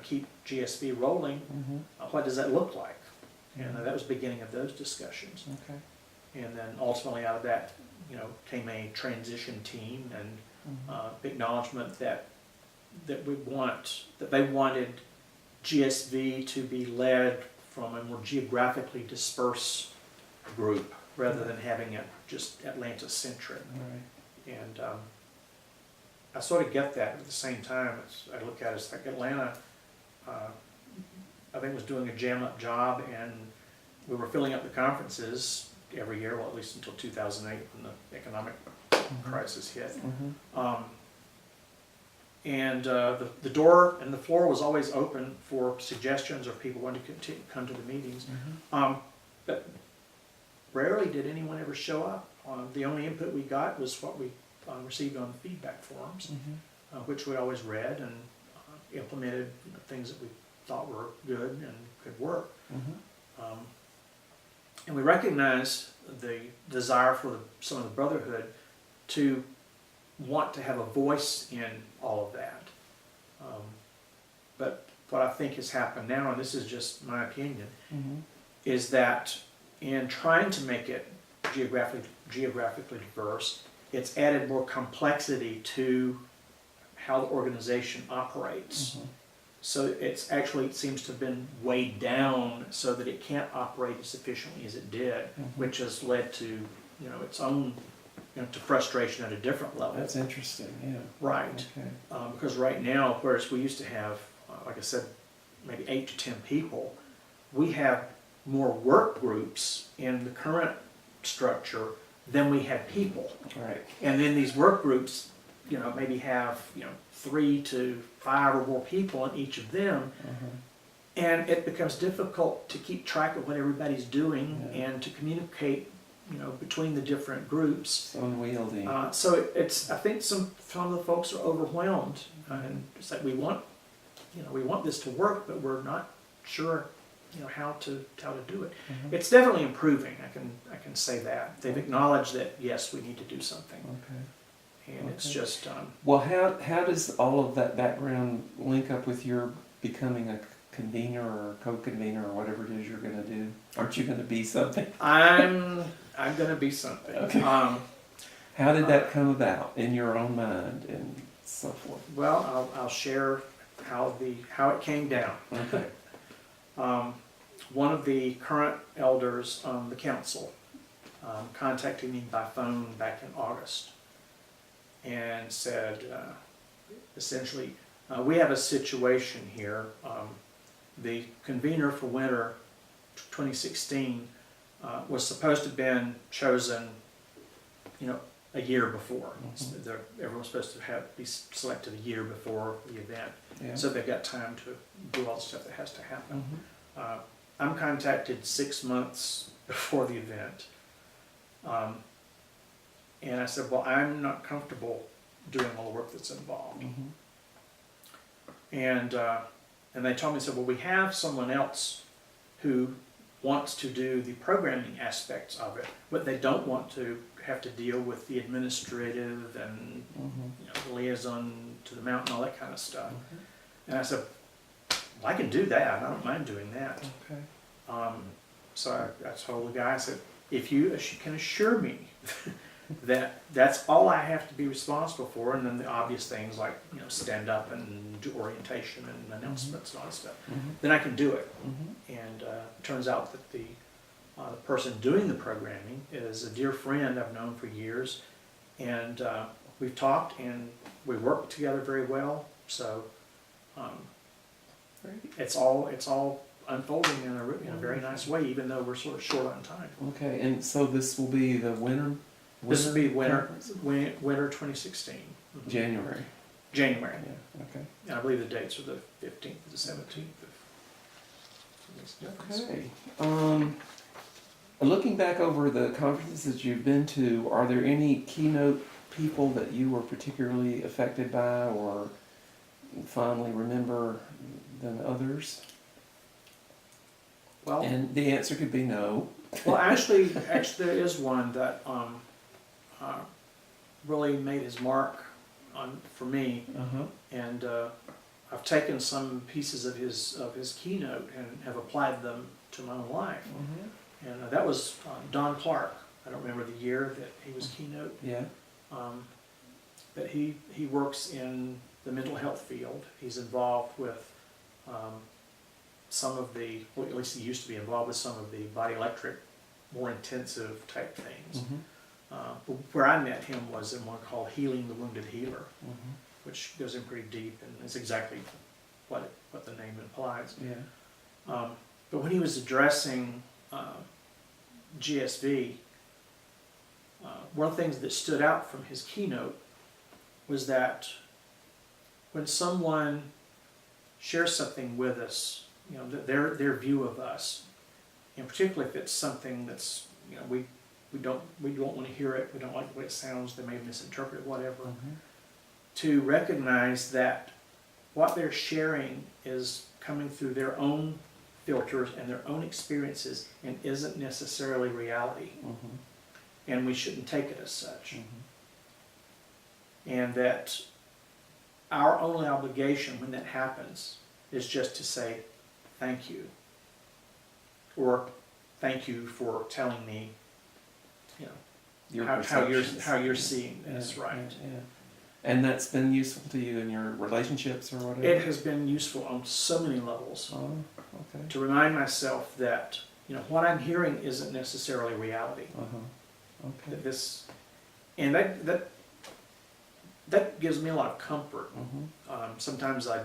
keep GSV rolling? Mhm. What does that look like? And that was the beginning of those discussions. Okay. And then ultimately out of that, came a transition team and Mhm. acknowledgement that they wanted GSV to be led from a more geographically dispersed group rather than having it just Atlanta-centric. All right. And I sort of get that. At the same time, I look at it as like Atlanta, I think was doing a jam-up job, and we were filling up the conferences every year, well, at least until 2008 when the economic crisis hit. Mhm. And the door and the floor was always open for suggestions or people wanting to come to the meetings. Mhm. But rarely did anyone ever show up. The only input we got was what we received on the feedback forums, Mhm. which we always read and implemented things that we thought were good and could work. Mhm. And we recognized the desire for some of the brotherhood to want to have a voice in all of that. But what I think has happened now, and this is just my opinion, Mhm. is that in trying to make it geographically diverse, it's added more complexity to how the organization operates. Mhm. So it seems to have been weighed down so that it can't operate as efficiently as it did, Mhm. which has led to, its own, to frustration at a different level. That's interesting. Yeah. Right. Okay. Because right now, whereas we used to have, like I said, maybe 8 to 10 people, we have more work groups in the current structure than we had people. Right. And then these work groups, maybe have, 3 to 5 or more people in each of them. Mhm. And it becomes difficult to keep track of what everybody's doing Yeah. and to communicate, between the different groups. It's unwieldy. So I think some of the folks are overwhelmed, and it's like we want this to work, but we're not sure, how to do it. Mhm. It's definitely improving. I can say that they've acknowledged that yes, we need to do something, Okay. and it's Okay. just Well, how does all of that background link up with your becoming a convener or co-convener or whatever it is you're going to do? Aren't you going to be something? I'm gonna be something. Okay. How did that come about in your own mind and so forth? Well, I'll share how it came down. Okay. One of the current elders on the council contacted me by phone back in August and said, essentially, We have a situation here. The convener for winter 2016 was supposed to have been chosen, a year before. Everyone's supposed to be selected a year before the event, Yeah. so they've got time to do all the stuff that has to happen. Mhm. I'm contacted 6 months before the event, and I said, well, I'm not comfortable doing all the work that's involved. Mhm. And they told me, said, well, we have someone else who wants to do the programming aspects of it, but they don't want to have to deal with the administrative and Mhm. the liaison to the mountain, all that kind of stuff. Mhm. And I said, well, I can do that. I don't mind doing that. Okay. So I told the guy, I said, if you can assure me that that's all I have to be responsible for, and then the obvious things like stand up and do orientation and announcements and all that stuff, Mhm. then I can do it. Mhm. And it turns out that the person doing the programming is a dear friend I've known for years, and we've talked and we work together very well. So Great. it's all unfolding in a very nice way, even though we're sort of short on time. Okay, and so this will be the winter? This will be conference? winter 2016. Mhm. January. January. Yeah. Okay. And I believe the dates are the 15th to the 17th. Okay. Looking back over the conferences that you've been to, are there any keynote people that you were particularly affected by or fondly remember than others? Well, And the answer could be no. actually, there is one that really made his mark for me, Uh-huh. and I've taken some pieces of his keynote and have applied them to my own life. Mm-hmm. And that was Don Clark. I don't remember the year that he was keynote. Yeah. But he works in the mental health field. He's involved with some of the, well, at least he used to be involved with some of the body electric, more intensive type things. Mm-hmm. Where I met him was in one called Healing the Wounded Healer, Mm-hmm. which goes in pretty deep, and it's exactly what the name implies. Yeah. But when he was addressing GSV, one of the things that stood out from his keynote was that when someone shares something with us, their view of us, and particularly if it's something that's, we don't want to hear it, we don't like the way it sounds, they may misinterpret it, whatever, Mm-hmm. to recognize that what they're sharing is coming through their own filters and their own experiences and isn't necessarily reality, Mm-hmm. and we shouldn't take it as such. Mm-hmm. And that our only obligation when that happens is just to say thank you, or thank you for telling me how you're seeing this. Yeah, right. Yeah, yeah. And that's been useful to you in your relationships or whatever? It has been useful on so many levels Oh, okay. to remind myself that what I'm hearing isn't necessarily reality. Uh-huh. Okay. That this, and that gives me a lot of comfort. Mm-hmm. Sometimes I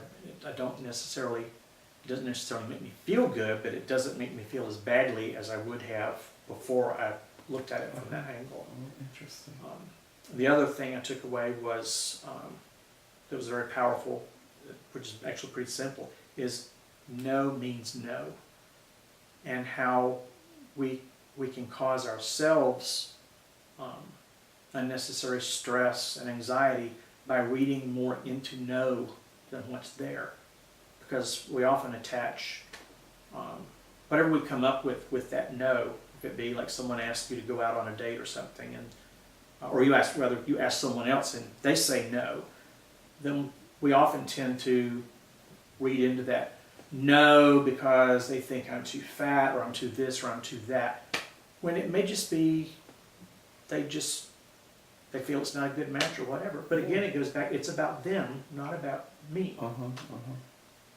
don't necessarily, it doesn't necessarily make me feel good, but it doesn't make me feel as badly as I would have before I looked at it from that angle. Oh, interesting. The other thing I took away was, that was very powerful, which is actually pretty simple, is no means no. And how we can cause ourselves unnecessary stress and anxiety by reading more into no than what's there. Because we often attach whatever we come up with that no. If it be like someone asks you to go out on a date or something, and or you ask someone else and they say no, then we often tend to read into that no because they think I'm too fat or I'm too this or I'm too that, when it may just be they feel it's not a good match or whatever. But again, it goes back, it's about them, not about me. Uh-huh. Uh-huh.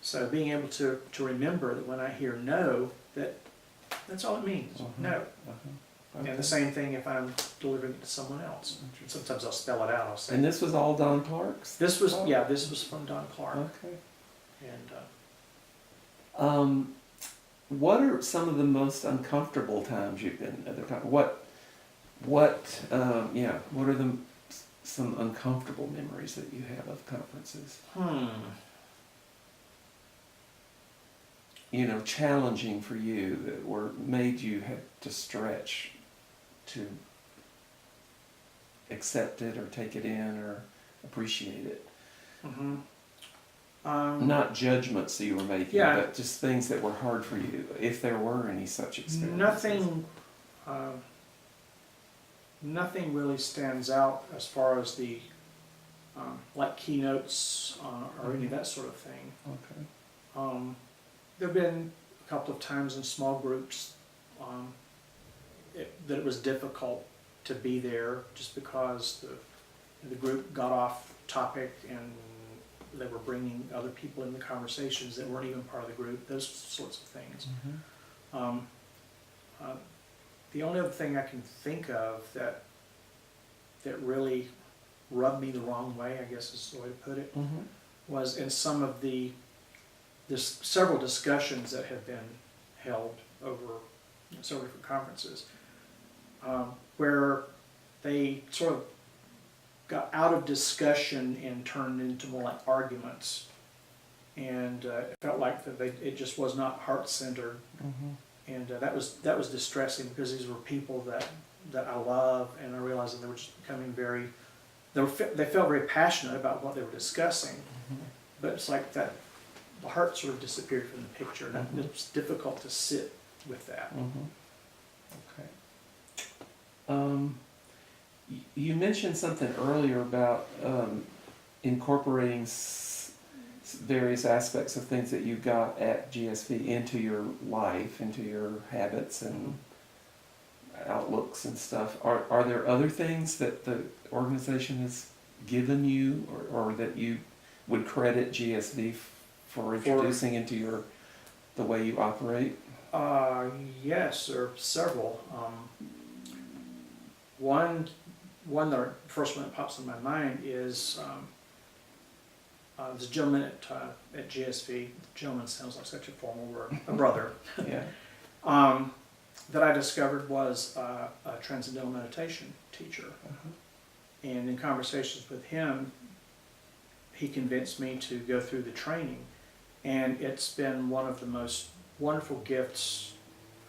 So being able to remember that when I hear no, that's all it means. Uh-huh. No. Uh-huh. And Okay. the same thing if I'm delivering it to someone else. Sometimes I'll spell it out, I'll say. And this was all Don Parks? This was, yeah, this was from Don Clark. Okay. And, What are some of the most uncomfortable times you've been at the con? What are some uncomfortable memories that you have of conferences? You know, challenging for you that were made you have to stretch to accept it or take it in or appreciate it. mhm. Not judgments that you were making, Yeah. but just things that were hard for you, if there were any such experiences. Nothing really stands out as far as the, like keynotes, or any of that sort of thing. Okay. There've been a couple of times in small groups, that it was difficult to be there just because the group got off topic and they were bringing other people in the conversations that weren't even part of the group, those sorts of things. The only other thing I can think of that really rubbed me the wrong way, I guess is the way to put it, was in some of there's several discussions that have been held over several different conferences, where they sort of got out of discussion and turned into more like arguments, and it felt like it just was not heart-centered, and that was distressing because these were people that I love, and I realized that they were just becoming they felt very passionate about what they were discussing, but it's like that the heart sort of disappeared from the picture, and it's difficult to sit with that. Okay. You mentioned something earlier about incorporating various aspects of things that you got at GSV into your life, into your habits and outlooks and stuff. Are there other things that the organization has given you, or that you would credit GSV for introducing into the way you operate? Yes, there are several. One the first one that pops in my mind is there's a gentleman at GSV. Gentleman sounds like such a formal word. A brother. Yeah. That I discovered was a transcendental meditation teacher, and in conversations with him, he convinced me to go through the training, and it's been one of the most wonderful gifts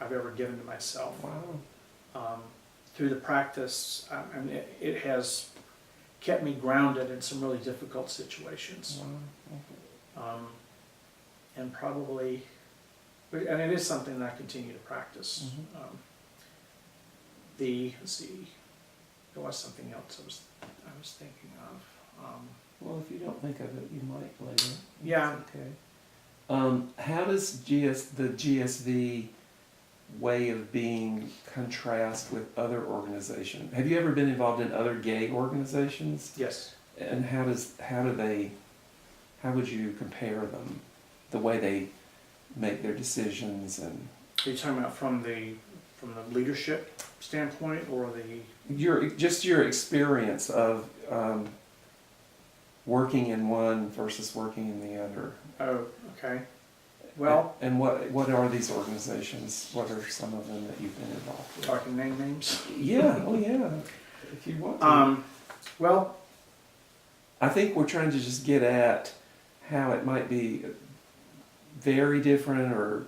I've ever given to myself. Wow. Through the practice, I mean, it has kept me grounded in some really difficult situations. Wow. And probably, and it is something that I continue to practice. Let's see, there was something else I was thinking of. Well, if you don't think of it, you might later. Yeah. That's okay. How does the GSV way of being contrast with other organizations? Have you ever been involved in other gay organizations? Yes. And how would you compare them, the way they make their decisions? And Are you talking about from the leadership standpoint, or your experience of working in one versus working in the other? Oh, okay. Well, and what are these organizations? What are some of them that you've been involved with? I can name names. Yeah, oh yeah, if you want to. Well, I think we're trying to just get at how it might be very different or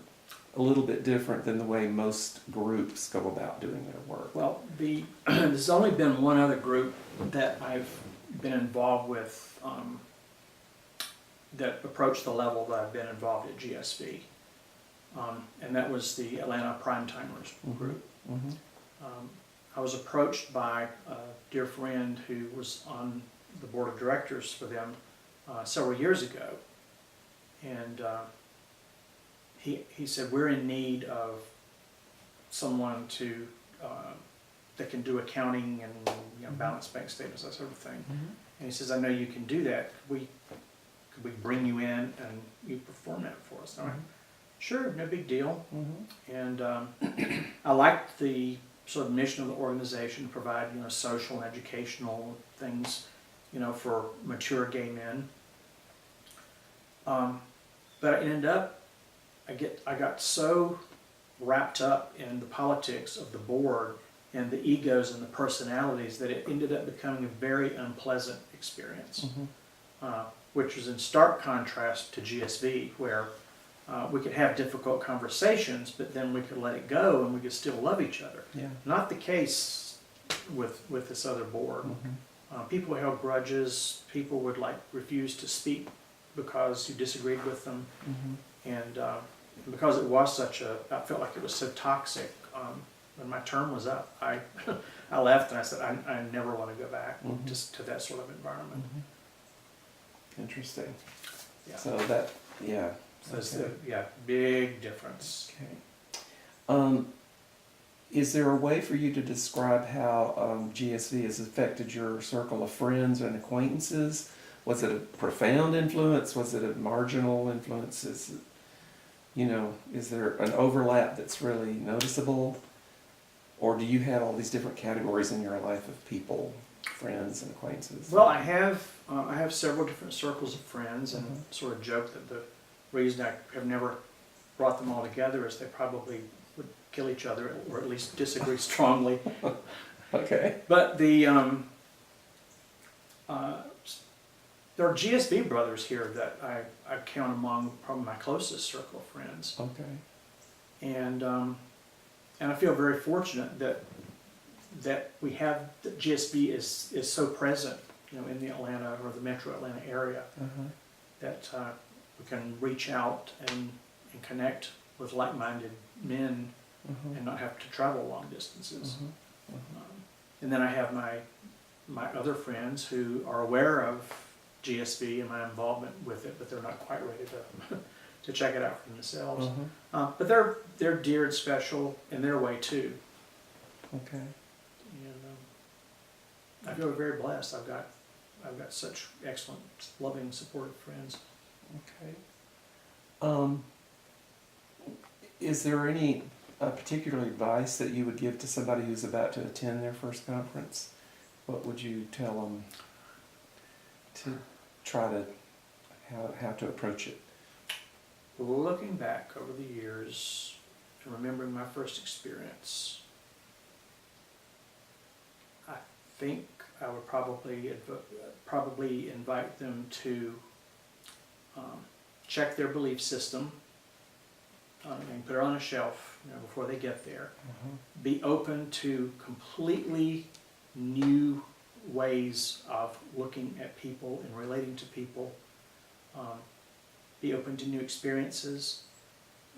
a little bit different than the way most groups go about doing their work. Well, there's only been one other group that I've been involved with that approached the level that I've been involved at GSV, and that was the Atlanta Primetimers group. I was approached by a dear friend who was on the board of directors for them several years ago, and he said, we're in need of someone that can do accounting and balance bank statements, that sort of thing. And he says, I know you can do that. Could we bring you in and you perform that for us? And I went, sure, no big deal. And I liked the sort of mission of the organization to provide, social and educational things, for mature gay men. But I ended up, I got so wrapped up in the politics of the board and the egos and the personalities that it ended up becoming a very unpleasant experience, which was in stark contrast to GSV, where we could have difficult conversations, but then we could let it go and we could still love each other. Yeah. Not the case with this other board. People held grudges. People would refuse to speak because you disagreed with them, and because it was I felt like it was so toxic. When my term was up, I I left and I said I never want to go back just to that sort of environment. Interesting. Yeah. So that, yeah. So it's Okay. big difference. Okay. Is there a way for you to describe how GSV has affected your circle of friends and acquaintances? Was it a profound influence? Was it a marginal influence? Is there an overlap that's really noticeable? Or do you have all these different categories in your life of people, friends and acquaintances? Well, I have several different circles of friends, and sort of joke that the reason I have never brought them all together is they probably would kill each other or at least disagree strongly. Okay. But there are GSB brothers here that I count among probably my closest circle of friends, Okay. and I feel very fortunate that we have that GSB is so present, in the Atlanta or the Metro Atlanta area, that we can reach out and connect with like-minded men and not have to travel long distances. And then I have my other friends who are aware of GSB and my involvement with it, but they're not quite ready to check it out for themselves. But they're dear and special in their way too. Okay. And I feel very blessed. I've got such excellent, loving, supportive friends. Okay. Is there any particular advice that you would give to somebody who's about to attend their first conference? What would you tell them to try to, how to approach it? Looking back over the years and remembering my first experience, I think I would probably invite them to check their belief system and put it on a shelf before they get there. Be open to completely new ways of looking at people and relating to people. Be open to new experiences,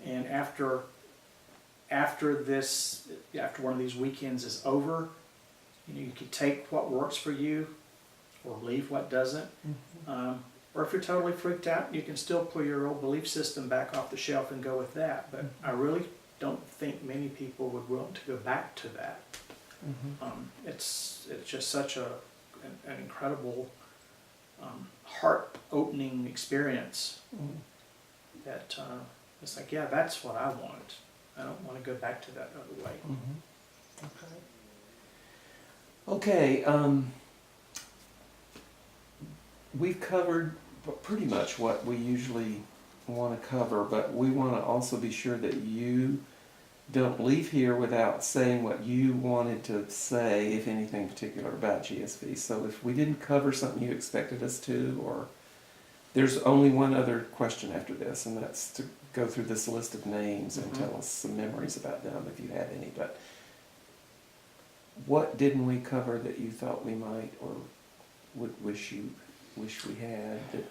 and after one of these weekends is over, you can take what works for you or leave what doesn't. Or if you're totally freaked out, you can still pull your old belief system back off the shelf and go with that. But I really don't think many people would willing to go back to that. It's just such an incredible, heart-opening experience that it's like, yeah, that's what I want. I don't want to go back to that other way. Okay. We've covered pretty much what we usually want to cover, but we want to also be sure that you don't leave here without saying what you wanted to say, if anything particular, about GSV. So if we didn't cover something you expected us to, or there's only one other question after this, and that's to go through this list of names and tell us some memories about them, if you have any. But what didn't we cover that you thought we might, or would wish we had, that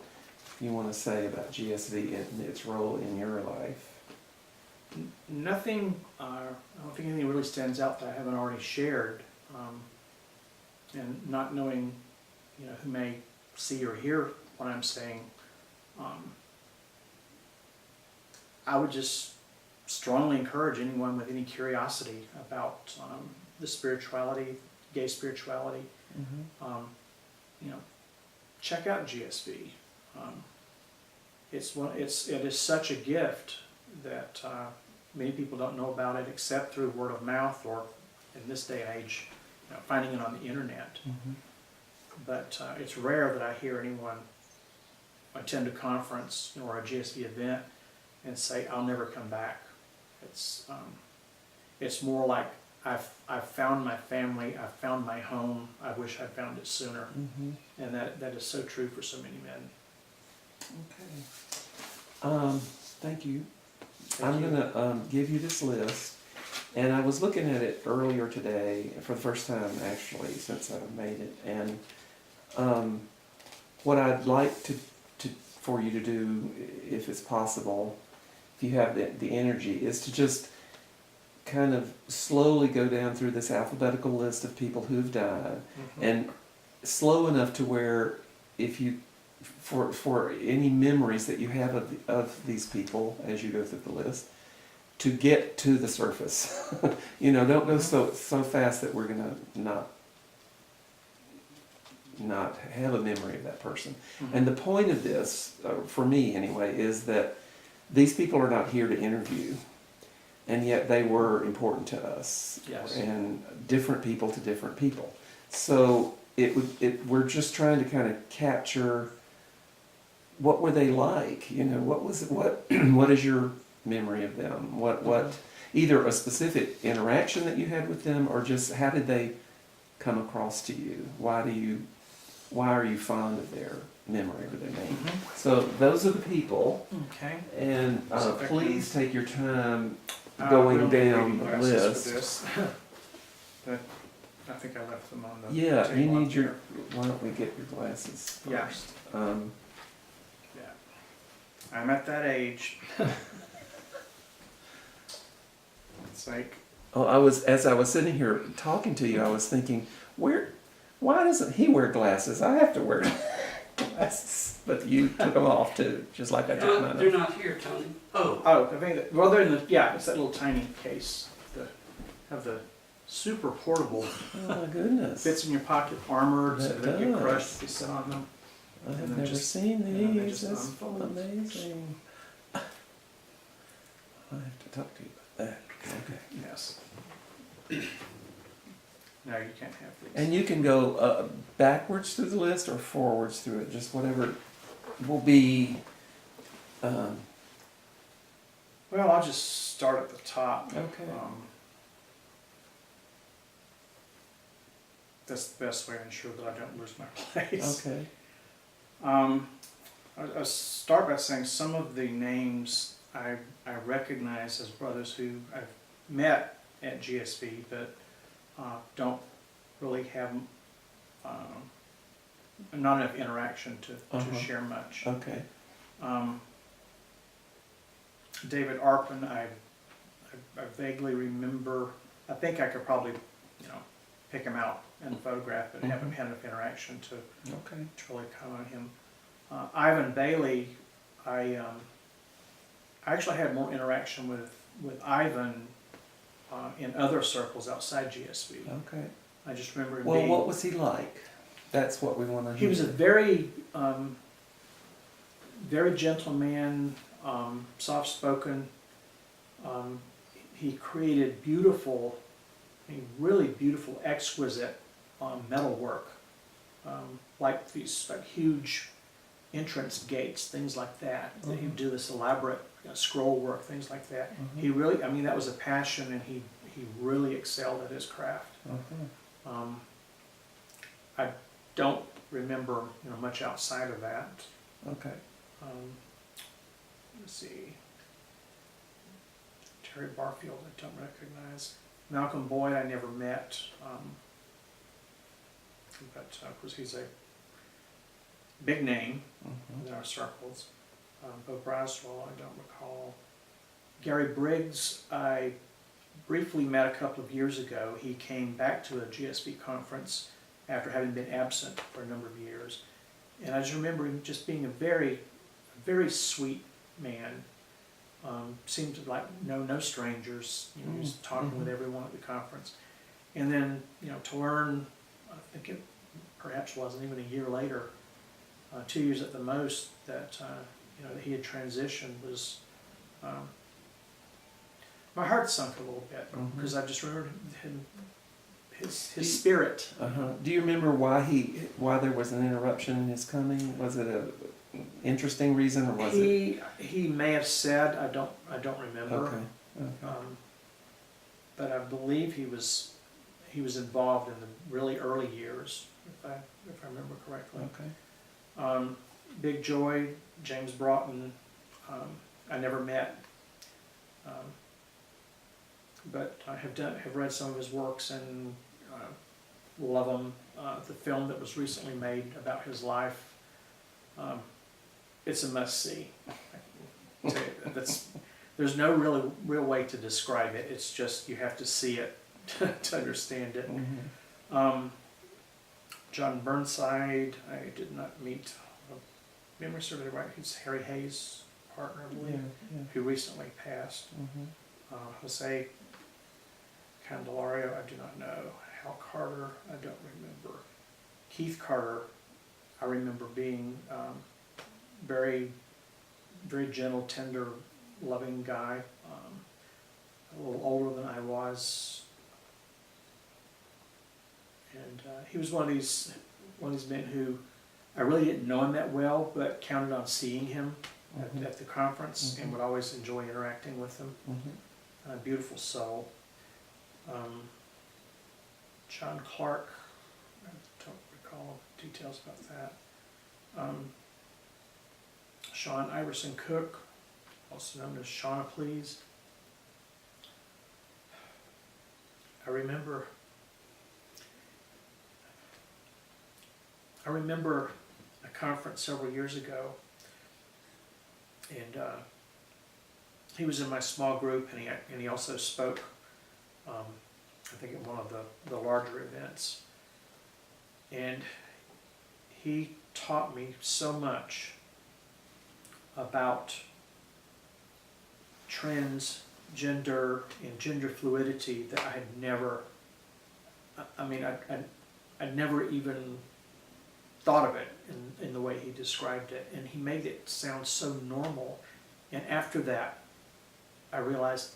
you want to say about GSV and its role in your life? Nothing, I don't think anything really stands out that I haven't already shared. And not knowing, who may see or hear what I'm saying, I would just strongly encourage anyone with any curiosity about the spirituality, gay spirituality, check out GSV. It is such a gift that many people don't know about it except through word of mouth or in this day and age, finding it on the internet. Mhm. But it's rare that I hear anyone attend a conference or a GSV event and say, "I'll never come back." It's more like I've found my family, I've found my home. I wish I'd found it sooner, Mhm. and that is so true for so many men. Okay. Thank you. Thank I'm you. gonna give you this list, and I was looking at it earlier today for the first time actually since I've made it, and what I'd like to for you to do, if it's possible, if you have the energy, is to just kind of slowly go down through this alphabetical list of people who've died, and slow enough to where if you for any memories that you have of these people as you go through the list, to get to the surface. Don't go so fast that we're gonna not have a memory of that person. Mhm. And the point of this, for me anyway, is that these people are not here to interview, and yet they were important to us. Yes. And different people to different people. So we're just trying to kind of capture what were they like. What is your memory of them? What either a specific interaction that you had with them, or just how did they come across to you? Why are you fond of their memory or their name? Mhm. So those are the people, Okay. and So if I please take your time We going don't need down reading the glasses list. for this. But I think I left them on the Yeah, you table need up your. here. Why don't we get your glasses Yeah. first? Yeah. I'm at that age. It's like, As I was sitting here talking to you, I was thinking, why doesn't he wear glasses? I have to wear glasses, but you took them off too, just like I took mine They're off. not here, Tony. Oh, I think they're in it's that little tiny case. Have the super portable, Oh my goodness! fits in your pocket, armored, so That they don't get does. crushed if you sit on them. I have and then never just- seen and then they these. just That's unfold. amazing. I have to talk to you about that. Okay. Yes. No, you can't have these. And you can go backwards through the list or forwards through it, just whatever will be. Well, I'll just start at the top. Okay. That's the best way to ensure that I don't lose my place. Okay. I'll start by saying some of the names I recognize as brothers who I've met at GSV, but don't really have not enough interaction to share much. Okay. David Arpin, I vaguely remember. I think I could probably, pick him out and photograph, but haven't had enough interaction to Okay. really comment on him. Ivan Bailey, I actually had more interaction with Ivan in other circles outside GSV. Okay. I just remember him Well, being. what was he like? That's what we want to hear. He was a very, very gentle man, soft-spoken. He created really beautiful, exquisite metal work, like these huge entrance gates, things like that. He'd do this elaborate scroll work, things like that. Mhm. He really, that was a passion, and he really excelled at his craft. I don't remember much outside of that. Okay. Let's see. Terry Barfield, I don't recognize. Malcolm Boyd, I never met. But of course, he's a big name in our circles. Bo Braswell, I don't recall. Gary Briggs, I briefly met a couple of years ago. He came back to a GSV conference after having been absent for a number of years. And I just remember him just being a very, very sweet man. Seemed to know no strangers. He was talking with everyone at the conference. And then, to learn, I think it perhaps wasn't even a year later, 2 years at the most, that that he had transitioned was. My heart sunk a little bit because I just remembered him his spirit. Do you remember why there was an interruption in his coming? Was it a interesting reason, or was it? He may have said, I don't remember. Okay. But I believe he was involved in the really early years, if I remember correctly. Okay. Big Joy, James Broughton, I never met, but I have read some of his works and love him. The film that was recently made about his life, it's a must-see. There's no real way to describe it. It's just you have to see it to understand it. John Burnside, I did not meet. Memory serves me right. He's Harry Hayes' partner, I believe, who recently passed. Jose Candelario, I do not know. Hal Carter, I don't remember. Keith Carter, I remember being very, very gentle, tender, loving guy. A little older than I was, and he was one of these men who I really didn't know him that well, but counted on seeing him at the conference, and would always enjoy interacting with him. A beautiful soul. John Clark, I don't recall details about that. Sean Iverson Cook, also known as Shauna Please. I remember a conference several years ago, and he was in my small group, and he also spoke, I think at one of the larger events, and he taught me so much about transgender and gender fluidity that I had never, I'd never even thought of it in the way he described it, and he made it sound so normal. And after that, I realized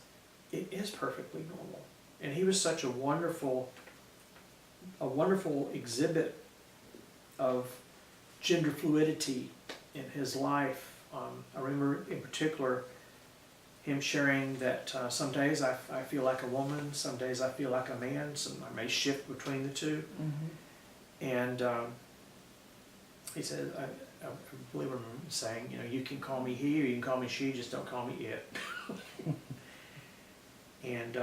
it is perfectly normal. And he was such a wonderful exhibit of gender fluidity in his life. I remember in particular him sharing that some days I feel like a woman, some days I feel like a man, I may shift between the two. And he said, I believe I'm saying, you can call me he or you can call me she, just don't call me it. And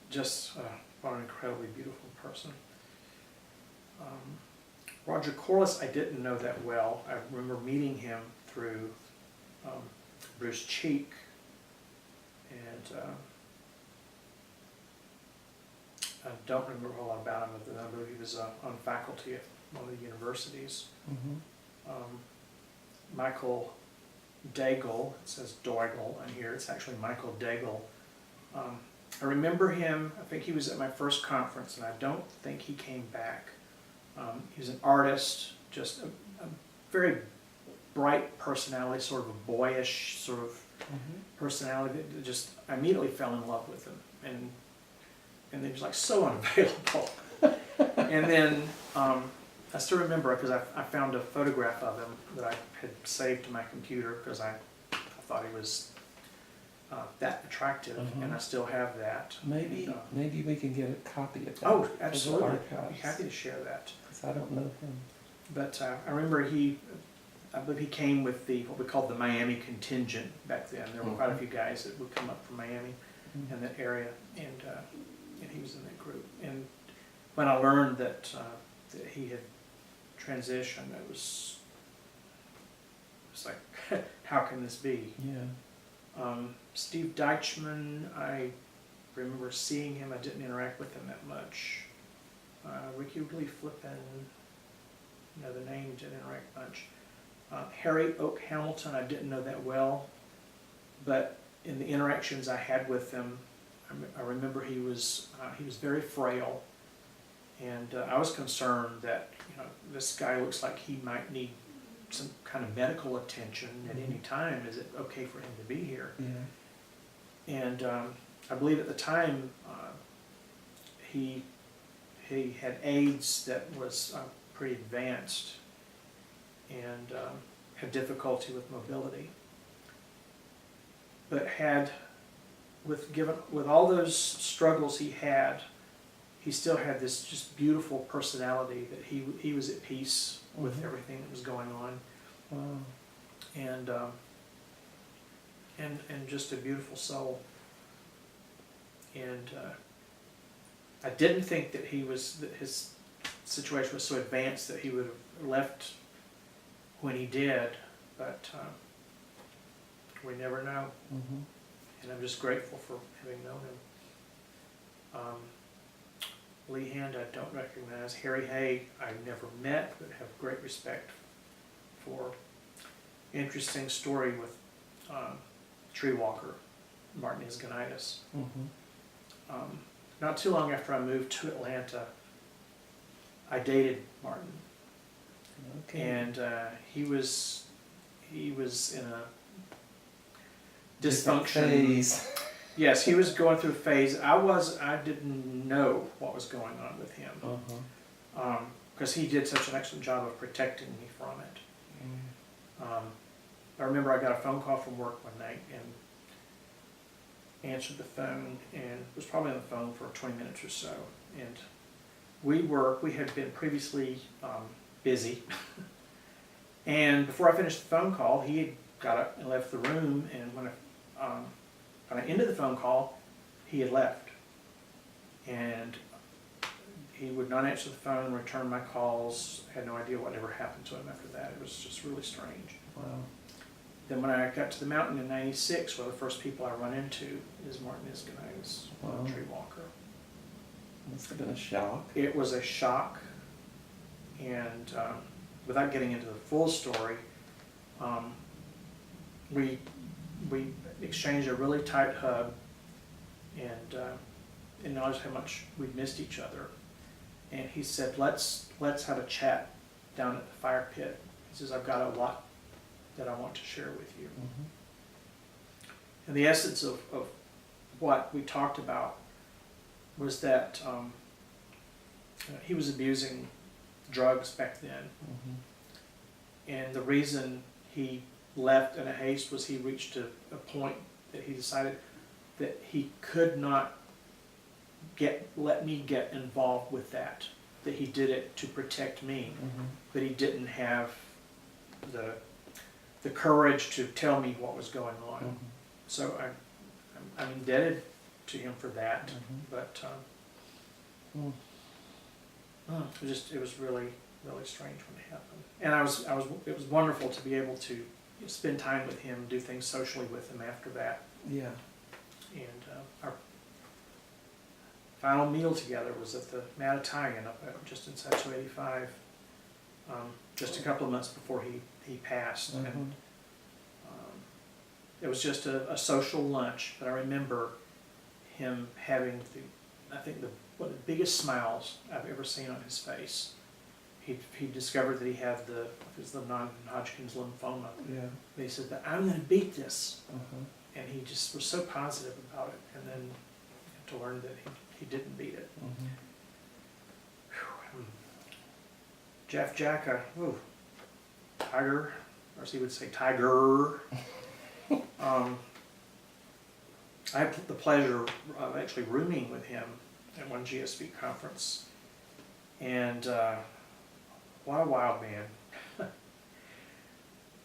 just an incredibly beautiful person. Roger Corliss, I didn't know that well. I remember meeting him through Bruce Cheek, and I don't remember a whole lot about him, but I believe he was on faculty at one of the universities. Michael Daigle, it says Doigel on here, it's actually Michael Daigle. I remember him, I think he was at my first conference, and I don't think he came back. He was an artist, just a very bright personality, sort of a boyish sort of personality that just, I immediately fell in love with him. And he was like so unavailable. And then I still remember, because I found a photograph of him that I had saved to my computer because I thought he was that attractive, and I still have that. Maybe we can get a copy of that. Oh, absolutely. I'd be happy to share that. Because I don't know him. But I remember I believe he came with what we called the Miami contingent back then. There were quite a few guys that would come up from Miami and that area, and he was in that group. And when I learned that he had transitioned, it was like, how can this be? Yeah. Steve Deichman, I remember seeing him. I didn't interact with him that much. Ricky Lee Flippin, the name, didn't interact much. Harry Oak Hamilton, I didn't know that well, but in the interactions I had with him, I remember he was very frail, and I was concerned that this guy looks like he might need some kind of medical attention at any time. Is it okay for him to be here? Yeah. And I believe at the time he had AIDS that was pretty advanced, and had difficulty with mobility. But with all those struggles he had, he still had this just beautiful personality that he was at peace with everything that was going on. Wow. And just a beautiful soul. And I didn't think that his situation was so advanced that he would have left when he did, but we never know. Mm-hmm. And I'm just grateful for having known him. Lee Hand I don't recognize. Harry Hay I've never met, but have great respect for. Interesting story with tree walker Martin Isgonitis. Mm-hmm. Not too long after I moved to Atlanta, I dated Martin, Okay. and he was in a Different dysfunction. phase. Yes, he was going through a phase. I didn't know what was going on with him, Uh-huh. because he did such an excellent job of protecting me from it. Mm. I remember I got a phone call from work one night and answered the phone, and was probably on the phone for 20 minutes or so. And we had been previously busy, and before I finished the phone call, he had got up and left the room. And when I ended the phone call, he had left, and he would not answer the phone, return my calls. Had no idea what ever happened to him after that. It was just really strange. Wow. Then when I got to the mountain in '96, one of the first people I run into is Martin Isgonitis, Wow. tree walker. Must have been a shock. It was a shock, and without getting into the full story, we exchanged a really tight hug, and acknowledged how much we'd missed each other. And he said, let's have a chat down at the fire pit. He says, I've got a lot that I want to share with you. Mm-hmm. And the essence of what we talked about was that he was abusing drugs back then. Mm-hmm. And the reason he left in a haste was he reached a point that he decided that he could not let me get involved with that he did it to protect me, Mm-hmm. but he didn't have the courage to tell me what was going on. Mm-hmm. So I'm indebted to him for that. Mm-hmm. But Mm. it was really strange when it happened. And it was wonderful to be able to spend time with him, do things socially with him after that. Yeah. And our final meal together was at the Mad Italian up just inside 285, just a couple of months before he passed. Mm-hmm. And it was just a social lunch, but I remember him having one of the biggest smiles I've ever seen on his face. He discovered that he had the non-Hodgkin's lymphoma. Yeah. And he said, "But I'm going to beat this," Uh-huh. and he just was so positive about it. And then to learn that he didn't beat it. Mm-hmm. Jeff Jacka, Tiger, or as he would say, Tiger. I had the pleasure of actually rooming with him at one GSV conference, and what a wild man.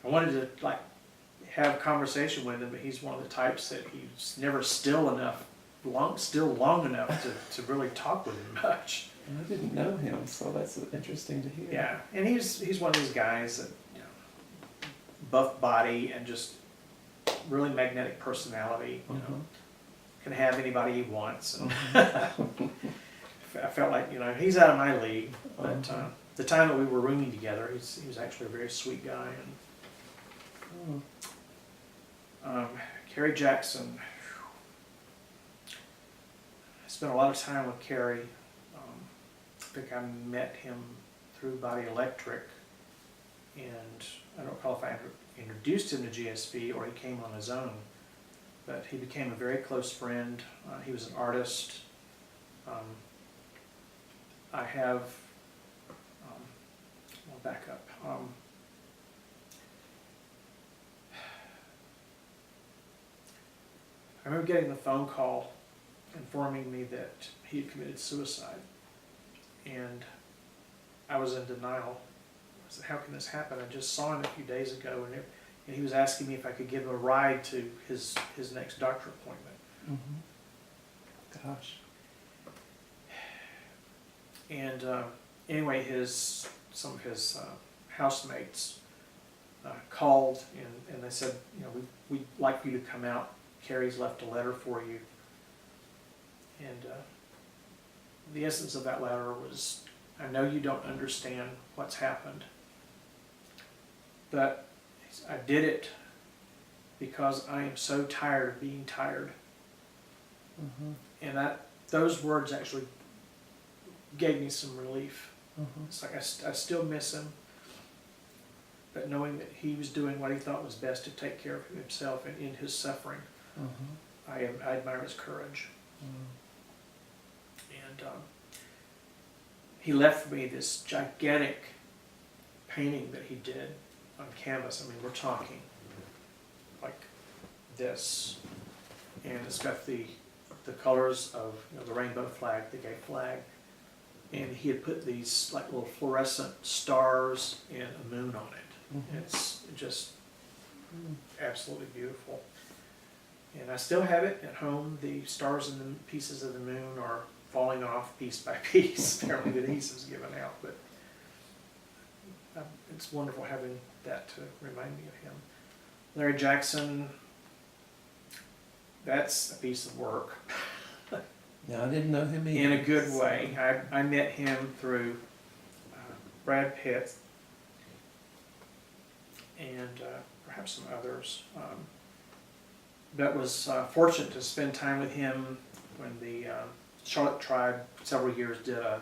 I wanted to have a conversation with him, but he's one of the types that he's never still long enough to really talk with him much. I didn't know him, so that's interesting to hear. Yeah, and he's one of these guys that, buff body and just really magnetic personality. Mm-hmm. Can have anybody he wants. And Mm-hmm. I felt like he's out of my league. But Uh-huh. the time that we were rooming together, he was actually a very sweet guy. And Kerry Jackson. I spent a lot of time with Kerry. I think I met him through Body Electric, and I don't recall if I introduced him to GSV or he came on his own, but he became a very close friend. He was an artist, I have, I'll back up. I remember getting the phone call informing me that he had committed suicide. And I was in denial. I said, how can this happen? I just saw him a few days ago, and he was asking me if I could give him a ride to his next doctor appointment. Mm-hmm. Gosh. And anyway, some of his housemates called, and they said, you know, we'd like you to come out. Carrie's left a letter for you. And the essence of that letter was, I know you don't understand what's happened, but I did it because I am so tired of being tired. Mm-hmm. And those words actually gave me some relief. Mm-hmm. It's like I still miss him, but knowing that he was doing what he thought was best to take care of himself and in his suffering, Mm-hmm. I admire his courage. And he left me this gigantic painting that he did on canvas. I mean, we're talking like this, and it's got the colors of, you know, the rainbow flag, the gay flag, and he had put these like little fluorescent stars and a moon on it. Mm-hmm. It's just absolutely beautiful. And I still have it at home. The stars and the pieces of the moon are falling off piece by piece. Apparently the adhesive's given out, but it's wonderful having that to remind me of him. Larry Jackson, that's a piece of work. Yeah, I didn't know him either. In a good way. I met him through Brad Pitt and perhaps some others. But was fortunate to spend time with him when the Charlotte Tribe several years did a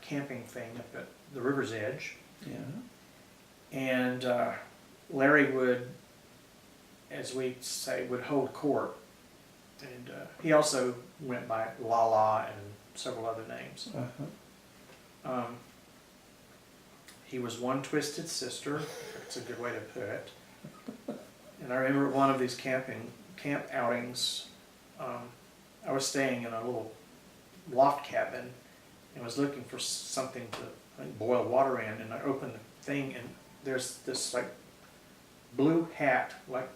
camping thing up at the river's edge. Yeah. And Larry would, as we say, would hold court. And he also went by Lala and several other names. Uh-huh. He was one twisted sister, that's a good way to put it. And I remember one of these camp outings, I was staying in a little loft cabin and was looking for something to, I think, boil water in, and I opened the thing and there's this like blue hat, like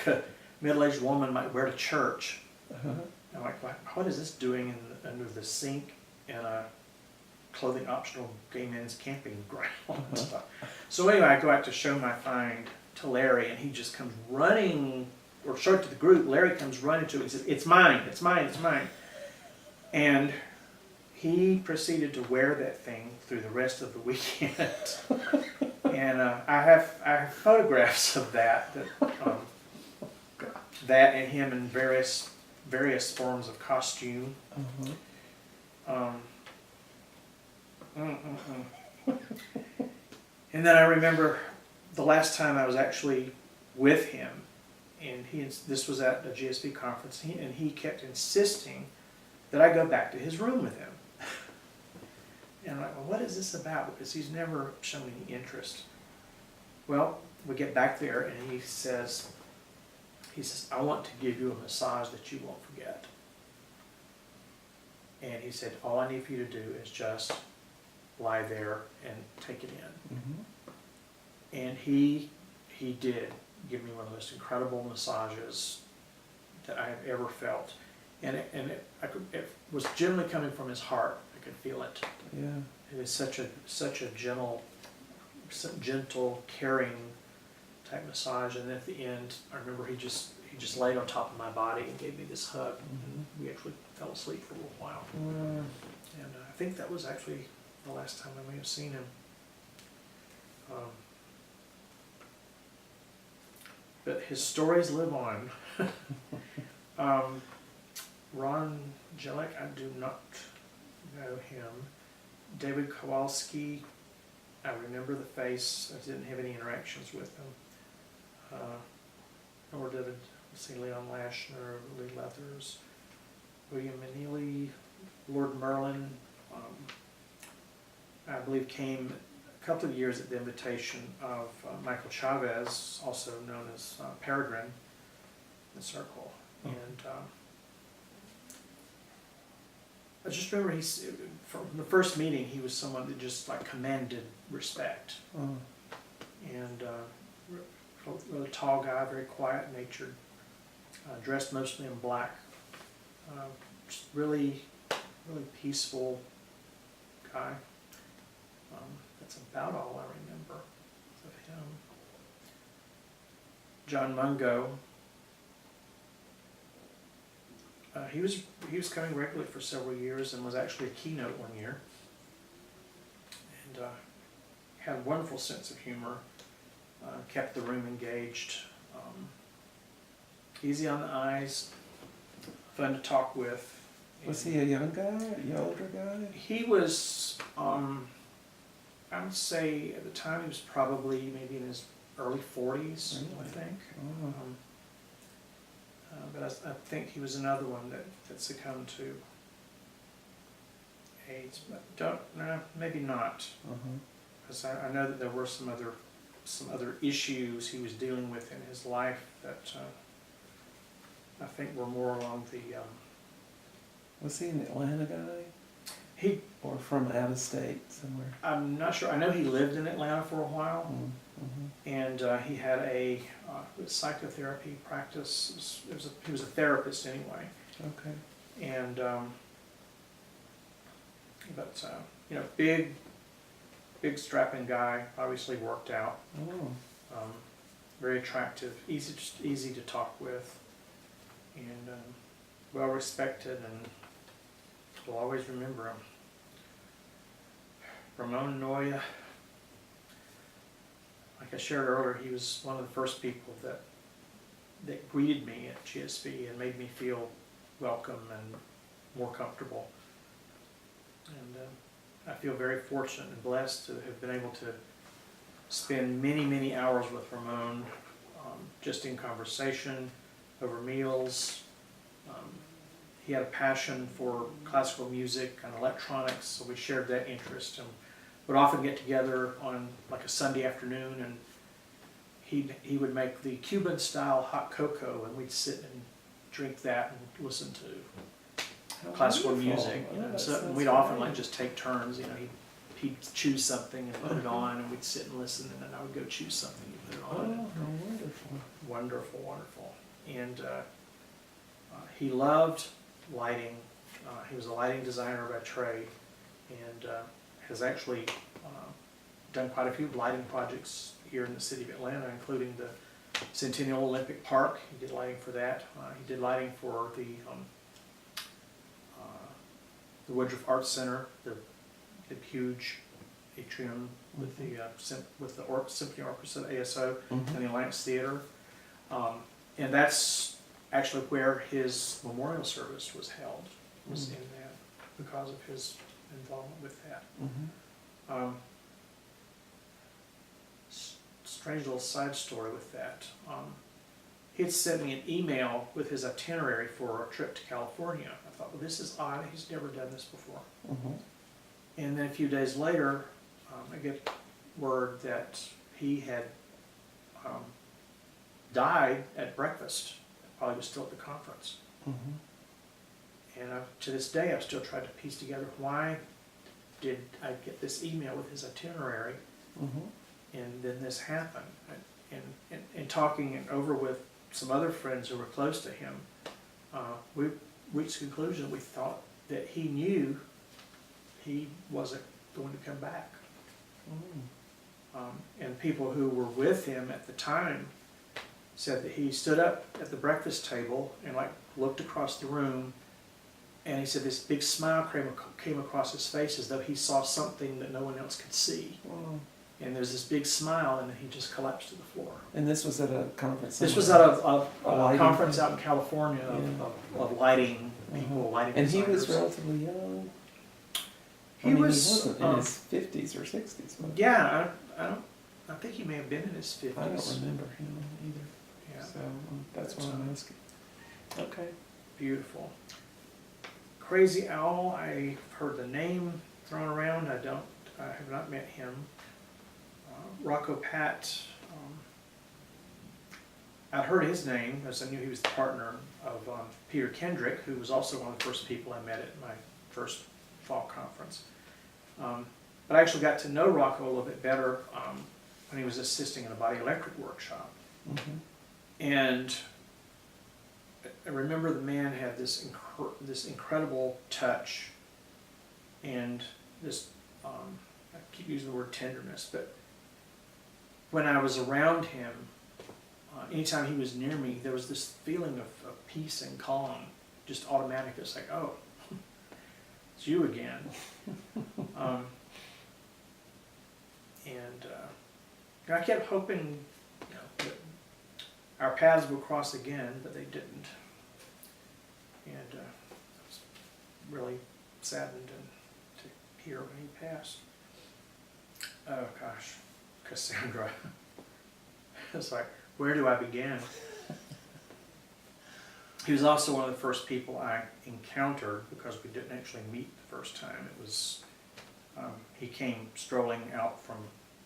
a middle-aged woman might wear to church. Uh-huh. I'm like, what is this doing under the sink in a clothing optional gay men's camping ground? Uh-huh. So anyway, I go out to show my find to Larry, and he just comes running, or show it to the group. Larry comes running to it and says, it's mine, it's mine, it's mine. And he proceeded to wear that thing through the rest of the weekend. And I have photographs of that and him in various forms of costume. Uh-huh. And then I remember the last time I was actually with him, and this was at a GSV conference, and he kept insisting that I go back to his room with him. And I'm like, well, what is this about? Because he's never shown any interest. Well, we get back there, and he says, I want to give you a massage that you won't forget. And he said, all I need for you to do is just lie there and take it in. Mm-hmm. And he did give me one of the most incredible massages that I have ever felt. And it was generally coming from his heart. I could feel it. Yeah. It was such a gentle, caring type massage. And at the end, I remember he just laid on top of my body and gave me this hug. Mm-hmm. We actually fell asleep for a little while. Mm. And I think that was actually the last time I may have seen him. But his stories live on. Ron Jellick, I do not know him. David Kowalski, I remember the face. I didn't have any interactions with him. Nor did Leon Lashner, Lee Leathers, William Meneely, Lord Merlin. I believe came a couple of years at the invitation of Michael Chavez, also known as Peregrine, the Circle. Oh. And I just remember from the first meeting, he was someone that just like commanded respect. Oh. And really tall guy, very quiet natured, dressed mostly in black. Just really peaceful guy. That's about all I remember of him. John Mungo. He was coming regularly for several years and was actually a keynote one year. And had a wonderful sense of humor. Kept the room engaged. Easy on the eyes. Fun to talk with. Was he a young guy, a older guy? He was, I would say at the time he was probably maybe in his early 40s, Really? I think. Oh. But I think he was another one that succumbed to AIDS, but maybe not. Uh-huh. Because I know that there were some other issues he was dealing with in his life that I think were more along the. Was he an Atlanta guy? Or from out of state somewhere? I'm not sure. I know he lived in Atlanta for a while, and he had a psychotherapy practice. He was a therapist anyway. Okay. And but big strapping guy. Obviously worked out. Oh. Very attractive. Easy to talk with, and well respected, and we'll always remember him. Ramon Noya, like I shared earlier, he was one of the first people that greeted me at GSV and made me feel welcome and more comfortable. And I feel very fortunate and blessed to have been able to spend many hours with Ramon, just in conversation, over meals. He had a passion for classical music and electronics, so we shared that interest, and would often get together on like a Sunday afternoon, and he would make the Cuban style hot cocoa, and we'd sit and drink that and listen to How classical wonderful. music. Oh, that So sounds we'd often great. like just take turns. He'd choose something and put it on, and we'd sit and listen, and then I would go choose something and put it Oh, on. how wonderful. Wonderful. And he loved lighting. He was a lighting designer by trade, and has actually done quite a few lighting projects here in the city of Atlanta, including the Centennial Olympic Park. He did lighting for that. He did lighting for the Woodruff Arts Center, the huge atrium with the Symphony Orchestra, ASO, and the Alliance Theater. And that's actually where his memorial service was held, was in that, because of his involvement with that. Strange little side story with that. He had sent me an email with his itinerary for a trip to California. I thought, well, this is odd. He's never done this before. And then a few days later, I get word that he had died at breakfast. Probably was still at the conference. And to this day, I've still tried to piece together why did I get this email with his itinerary, and then this happened. And talking it over with some other friends who were close to him, we reached the conclusion we thought that he knew he wasn't going to come back. And people who were with him at the time said that he stood up at the breakfast table and like looked across the room, and he said this big smile came across his face as though he saw something that no one else could see. And there's this big smile, and then he just collapsed to the floor. And this was at a conference? This was at a lighting conference thing? out in California of lighting people, lighting And he designers. was relatively young? He was, wasn't in his 50s or 60s, was he? yeah, I think he may have been in his 50s. I don't remember him either. Yeah. So that's why I'm asking. Okay. Beautiful. Crazy Owl, I've heard the name thrown around. I don't I have not met him. Rocco Pat, I'd heard his name, as I knew he was the partner of Peter Kendrick, who was also one of the first people I met at my first fall conference. But I actually got to know Rocco a little bit better when he was assisting in a body electric workshop. Mhm. And I remember the man had this incredible touch and this, I keep using the word tenderness, but when I was around him, anytime he was near me, there was this feeling of peace and calm, just automatic. It's like, oh, it's you again. And I kept hoping, that our paths would cross again, but they didn't. And I was really saddened to hear when he passed. Oh gosh, Cassandra. It's like, where do I begin? He was also one of the first people I encountered, because we didn't actually meet the first time. It was, he came strolling out from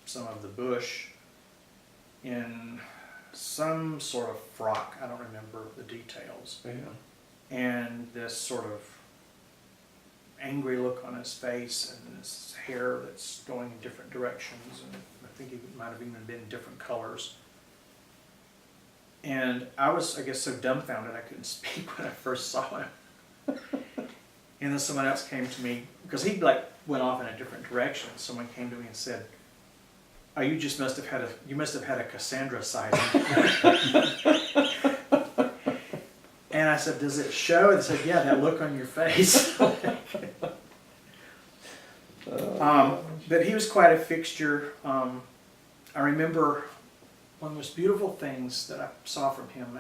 some of the bush in some sort of frock. I don't remember the details. Yeah. And this sort of angry look on his face, and his hair that's going in different directions, and I think it might have even been different colors. And I was, I guess, so dumbfounded I couldn't speak when I first saw him. And then someone else came to me, because he went off in a different direction. Someone came to me and said, "Oh, you must have had a Cassandra sighting." And I said, "Does it show?" And they said, "Yeah, that look on your face." But he was quite a fixture. I remember one of the most beautiful things that I saw from him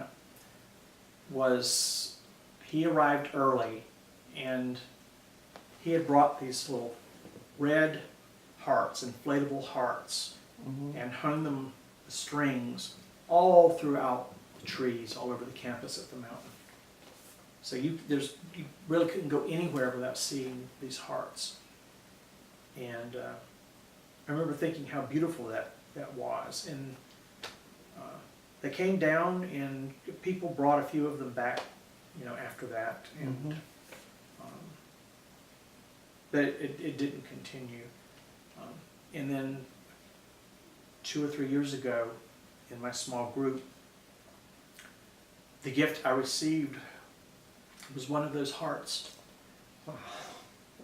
was he arrived early, and he had brought these little red hearts, inflatable hearts, Mhm. and hung them, the strings, all throughout the trees all over the campus at the mountain. So you really couldn't go anywhere without seeing these hearts. And I remember thinking how beautiful that was. And they came down, and people brought a few of them back, after that. And Mhm. but it didn't continue. And then 2 or 3 years ago, in my small group, the gift I received was one of those hearts. Wow.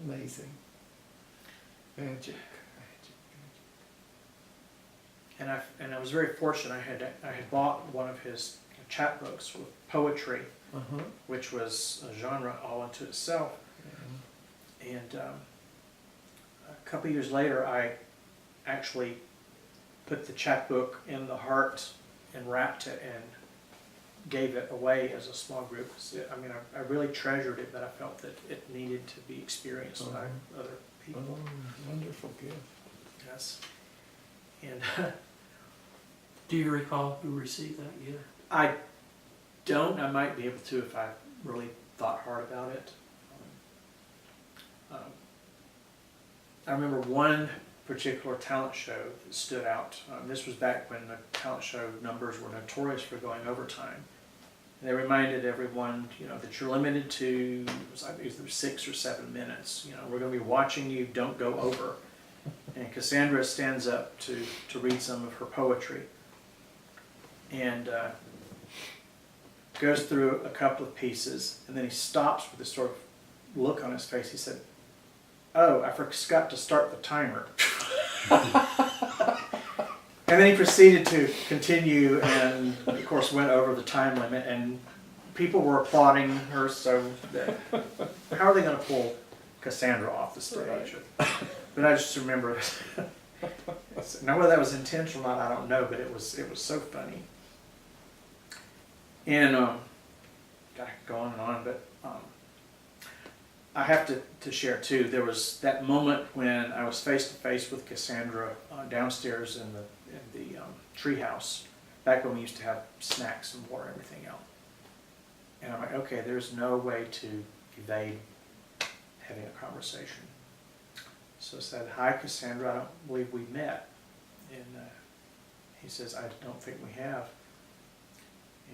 Amazing. Magic. And I was very fortunate. I had bought one of his chapbooks with poetry, Uh-huh. which was a genre all unto itself. Yeah. And a couple of years later, I actually put the chapbook in the heart and wrapped it and gave it away as a small group. I really treasured it, but I felt that it needed to be experienced by other people. Oh, wonderful gift. Yes. And Do you recall who received that gift? I don't. I might be able to if I really thought hard about it. I remember one particular talent show that stood out. This was back when the talent show numbers were notorious for going overtime. And they reminded everyone, that you're limited to either 6 or 7 minutes. We're going to be watching you. Don't go over. And Cassandra stands up to read some of her poetry, and goes through a couple of pieces, and then he stops with this sort of look on his face. He said, "Oh, I forgot to start the timer." And then he proceeded to continue, and of course went over the time limit, and people were applauding her. So how are they going to pull Cassandra off the stage? Right. But I just remember it. Now whether that was intentional or not, I don't know, but it was so funny. And I could go on and on, but I have to share too. There was that moment when I was face to face with Cassandra downstairs in the treehouse, back when we used to have snacks and water and everything else. And I'm like, okay, there's no way to evade having a conversation. So I said, "Hi, Cassandra, I don't believe we met." And he says, "I don't think we have."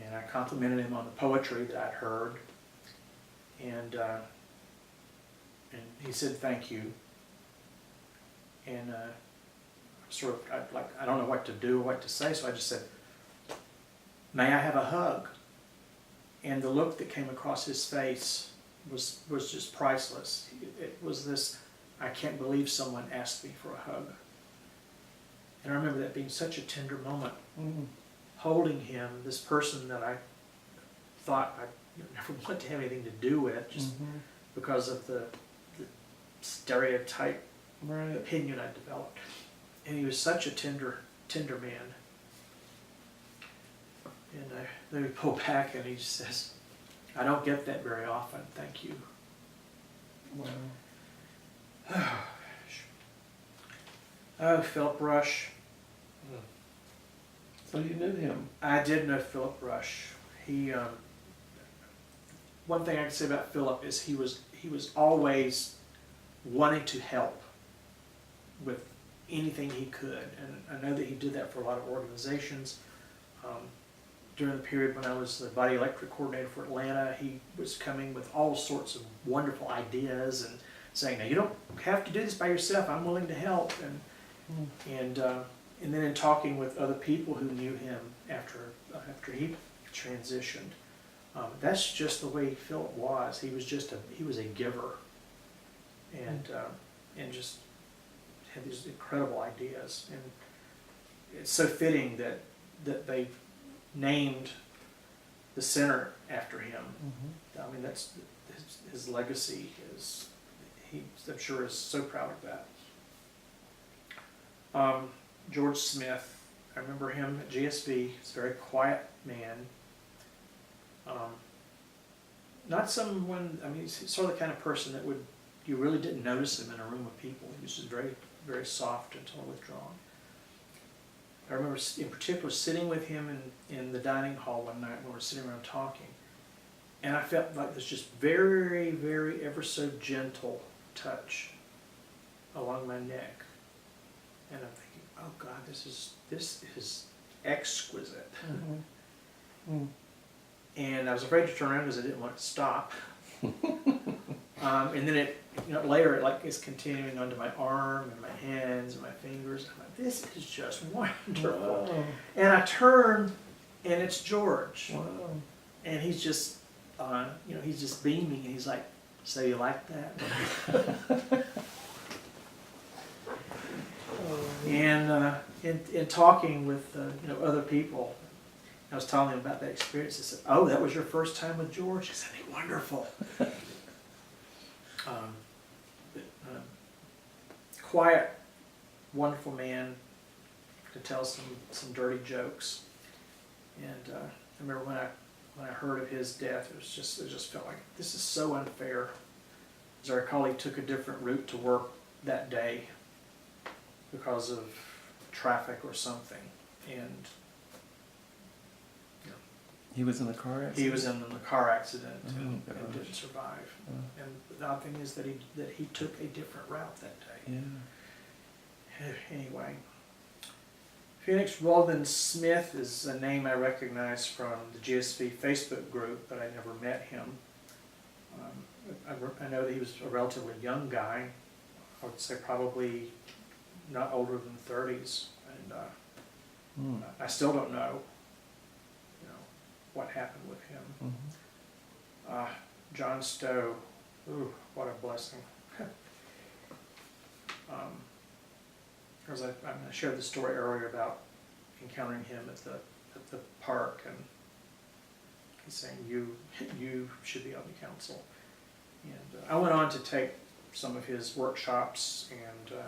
And I complimented him on the poetry that I'd heard. And he said, "Thank you." And sort of, I don't know what to do, what to say, so I just said, "May I have a hug?" And the look that came across his face was just priceless. It was this, I can't believe someone asked me for a hug. And I remember that being such a tender moment, holding him, this person that I thought I never wanted to have anything to do with, just because of the stereotype Right. opinion I developed. And he was such a tender man. And then we pull back and he just says, "I don't get that very often, thank you." Wow. Oh, Philip Rush. So you knew him. I did know Philip Rush. He, one thing I can say about Philip is he was always wanting to help with anything he could, and I know that he did that for a lot of organizations. During the period when I was the body electric coordinator for Atlanta, he was coming with all sorts of wonderful ideas and saying, "Now you don't have to do this by yourself. I'm willing to help." And then in talking with other people who knew him after he transitioned, that's just the way Philip was. He was a giver, and just had these incredible ideas. And it's so fitting that they named the center after him. I mean, that's his legacy is, I'm sure, is so proud of that. George Smith, I remember him at GSV. He's a very quiet man. Not someone, I mean, he's sort of the kind of person that you really didn't notice him in a room of people. He was just very, very soft and totally withdrawn. I remember in particular sitting with him in the dining hall one night when we were sitting around talking, and I felt like this just very, very ever so gentle touch along my neck, and I'm thinking, "Oh God, this is exquisite." And I was afraid to turn around because I didn't want it to stop. And then later it is continuing onto my arm and my hands and my fingers. I'm like, "This is just wonderful." Wow. And I turn, and it's George, Wow. and he's just, he's just beaming, and he's like, "So you like that?" And in talking with other people, I was telling them about that experience. I said, "Oh, that was your first time with George?" He said, "Wonderful." Quiet, wonderful man, could tell some dirty jokes. And I remember when I heard of his death, it just felt like this is so unfair. As I recall, he took a different route to work that day because of traffic or something, and He was in a car accident? he was in a car accident and gosh. didn't survive. Oh. And the odd thing is that he took a different route that day. Yeah. Anyway, Phoenix Weldon Smith is a name I recognize from the GSV Facebook group, but I never met him. I know that he was a relatively young guy. I would say probably not older than 30s, and I still don't know, what happened with him. John Stowe, ooh, what a blessing. As I shared the story earlier about encountering him at the park, and he's saying, you should be on the council. And I went on to take some of his workshops and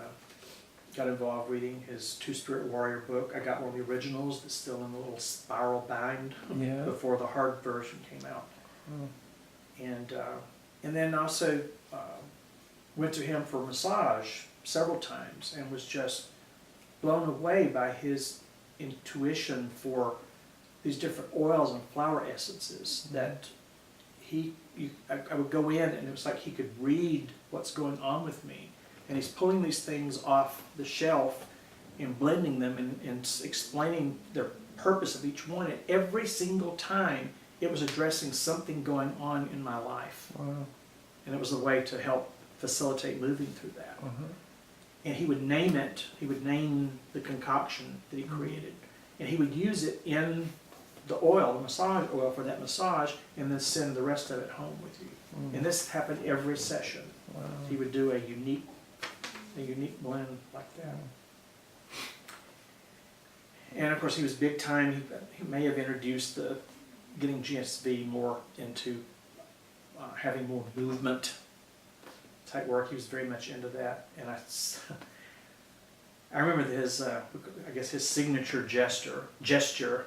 got involved reading his Two-Spirit Warrior book. I got one of the originals that's still in the little spiral bind before the hard version came out. And then also went to him for massage several times and was just blown away by his intuition for these different oils and flower essences that I would go in and it was like he could read what's going on with me and he's pulling these things off the shelf and blending them and explaining the purpose of each one. And every single time, it was addressing something going on in my life. Wow. And it was a way to help facilitate moving through that. Uh-huh. And he would name it, he would name the concoction that he created. And he would use it in the oil, the massage oil for that massage, and then send the rest of it home with you. And this happened every session. Wow. He would do a unique blend like that. And of course, he was big time. He may have introduced getting GSV more into having more movement type work. He was very much into that. And I remember his, I guess his signature gesture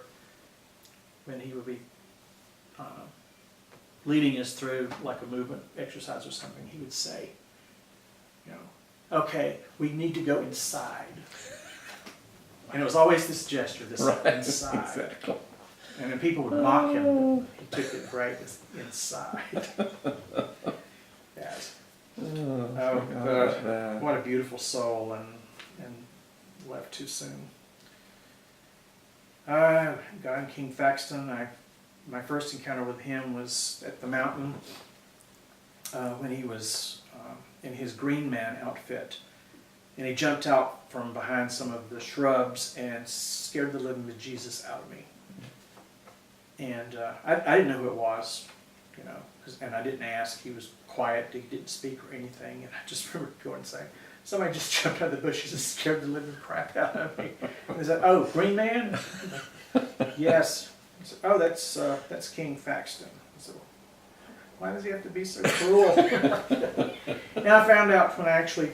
when he would be leading us through like a movement exercise or something. He would say, okay, we need to go inside. And it was always this gesture, this inside. Exactly. And then people would mock him, but he took it great, this inside. Yes. Oh, God. What a beautiful soul, and left too soon. Guy King Faxton, my first encounter with him was at the mountain when he was in his Green Man outfit. And he jumped out from behind some of the shrubs and scared the living bejesus out of me. And I didn't know who it was, and I didn't ask. He was quiet, he didn't speak or anything. And I just remember going and saying, somebody just jumped out of the bushes and scared the living crap out of me. And he said, oh, Green Man? Yes. He said, oh, that's King Faxton. I said, why does he have to be so cruel? Now I found out when I actually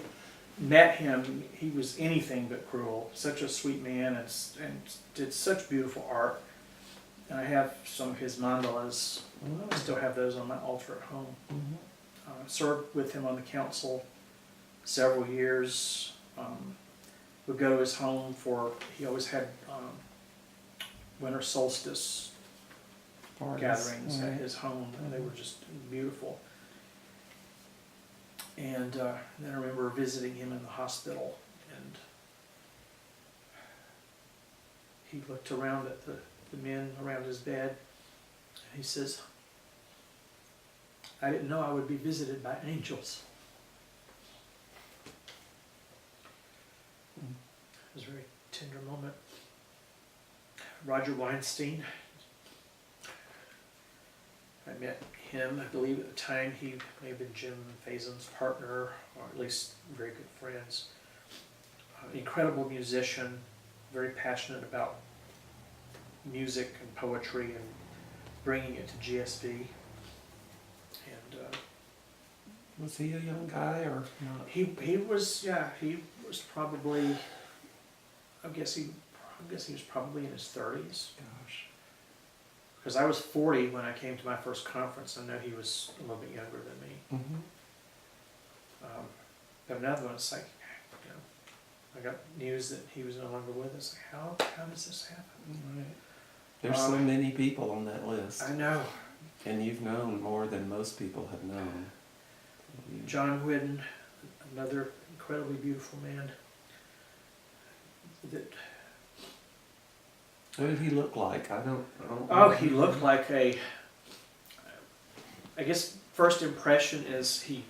met him, he was anything but cruel. Such a sweet man, and did such beautiful art. And I have some of his mandalas. I still have those on my altar at home. Served with him on the council several years. Would go to his home he always had winter solstice gatherings at his home, and they were just beautiful. And then I remember visiting him in the hospital, and he looked around at the men around his bed, and he says, I didn't know I would be visited by angels. It was a very tender moment. Roger Weinstein, I met him, I believe at the time he may have been Jim Faison's partner, or at least very good friends. Incredible musician, very passionate about music and poetry and bringing it to GSV. And was he a young guy or not? he was probably, I guess he was probably in his 30s. Gosh. Because I was 40 when I came to my first conference. I know he was a little bit younger than me. But another one, it's like, I got news that he was no longer with us. Like, how does this happen? Right. There's so many people on that list. I know. And you've known more than most people have known. John Whidden, another incredibly beautiful man. What did he look like? I don't Oh, he looked like I guess first impression is he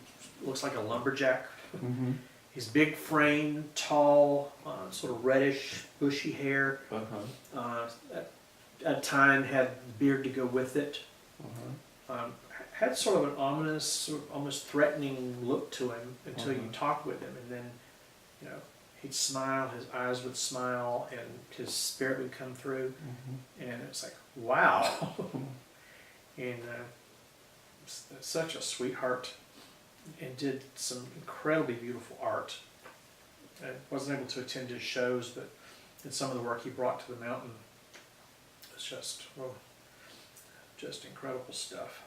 looks like a lumberjack. Mm-hmm. He's big frame, tall, sort of reddish, bushy hair. At time had beard to go with it. Had sort of an ominous, sort of almost threatening look to him until you talked with him, and then, he'd smile, his eyes would smile, and his spirit would come through, and it's like, wow. And such a sweetheart, and did some incredibly beautiful art. I wasn't able to attend his shows, but in some of the work he brought to the mountain, it's just incredible stuff.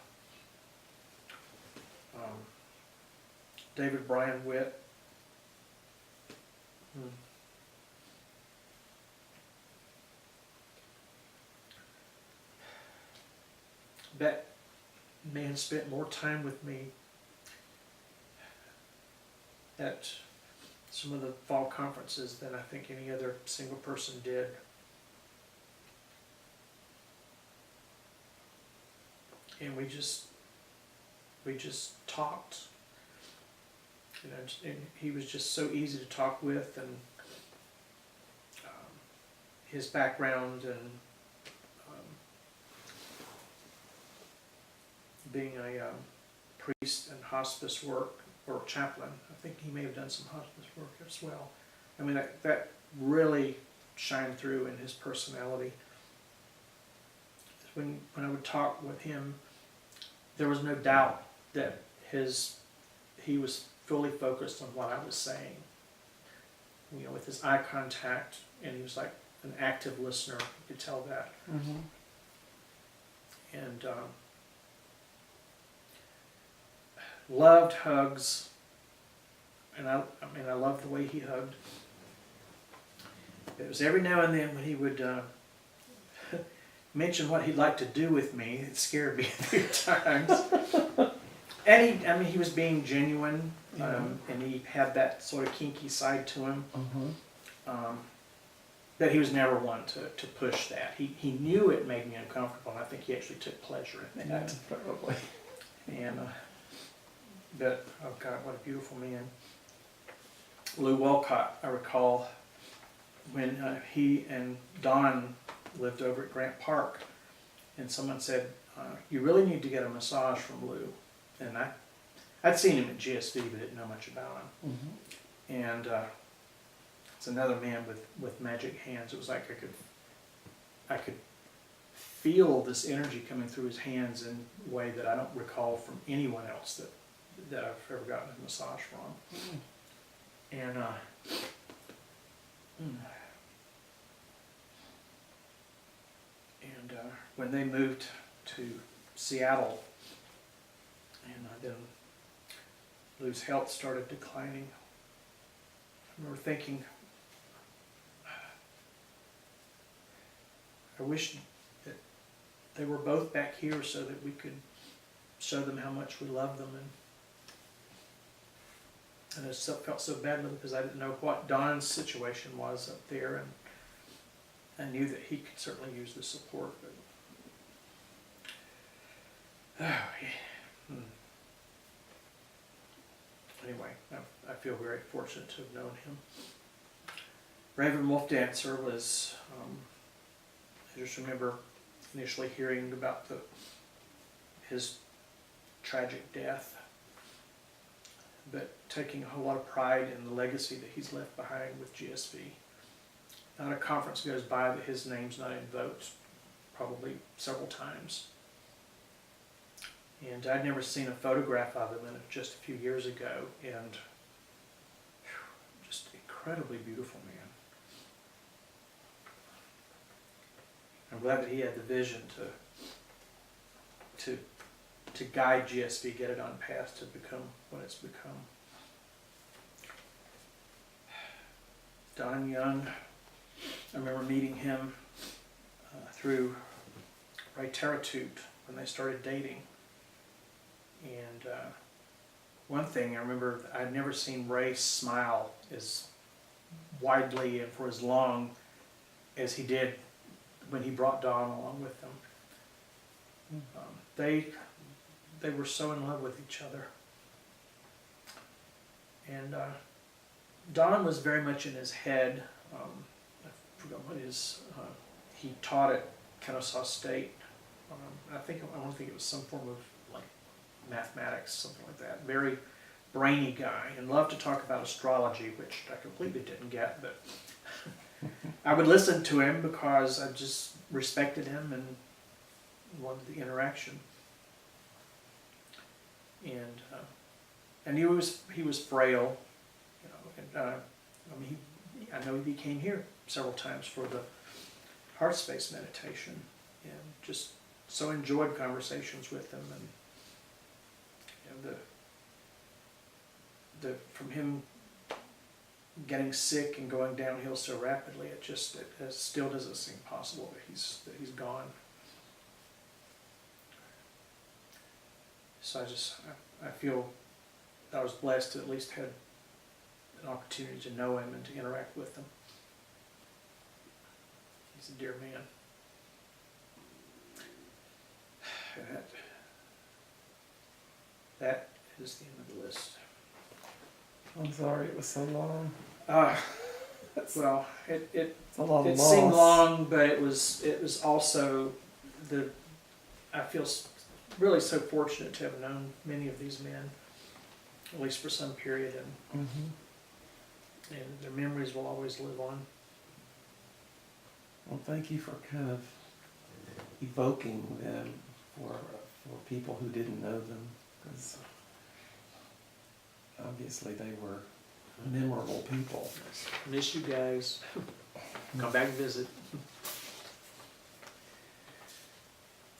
David Bryan Witt. That man spent more time with me at some of the fall conferences than I think any other single person did. And we just talked. You know, and he was just so easy to talk with, and his background and being a priest and hospice work, or chaplain. I think he may have done some hospice work as well. I mean, that really shined through in his personality. When I would talk with him, there was no doubt that he was fully focused on what I was saying. You know, with his eye contact, and he was like an active listener. You could tell that. Mm-hmm. And loved hugs, and I mean, I loved the way he hugged. It was every now and then when he would mention what he'd like to do with me. It scared me a few times. And he was being genuine, and he had that sort of kinky side to him. Mm-hmm. But he was never one to push that. He knew it made me uncomfortable, and I think he actually took pleasure in that. Yeah, probably. And but oh God, what a beautiful man. Lou Walcott, I recall when he and Don lived over at Grant Park, and someone said, "You really need to get a massage from Lou." And I'd seen him at GSV, but didn't know much about him. Mm-hmm. And it's another man with magic hands. It was like I could feel this energy coming through his hands in a way that I don't recall from anyone else that I've ever gotten a massage from. And when they moved to Seattle, and then Lou's health started declining, I remember thinking, I wish that they were both back here so that we could show them how much we love them. And I just felt so bad because I didn't know what Don's situation was up there, and I knew that he could certainly use the support. But anyway, I feel very fortunate to have known him. Raven Wolf Dancer was, I just remember initially hearing about his tragic death, but taking a whole lot of pride in the legacy that he's left behind with GSV. Not a conference goes by that his name's not invoked, probably several times. And I'd never seen a photograph of him just a few years ago, and just incredibly beautiful man. I'm glad that he had the vision to guide GSV, get it on path to become what it's become. Don Young, I remember meeting him through Ray Taratute when they started dating. And one thing I remember, I'd never seen Ray smile as widely and for as long as he did when he brought Don along with them. They were so in love with each other. And Don was very much in his head. I forgot what he taught at Kennesaw State. I don't think it was some form of like mathematics, something like that. Very brainy guy, and loved to talk about astrology, which I completely didn't get, but I would listen to him because I just respected him and wanted the interaction. And he was frail, you know. And I know he came here several times for the heart space meditation, and just so enjoyed conversations with him. And from him getting sick and going downhill so rapidly, it still doesn't seem possible that he's gone. So I feel I was blessed to at least had an opportunity to know him and to interact with him. He's a dear man. That is the end of the list. I'm sorry it was so long. Well, it It's a lot of it loss. seemed long, but it was also I feel really so fortunate to have known many of these men, at least for some period, Mhm. and their memories will always live on. Well, thank you for kind of evoking them for people who didn't know them, because obviously they were memorable people. Miss you guys. Come back and visit.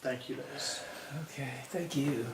Thank you, Liz. Okay, thank you.